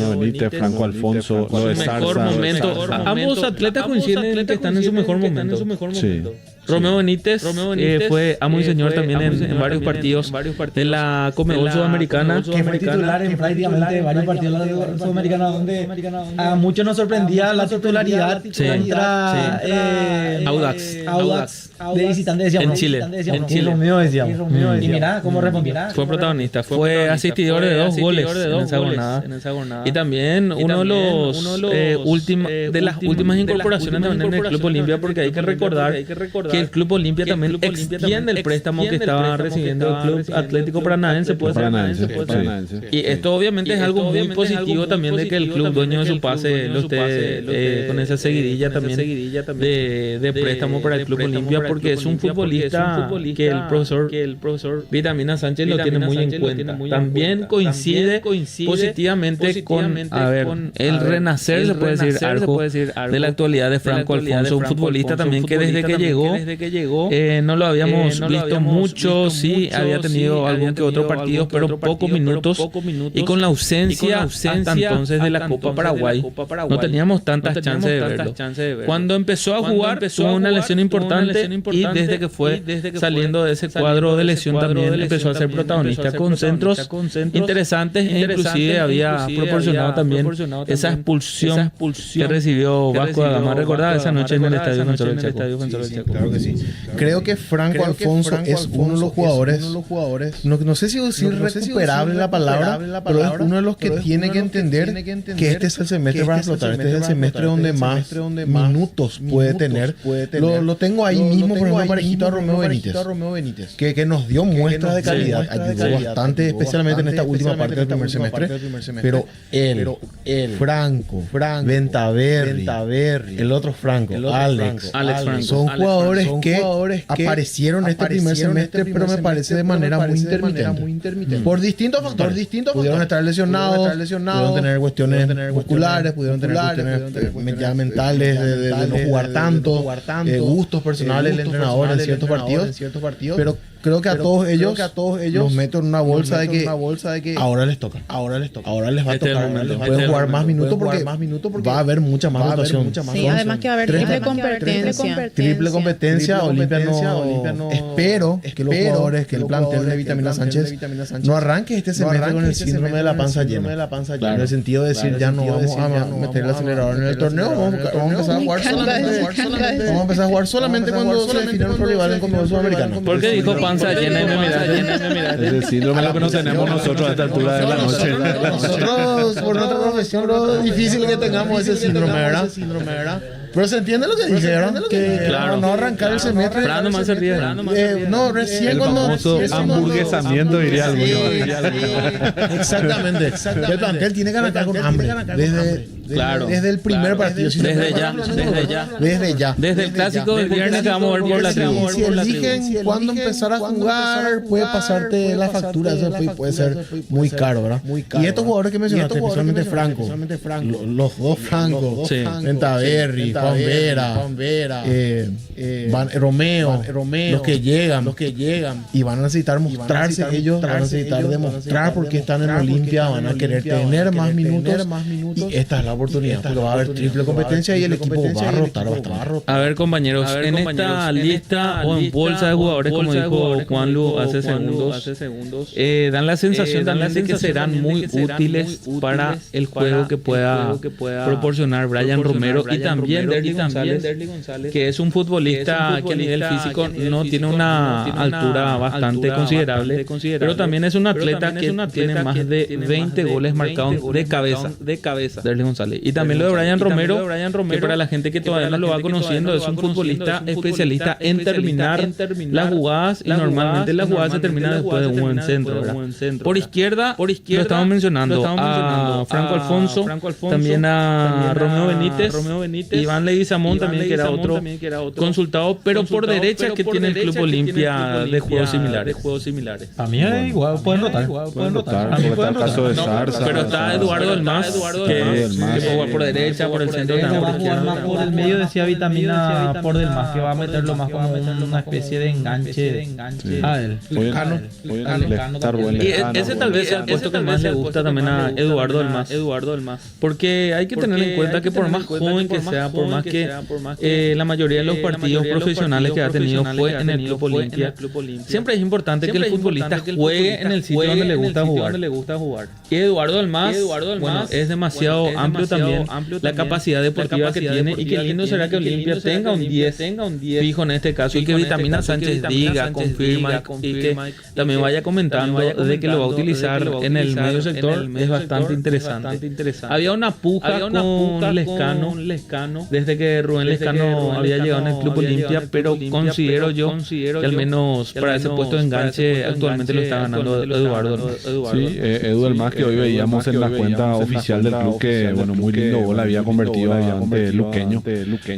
Franco Alfonso, lo de Sarza. Mejor momento. Ambos atletas coinciden en que están en su mejor momento. Sí. Romeo Benítez fue amo y señor también en varios partidos de la Conmebol Sudamericana. Que fue titular en prácticamente varios partidos de la Sudamericana donde a muchos nos sorprendía la titularidad contra Audax de visitante, decíamos. En Chile. Romeo decíamos. Y mira cómo respondió. Fue protagonista, fue asistidor de 2 goles en esa jornada. Y también uno de las últimas incorporaciones también en el Club Olimpia, porque hay que recordar que el Club Olimpia también extiende el préstamo que estaba recibiendo el Club Atlético Paranaense. Y esto obviamente es algo muy positivo también de que el club dueño de su pase lo esté con esa seguidilla también de préstamo para el Club Olimpia, porque es un futbolista que el profesor Vitamina Sánchez lo tiene muy en cuenta. También coincide positivamente con el renacer, se puede decir, algo de la actualidad de Franco Alfonso, un futbolista también que desde que llegó no lo habíamos visto mucho, sí, había tenido algún que otro partido, pero pocos minutos, y con la ausencia hasta entonces de la Copa Paraguay, no teníamos tantas chances de verlo. Cuando empezó a jugar, tuvo una lesión importante, y desde que fue saliendo de ese cuadro de lesión también empezó a ser protagonista con centros interesantes, e inclusive había proporcionado también esa expulsión que recibió Vasco da Gama. ¿Recordaba esa noche en el Estadio Defensor del Chaco? Claro que sí. Creo que Franco Alfonso es uno de los jugadores, no sé si decir recuperable la palabra, pero es uno de los que tiene que entender que este es el semestre para explotar. Este es el semestre donde más minutos puede tener. Lo tengo ahí mismo, por ejemplo, parejito a Romeo Benítez, que nos dio muestras de calidad. Ayudó bastante, especialmente en esta última parte del primer semestre. Pero él, Franco, Ventaverri, el otro Franco, Alex Franco, son jugadores que aparecieron este primer semestre, pero me parece de manera muy intermitente. Por distintos factores. Pudieron estar lesionados, pudieron tener cuestiones musculares, pudieron tener cuestiones ya mentales de no jugar tanto, gustos personales del entrenador en ciertos partidos, pero creo que a todos ellos los meto en una bolsa de que ahora les toca. Ahora les va a tocar. Pueden jugar más minutos porque va a haber mucha más rotación. Sí, además que va a haber triple competencia. Olimpia no. Espero que los jugadores, que el plantel de Vitamina Sánchez no arranque este semestre con el síndrome de la panza llena. En el sentido de decir, ya no vamos a meter el acelerador en el torneo, vamos a empezar a jugar solamente cuando se define nuestro rival en Conmebol Sudamericano. ¿Por qué dijo panza llena y me miraste? Es el síndrome lo que no tenemos nosotros a esta altura de la noche. Nosotros, por nuestra profesión, lo difícil que tengamos ese síndrome, ¿verdad? Pero se entiende lo que dije, ¿verdad? Que claro, no arrancar el semestre. Fran nomás se ríe. No, recién el cuando... famoso hamburguesamiento, diría alguno. Exactamente. El plantel tiene que arrancar con hambre. Desde el primer partido. Desde ya. Desde el clásico del viernes que vamos a ver por la tribu. Si eligen cuándo empezar a jugar, puede pasarte la factura. Eso puede ser muy caro, ¿verdad? Y estos jugadores que mencionaste, especialmente Franco, los dos Francos, Ventaverri, Juan Vera, Romeo, los que llegan y van a necesitar mostrarse ellos, van a necesitar demostrar por qué están en Olimpia, van a querer tener más minutos, y esta es la oportunidad, porque va a haber triple competencia y el equipo va a rotar bastante. A ver, compañeros, en esta lista o en bolsa de jugadores, como dijo Juan Lu hace segundos, dan la sensación también de que serán muy útiles para el juego que pueda proporcionar Brian Romero y también Derly González, que es un futbolista que a nivel físico no tiene una altura bastante considerable, pero también es un atleta que tiene más de 20 goles marcados de cabeza, Derly González. Y también lo de Brian Romero, que para la gente que todavía no lo va conociendo, es un futbolista especialista en terminar las jugadas, y normalmente las jugadas se terminan después de un buen centro, ¿verdad? Por izquierda lo estamos mencionando a Franco Alfonso, también a Romeo Benítez, Iván Leguizamón también, que era otro consultado, pero por derecha que tiene el Club Olimpia de juegos similares. A mí igual pueden rotar. A mí pueden rotar. Pero está Eduardo Delmas, que puede jugar por derecha, por el centro, por el medio, decía Vitamina, por Delmas, que va a meterlo más como una especie de enganche a él. Y ese tal vez es el puesto que más le gusta también a Eduardo Delmas, porque hay que tener en cuenta que por más joven que sea, por más que la mayoría de los partidos profesionales que ha tenido fue en el Club Olimpia, siempre es importante que el futbolista juegue en el sitio donde le gusta jugar. Y Eduardo Delmas, bueno, es demasiado amplio también la capacidad deportiva que tiene, y qué lindo será que Olimpia tenga un 10 fijo en este caso, y que Vitamina Sánchez diga, confirma, y que también vaya comentando de que lo va a utilizar en el medio sector. Es bastante interesante. Había una puja con Lescano desde que Rubén Lescano había llegado en el Club Olimpia, pero considero yo que al menos para ese puesto de enganche actualmente lo está ganando Eduardo. Sí, Edu Delmas, que hoy veíamos en la cuenta oficial del club que bueno, muy lindo gol había convertido ante Luqueño.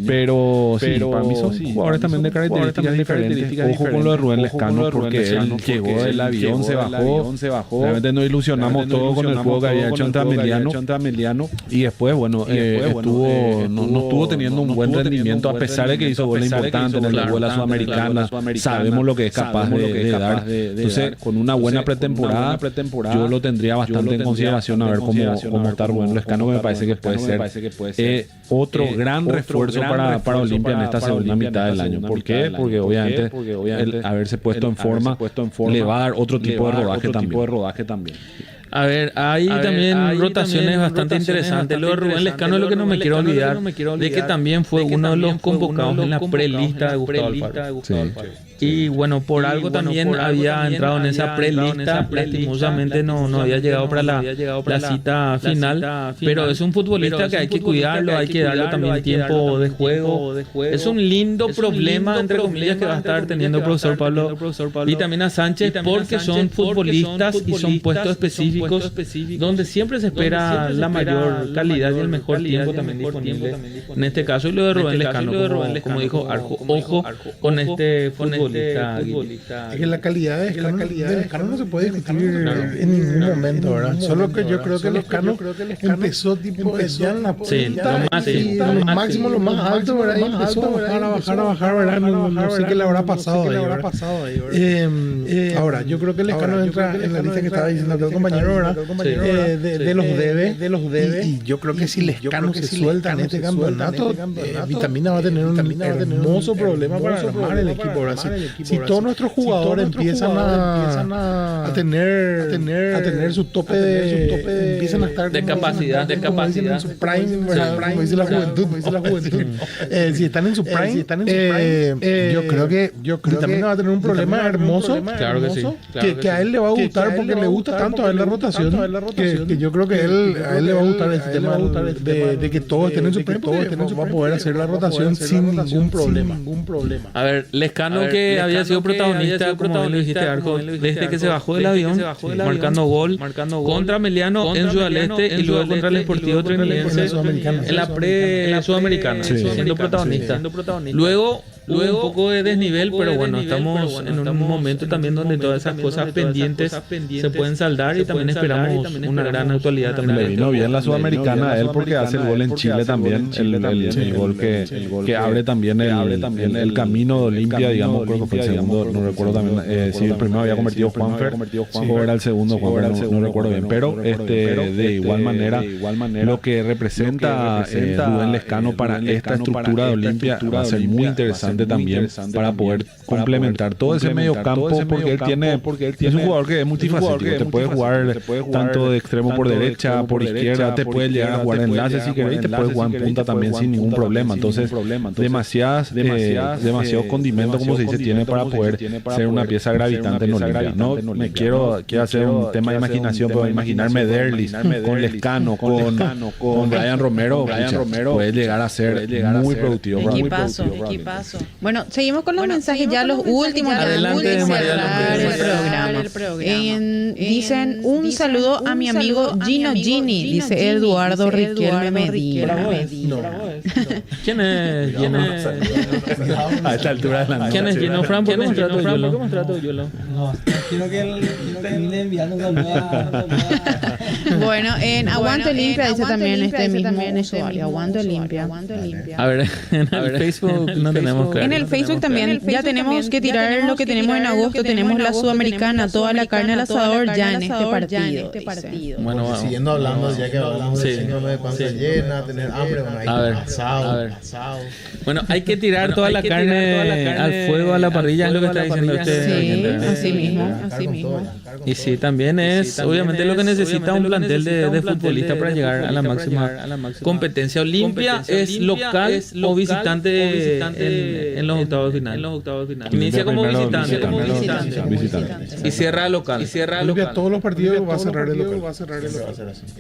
Pero sí, para mí son jugadores también de características diferentes. Ojo con lo de Rubén Lescano, porque él llegó del avión, se bajó. Realmente nos ilusionamos todos con el juego que había hecho ante Ameliano. Y después, bueno, no estuvo teniendo un buen rendimiento, a pesar de que hizo goles importantes en la Vuela Sudamericana. Sabemos lo que es capaz de dar. Entonces, con una buena pretemporada, yo lo tendría bastante en consideración a ver cómo está Rubén Lescano, que me parece que puede ser otro gran refuerzo para Olimpia en esta segunda mitad del año. ¿Por qué? Porque obviamente el haberse puesto en forma le va a dar otro tipo de rodaje también. A ver, hay también rotaciones bastante interesantes. Lo de Rubén Lescano es lo que no me quiero olvidar, de que también fue uno de los convocados en la prelista de Gustavo Alfaro. Y bueno, por algo también había entrado en esa prelista, lastimosamente no había llegado para la cita final, pero es un futbolista que hay que cuidarlo, hay que darle también tiempo de juego. Es un lindo problema, entre comillas, que va a estar teniendo el profesor Pablo y también a Sánchez, porque son futbolistas y son puestos específicos donde siempre se espera la mayor calidad y el mejor tiempo también disponible. En este caso, y lo de Rubén Lescano, como dijo Arjo, ojo con este futbolista. Es que la calidad de Lescano no se puede discutir en ningún momento, ¿verdad? Solo que yo creo que Lescano empezó ya en la punta, lo máximo, lo más alto, ¿verdad? Y empezó a bajar, ¿verdad? No sé qué le habrá pasado ahí. Ahora, yo creo que Lescano entra en la lista que estaba diciendo el compañero, ¿verdad? De los debe. Y yo creo que si Lescano se suelta en este campeonato, Vitamina va a tener un hermoso problema para armar el equipo, ¿verdad? Si todos nuestros jugadores empiezan a tener su tope, empiezan a estar de capacidad, en su prime, como dice la juventud, si están en su prime, yo creo que también va a tener un problema hermoso, claro que sí, que a él le va a gustar, porque le gusta tanto a él la rotación, que yo creo que a él le va a gustar este tema de que todos estén en su prime, va a poder hacer la rotación sin ningún problema. A ver, Lescano, que había sido protagonista, como lo dijiste, Arco, desde que se bajó del avión, marcando gol contra Ameliano en Ciudad del Este y luego contra el Sportivo Trinidense en la pre-sudamericana, siendo protagonista. Luego hubo un poco de desnivel, pero bueno, estamos en un momento también donde todas esas cosas pendientes se pueden saldar y también esperamos una gran actualidad también. Le vino bien la Sudamericana a él porque hace el gol en Chile también, el gol que abre también el camino de Olimpia, digamos, creo que fue el segundo, no recuerdo también, si el primero había convertido Juanfer, o era el segundo, no recuerdo bien, pero de igual manera lo que representa Rubén Lescano para esta estructura de Olimpia va a ser muy interesante también para poder complementar todo ese medio campo, porque él es un jugador que es multifacético, te puede jugar tanto de extremo por derecha, por izquierda, te puede llegar a jugar enlace si querés, y te puede jugar en punta también sin ningún problema. Entonces, demasiados condimentos, como se dice, tiene para poder ser una pieza gravitante en Olimpia. No me quiero hacer un tema de imaginación, pero imaginarme Derlis con Lescano, con Brian Romero, puede llegar a ser muy productivo. Equipazo. Bueno, seguimos con los mensajes, ya los últimos, Adelante, para cerrar el programa. Dicen un saludo a mi amigo Gini, dice Eduardo Riquelme Medina. ¿Quién es? A esta altura de la noche. ¿Quién es Gino Fran? ¿Quién es Gino Fran? ¿Cómo trato yo? No, quiero que él termine enviando una Bueno, en Aguante Olimpia dice también este mismo usuario, Aguante Olimpia. A ver, en el Facebook no tenemos que... En el Facebook también ya tenemos que tirar lo que tenemos en agosto, tenemos la Sudamericana, toda la carne al asador ya en este partido. Bueno, siguiendo hablando, ya que hablamos del síndrome de panza llena, tener hambre, bueno, hay asado. Bueno, hay que tirar toda la carne al fuego, a la parrilla, es lo que está diciendo usted. Sí, así mismo. Y sí, también es obviamente lo que necesita un plantel de futbolistas para llegar a la máxima competencia. Olimpia es local o visitante en los octavos de final. Inicia como visitante y cierra local. Olimpia todos los partidos va a cerrar el local.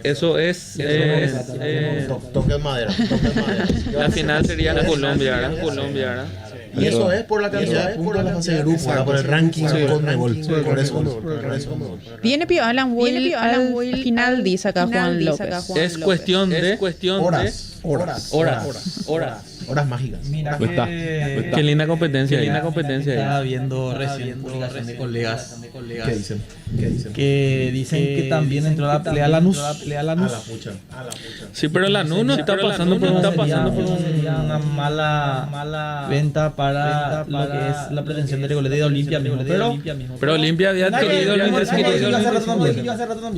Eso es toque madera. la final sería la Colombia, ¿verdad? Y eso es por la cantidad de puntos de la fase de grupo, por el ranking de Conmebol. Por eso. Viene Pío Alan Will al final, dice acá Juan López. Es cuestión de Horas mágicas. Mira qué linda competencia. Estaba viendo recién publicación de colegas. ¿Qué dicen? Que dicen que también entró a la pelea Lanús. Sí, pero Lanús no está pasando por una mala venta para lo que es la pretensión de Recoleta y de Olimpia mismo. Pero Olimpia había adquirido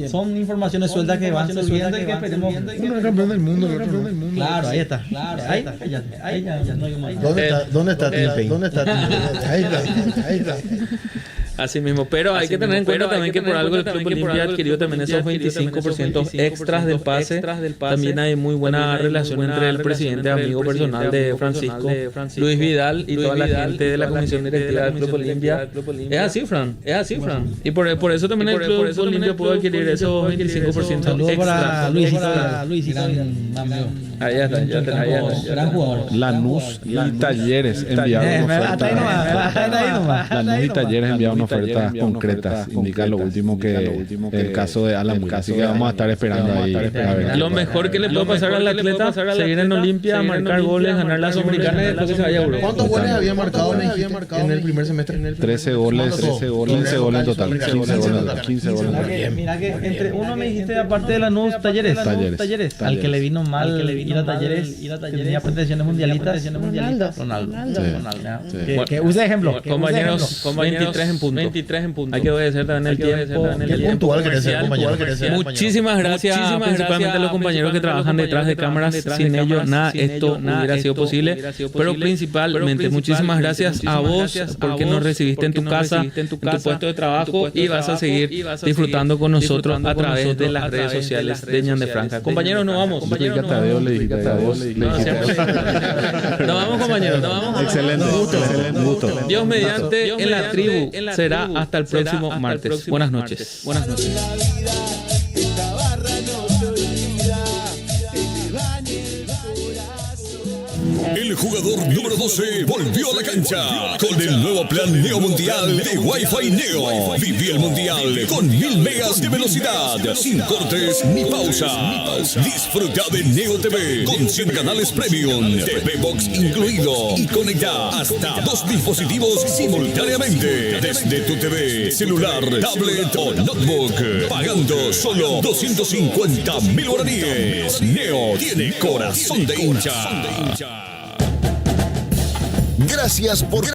Son informaciones sueltas que van subiendo y que esperemos. Uno es campeón del mundo, el otro campeón del mundo. Claro, ahí está. Ahí ya no hay más. ¿Dónde está Tim Payne? Ahí está. Así mismo, pero hay que tener en cuenta también que por algo el Club Olimpia adquirió también esos 25% extras del pase. También hay muy buena relación entre el presidente, amigo personal de Francisco, Luis Vidal y toda la gente de la comisión directiva del Club Olimpia. Es así, Fran. Y por eso también el Club Olimpia pudo adquirir esos 25% Saludos extras. para Luis, Ahí está, gran jugador. Lanús y Talleres enviaron una oferta. Lanús y Talleres enviaron una ofertas concretas. Indica lo último que el caso de Alan Will. Así que vamos a estar esperando ahí. Lo mejor que le puede pasar al atleta, seguir en Olimpia, marcar goles, ganar la Sudamericana y después que se vaya a Europa. ¿Cuántos goles había marcado en el primer semestre? 13 goles, 15 goles en total. 15 goles. Mira que entre uno me dijiste, aparte de Lanús, Talleres. Al que le vino mal ir a Talleres, que tenía pretensiones mundialistas. Ronaldo. Que use ejemplo. Compañeros, 23 en punto. Hay que obedecer también el tiempo. Qué puntual querés ser, compañero. Muchísimas gracias, principalmente a los compañeros que trabajan detrás de cámaras. Sin ellos, nada, esto hubiera sido posible. Pero principalmente, muchísimas gracias a vos porque nos recibiste en tu casa, en tu puesto de trabajo y vas a seguir disfrutando con nosotros a través de las redes sociales de Ñande Franja. Compañeros, nos vamos. Nos vamos, compañeros. Excelente gusto. Dios mediante, en la tribu será hasta el próximo martes. Buenas noches. El jugador número 12 volvió a la cancha con el nuevo plan Neo Mundial de Wi-Fi Neo. Viví el Mundial con 1000 megas de velocidad, sin cortes ni pausas. Disfruta de Neo TV con 100 canales premium, TV Box incluido y conecta hasta 2 dispositivos simultáneamente desde tu TV, celular, tablet o notebook, pagando solo 250.000 guaraníes. Neo tiene corazón de hincha. Gracias por